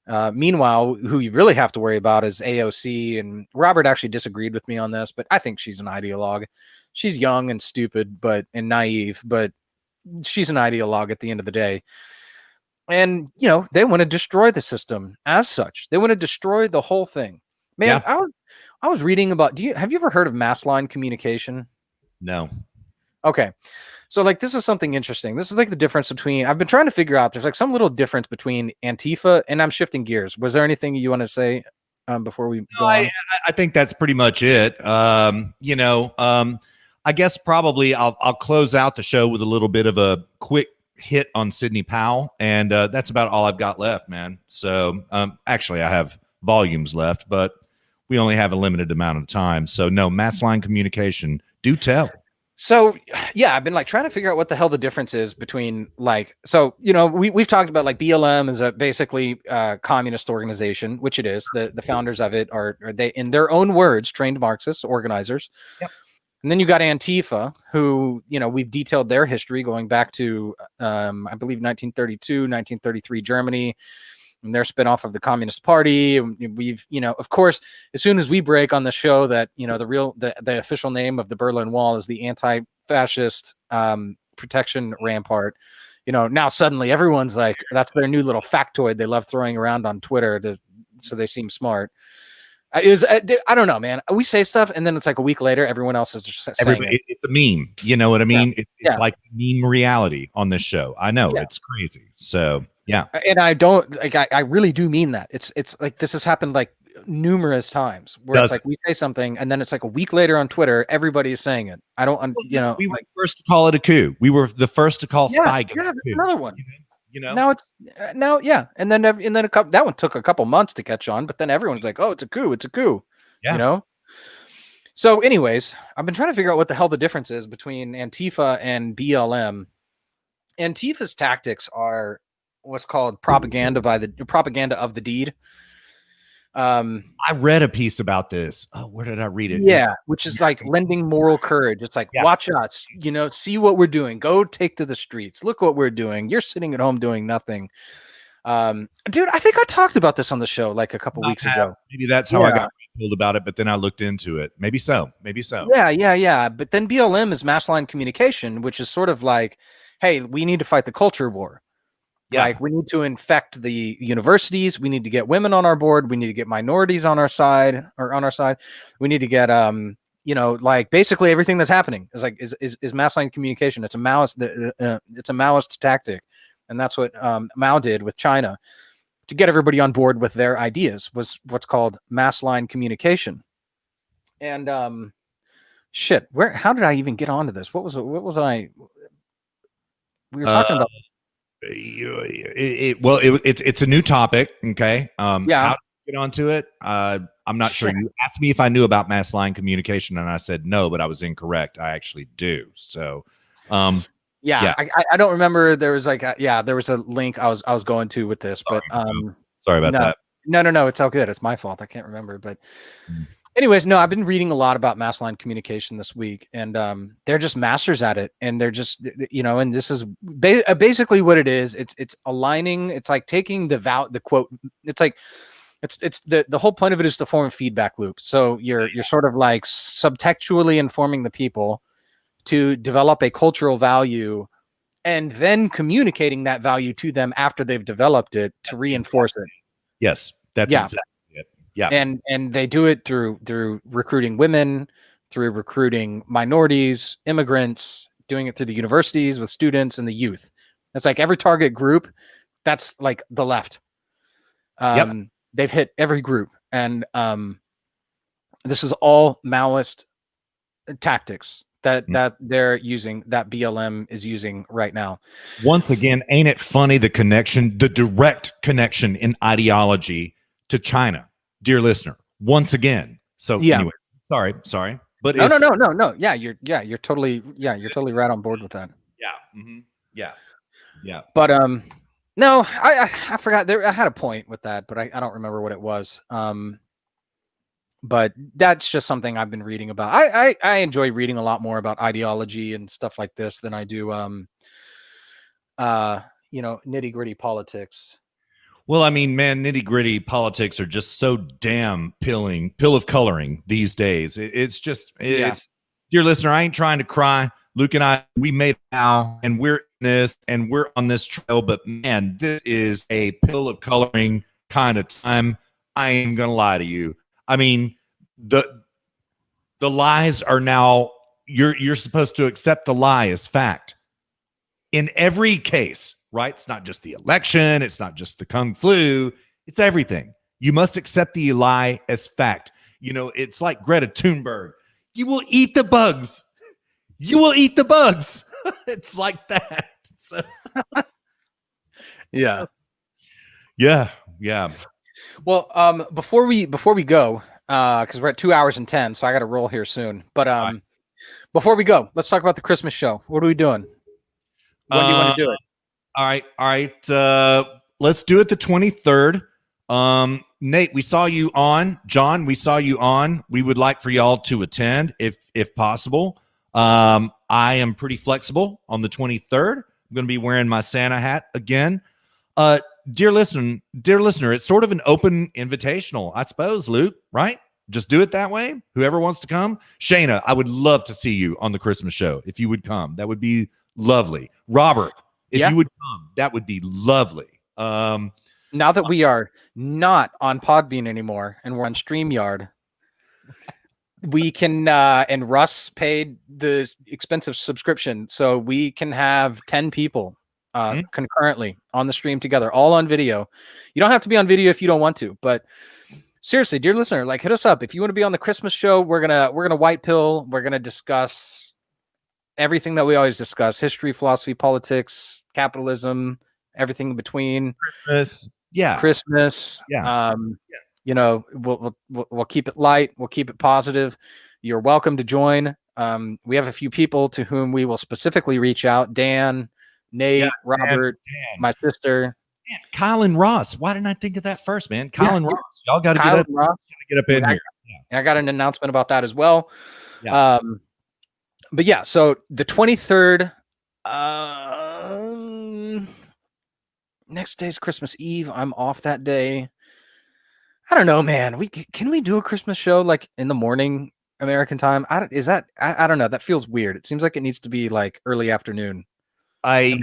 Meanwhile, who you really have to worry about is AOC, and Robert actually disagreed with me on this, but I think she's an ideologue. She's young and stupid, and naive, but she's an ideologue at the end of the day. And, they want to destroy the system as such. They want to destroy the whole thing. Man, yeah. I was reading about, have you ever heard of mass line communication? No. Okay. So this is something interesting. This is the difference between, I've been trying to figure out, there's some little difference between Antifa, and I'm shifting gears. Was there anything you want to say before we go on? I think that's pretty much it. I guess probably I'll close out the show with a little bit of a quick hit on Sidney Powell, and that's about all I've got left, man. So actually I have volumes left, but we only have a limited amount of time. So no, mass line communication, do tell. So yeah, I've been trying to figure out what the hell the difference is between we've talked about BLM is a basically communist organization, which it is. The founders of it are they, in their own words, trained Marxists, organizers. Yep. And then you got Antifa, who, we've detailed their history going back to, I believe, 1932, 1933 Germany, and their spinoff of the Communist Party. We've, of course, as soon as we break on the show that, the official name of the Berlin Wall is the anti-fascist protection rampart, now suddenly everyone's like, that's their new little factoid they love throwing around on Twitter so they seem smart. I don't know, man. We say stuff, and then it's a week later, everyone else is just saying it. It's a meme. You know what I mean? Yeah. It's like meme reality on this show. I know it's crazy. So yeah, and I don't I really do mean that. It's this has happened numerous times where it's we say something, and then it's a week later on Twitter, everybody is saying it. I don't, we were first to call it a coup. We were the first to call Spygate. Yeah, another one. Now it's and then that one took a couple months to catch on, but then everyone's like, oh, it's a coup, yeah. So anyways, I've been trying to figure out what the hell the difference is between Antifa and BLM. Antifa's tactics are what's called propaganda of the deed. I read a piece about this. Oh, where did I read it? Yeah, which is lending moral courage. It's watch us, see what we're doing. Go take to the streets. Look what we're doing. You're sitting at home doing nothing. Dude, I think I talked about this on the show a couple weeks ago. Maybe that's how I got told about it, but then I looked into it. Maybe so. Maybe so. Yeah. But then BLM is mass line communication, which is sort of like, hey, we need to fight the culture war. Yeah. Like, we need to infect the universities. We need to get women on our board. We need to get minorities on our side. We need to get like basically everything that's happening is mass line communication. It's a Maoist tactic, and that's what Mao did with China to get everybody on board with their ideas. Was what's called mass line communication. And how did I even get onto this? What was I? We were talking about. It's a new topic. Okay. How to get onto it? I'm not sure. You asked me if I knew about mass line communication, and I said no, but I was incorrect. I actually do. So, I don't remember. There was there was a link I was going to with this, but sorry about that. No, it's all good. It's my fault. I can't remember, but. Anyways, no, I've been reading a lot about mass line communication this week, and they're just masters at it. And they're just, and this is basically what it is. It's aligning. It's like taking the quote. It's like, it's the whole point of it is to form a feedback loop. So you're sort of like subtextually informing the people to develop a cultural value, and then communicating that value to them after they've developed it to reinforce it. Yes, that's exactly. Yeah. And they do it through recruiting women, through recruiting minorities, immigrants, doing it through the universities with students and the youth. It's like every target group, that's like the left. They've hit every group. And this is all Maoist tactics that they're using, that BLM is using right now. Once again, ain't it funny, the direct connection in ideology to China? Dear listener, once again. So anyway, sorry, but no. Yeah, you're totally right on board with that. Yeah. Mm-hmm. Yeah. But no, I forgot I had a point with that, but I don't remember what it was. But that's just something I've been reading about. I enjoy reading a lot more about ideology and stuff like this than I do nitty-gritty politics. Well, I mean, man, nitty-gritty politics are just so damn pill of coloring these days. It's dear listener, I ain't trying to cry. Luke and I, we made it now, and we're in this, and we're on this trail, but man, this is a pill of coloring kind of time. I ain't gonna lie to you. I mean, the lies are now, you're supposed to accept the lie as fact. In every case. Right? It's not just the election. It's not just the Kung flu. It's everything. You must accept the lie as fact. It's like Greta Thunberg. You will eat the bugs. You will eat the bugs. It's like that. So. Yeah. Well, before we go, because we're at 2 hours and 10, so I got to roll here soon. But before we go, let's talk about the Christmas show. What are we doing? When do you want to do it? All right. Let's do it the 23rd. Nate, we saw you on. John, we saw you on. We would like for y'all to attend if possible. I am pretty flexible on the 23rd. I'm going to be wearing my Santa hat again. Dear listener, it's sort of an open invitational, I suppose, Luke, right? Just do it that way. Whoever wants to come. Shayna, I would love to see you on the Christmas show. If you would come, that would be lovely. Robert, if you would come, that would be lovely. Now that we are not on Podbean anymore and we're on StreamYard, we can, and Russ paid the expensive subscription, so we can have 10 people concurrently on the stream together, all on video. You don't have to be on video if you don't want to, but seriously, dear listener, like, hit us up. If you want to be on the Christmas show, we're gonna white pill. We're gonna discuss everything that we always discuss: history, philosophy, politics, capitalism, everything in between. Christmas. We'll keep it light. We'll keep it positive. You're welcome to join. We have a few people to whom we will specifically reach out: Dan, Nate, Robert, my sister. Man, Kyle and Ross. Why didn't I think of that first, man? Kyle and Ross. Y'all got to get up in here. I got an announcement about that as well. Yeah. But yeah, so the 23rd, next day's Christmas Eve. I'm off that day. I don't know, man. Can we do a Christmas show like in the morning American time? I don't know. That feels weird. It seems like it needs to be like early afternoon. I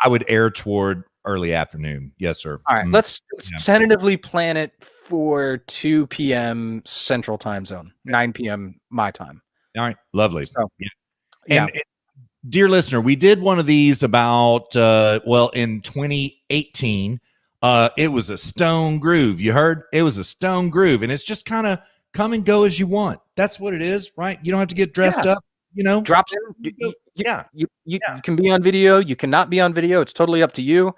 would err toward early afternoon. Yes, sir. All right, let's tentatively plan it for 2 p.m. Central Time Zone, 9 p.m. my time. All right, lovely. So, And dear listener, we did one of these about in 2018. It was a stone groove. You heard? It was a stone groove, and it's just kind of come and go as you want. That's what it is, right? You don't have to get dressed up. You know, drops in. You can be on video. You cannot be on video. It's totally up to you.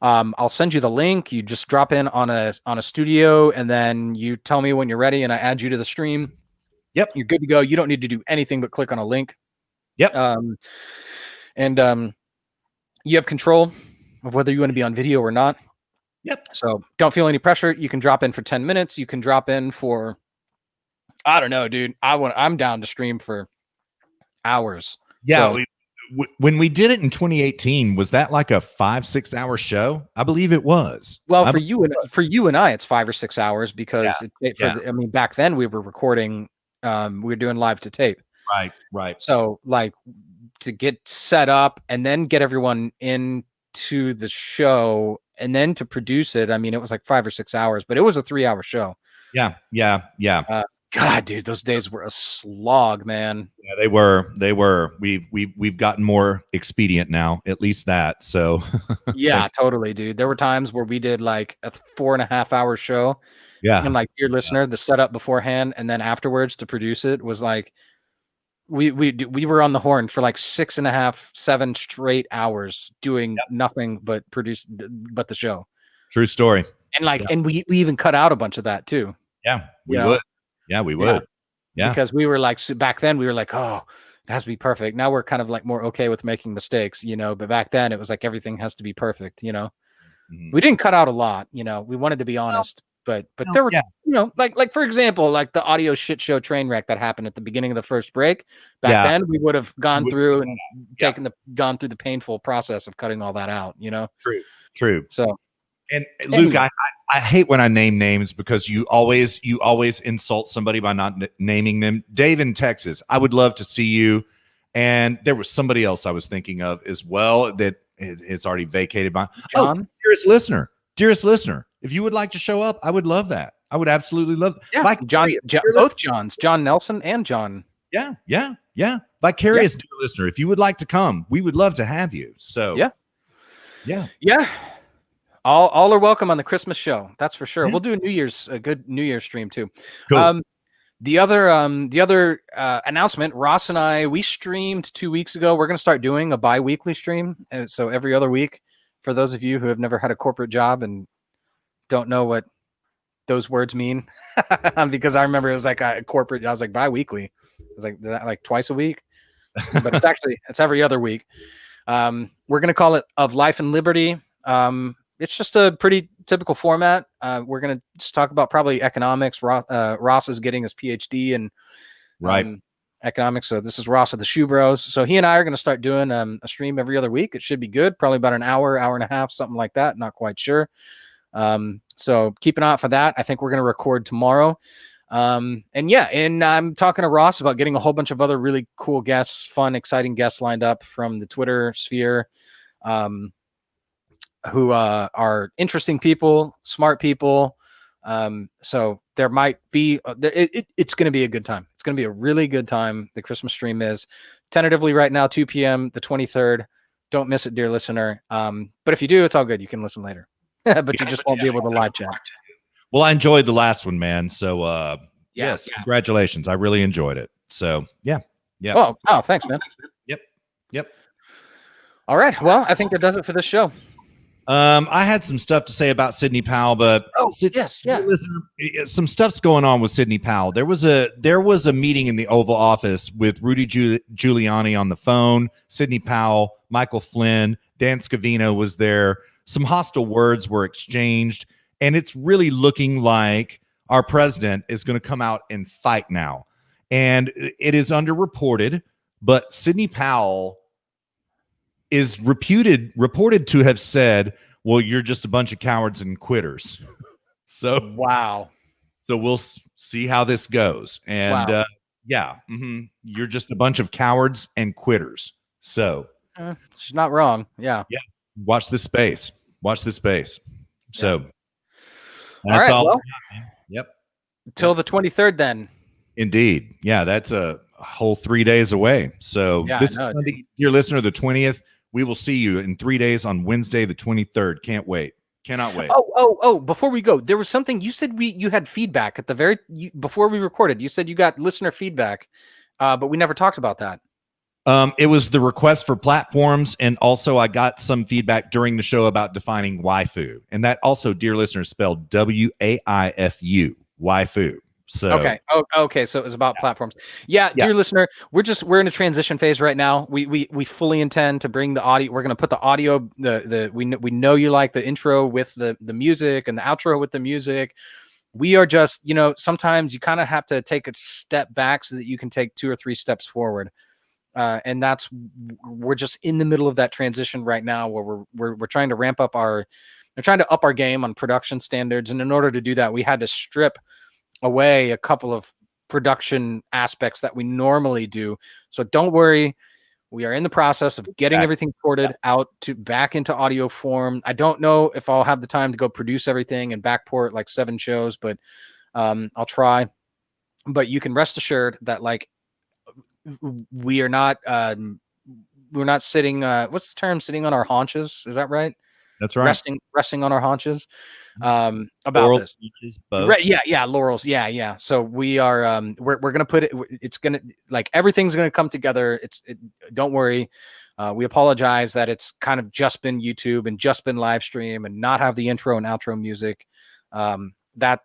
I'll send you the link. You just drop in on a studio, and then you tell me when you're ready, and I add you to the stream. Yep, you're good to go. You don't need to do anything but click on a link. Yep. You have control of whether you want to be on video or not. Yep. So don't feel any pressure. You can drop in for 10 minutes. You can drop in for, I don't know, dude. I'm down to stream for hours. Yeah. So, when we did it in 2018, was that like a 5-6 hour show? I believe it was. Well, for you and I, it's 5 or 6 hours because I mean, back then we were recording, we were doing live to tape. Right. So like to get set up and then get everyone into the show and then to produce it. I mean, it was like 5 or 6 hours, but it was a 3-hour show. Yeah. God, dude, those days were a slog, man. Yeah, they were. We've gotten more expedient now, at least that. So yeah, totally, dude. There were times where we did like a 4.5 hour show. Yeah. And like, dear listener, the setup beforehand and then afterwards to produce it was like we were on the horn for like 6.5, 7 straight hours doing nothing but the show. True story. And like, and we even cut out a bunch of that too. Yeah, we would. Yeah, we would. Yeah. Because we were like, back then we were like, oh, it has to be perfect. Now we're kind of like more okay with making mistakes, you know, but back then it was like everything has to be perfect, you know. Mm-hmm. We didn't cut out a lot, you know. We wanted to be honest, but there were, you know, like for example, like the audio shit show train wreck that happened at the beginning of the first break. Back then we would have gone through and gone through the painful process of cutting all that out, you know. True. So, and Luke, I hate when I name names because you always insult somebody by not naming them. Dave in Texas, I would love to see you. And there was somebody else I was thinking of as well that is already vacated by John. Dearest listener, if you would like to show up, I would love that. I would absolutely love that. Yeah, like John, both Johns, John Nelson and John. Yeah. Vicarious dear listener, if you would like to come, we would love to have you. So yeah. All are welcome on the Christmas show. That's for sure. We'll do a good New Year's stream too. Cool. The other announcement, Ross and I, we streamed 2 weeks ago. We're going to start doing a bi-weekly stream. So every other week, for those of you who have never had a corporate job and don't know what those words mean, because I remember it was like a corporate, I was like bi-weekly. It was like twice a week, but it's every other week. We're going to call it Of Life and Liberty. It's just a pretty typical format. We're going to just talk about probably economics. Ross is getting his PhD in economics. So this is Ross of the Shoe Bros. So he and I are going to start doing a stream every other week. It should be good. Probably about an hour and a half, something like that. Not quite sure. So keep an eye out for that. I think we're going to record tomorrow. And I'm talking to Ross about getting a whole bunch of other really cool guests, fun, exciting guests lined up from the Twitter sphere. Who are interesting people, smart people. So there might be, it's going to be a good time. It's going to be a really good time. The Christmas stream is tentatively right now, 2 p.m., the 23rd. Don't miss it, dear listener. But if you do, it's all good. You can listen later, but you just won't be able to live chat. Well, I enjoyed the last one, man. So yes, congratulations. I really enjoyed it. So yeah. Oh, thanks, man. Yep. All right. Well, I think that does it for this show. I had some stuff to say about Sidney Powell, but yes. Some stuff's going on with Sidney Powell. There was a meeting in the Oval Office with Rudy Giuliani on the phone, Sidney Powell, Michael Flynn, Dan Scavino was there. Some hostile words were exchanged, and it's really looking like our president is going to come out and fight now. And it is underreported, but Sidney Powell is reported to have said, well, you're just a bunch of cowards and quitters. So wow. So we'll see how this goes. And Wow. you're just a bunch of cowards and quitters. So she's not wrong. Yeah. Watch this space. Watch this space. So that's all. Well, yep. Till the 23rd then. Indeed. Yeah, that's a whole 3 days away. So this Sunday, dear listener, the 20th. We will see you in 3 days on Wednesday, the 23rd. Can't wait. Cannot wait. Oh! Before we go, there was something you said. You had feedback at the before we recorded. You said you got listener feedback, but we never talked about that. It was the request for platforms, and also I got some feedback during the show about defining waifu, and that also, dear listeners, spelled WAIFU, waifu. So okay. So it was about platforms. Yeah, dear listener, we're in a transition phase right now. We fully intend to bring the audio. We're going to put the audio. We know you like the intro with the music and the outro with the music. We are just, sometimes you kind of have to take a step back so that you can take 2 or 3 steps forward. And we're just in the middle of that transition right now, where we're trying to ramp up we're trying to up our game on production standards. And in order to do that, we had to strip away a couple of production aspects that we normally do. So don't worry, we are in the process of getting everything ported out back into audio form. I don't know if I'll have the time to go produce everything and backport like 7 shows, but I'll try. But you can rest assured that we're not sitting what's the term, sitting on our haunches, is that right? That's right. Resting on our haunches about laurels, this. Right, yeah, laurels. Yeah. So we are we're gonna put it. It's gonna everything's gonna come together. Don't worry. We apologize that it's kind of just been YouTube and just been live stream and not have the intro and outro music. That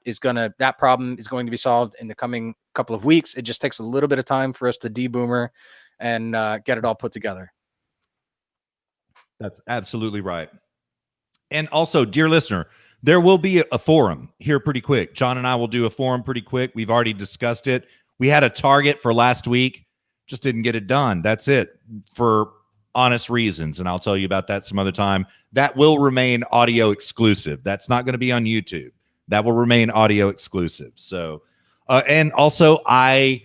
problem is going to be solved in the coming couple of weeks. It just takes a little bit of time for us to deboomer and get it all put together. That's absolutely right. And also, dear listener, there will be a forum here pretty quick. John and I will do a forum pretty quick. We've already discussed it. We had a target for last week, just didn't get it done. That's it, for honest reasons. And I'll tell you about that some other time. That will remain audio exclusive. That's not going to be on YouTube. That will remain audio exclusive. So, and also I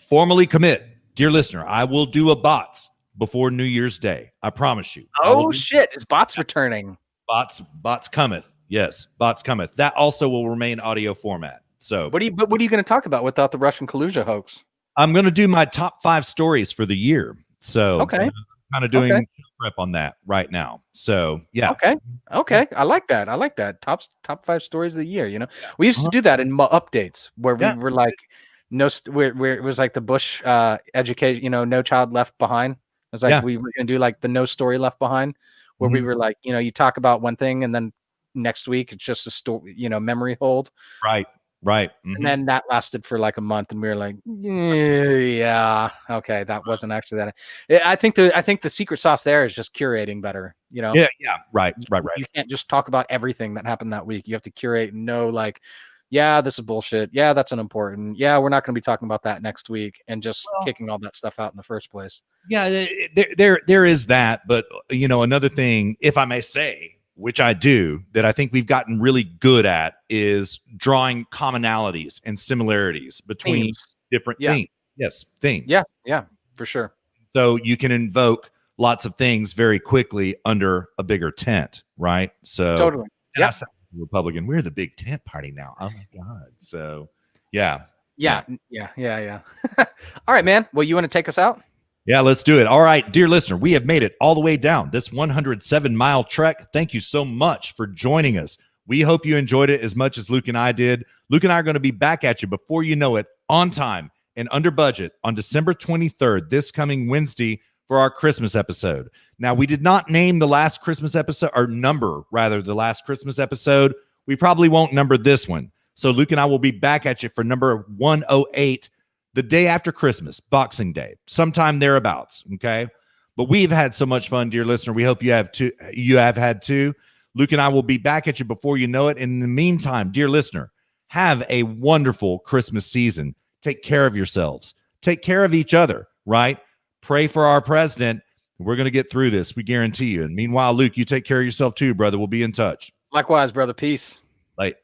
formally commit, dear listener, I will do a bots before New Year's Day. I promise you. Oh shit. Is bots returning? Bots cometh. Yes, bots cometh. That also will remain audio format. So what are you going to talk about without the Russian Kalusia hoax? I'm going to do my top 5 stories for the year. So okay. Kind of doing prep on that right now. So yeah. Okay. I like that. Top 5 stories of the year. We used to do that in updates where we were like, where it was like the Bush education, No Child Left Behind. It was like we were gonna do like the No Story Left Behind, where we were like, you talk about one thing and then next week it's just a story, memory hold. Right. Mm-hmm. And then that lasted for like a month, and we were like, yeah, okay, that wasn't actually that. I think the secret sauce there is just curating better. Yeah. Right. You can't just talk about everything that happened that week. You have to curate and know, like, yeah, this is bullshit. Yeah, that's unimportant. Yeah, we're not going to be talking about that next week, and just kicking all that stuff out in the first place. Yeah, there is that, but another thing, if I may say, which I do, that I think we've gotten really good at, is drawing commonalities and similarities between different things. Yes, things. Yeah, for sure. So you can invoke lots of things very quickly under a bigger tent, right? So totally. Yeah. Republican, we're the big tent party now. Oh my God. So yeah. All right, man. Well, you want to take us out? Yeah, let's do it. All right, dear listener, we have made it all the way down this 107-mile trek. Thank you so much for joining us. We hope you enjoyed it as much as Luke and I did. Luke and I are going to be back at you before you know it, on time and under budget, on December 23rd, this coming Wednesday, for our Christmas episode. Now, we did not name the last Christmas episode, or number, rather, the last Christmas episode. We probably won't number this one. So Luke and I will be back at you for number 108, the day after Christmas, Boxing Day, sometime thereabouts, okay? But we've had so much fun, dear listener. We hope you have too. You have had too. Luke and I will be back at you before you know it. In the meantime, dear listener, have a wonderful Christmas season. Take care of yourselves. Take care of each other, right? Pray for our president. We're going to get through this. We guarantee you. And meanwhile, Luke, you take care of yourself too, brother. We'll be in touch. Likewise, brother. Peace. Bye.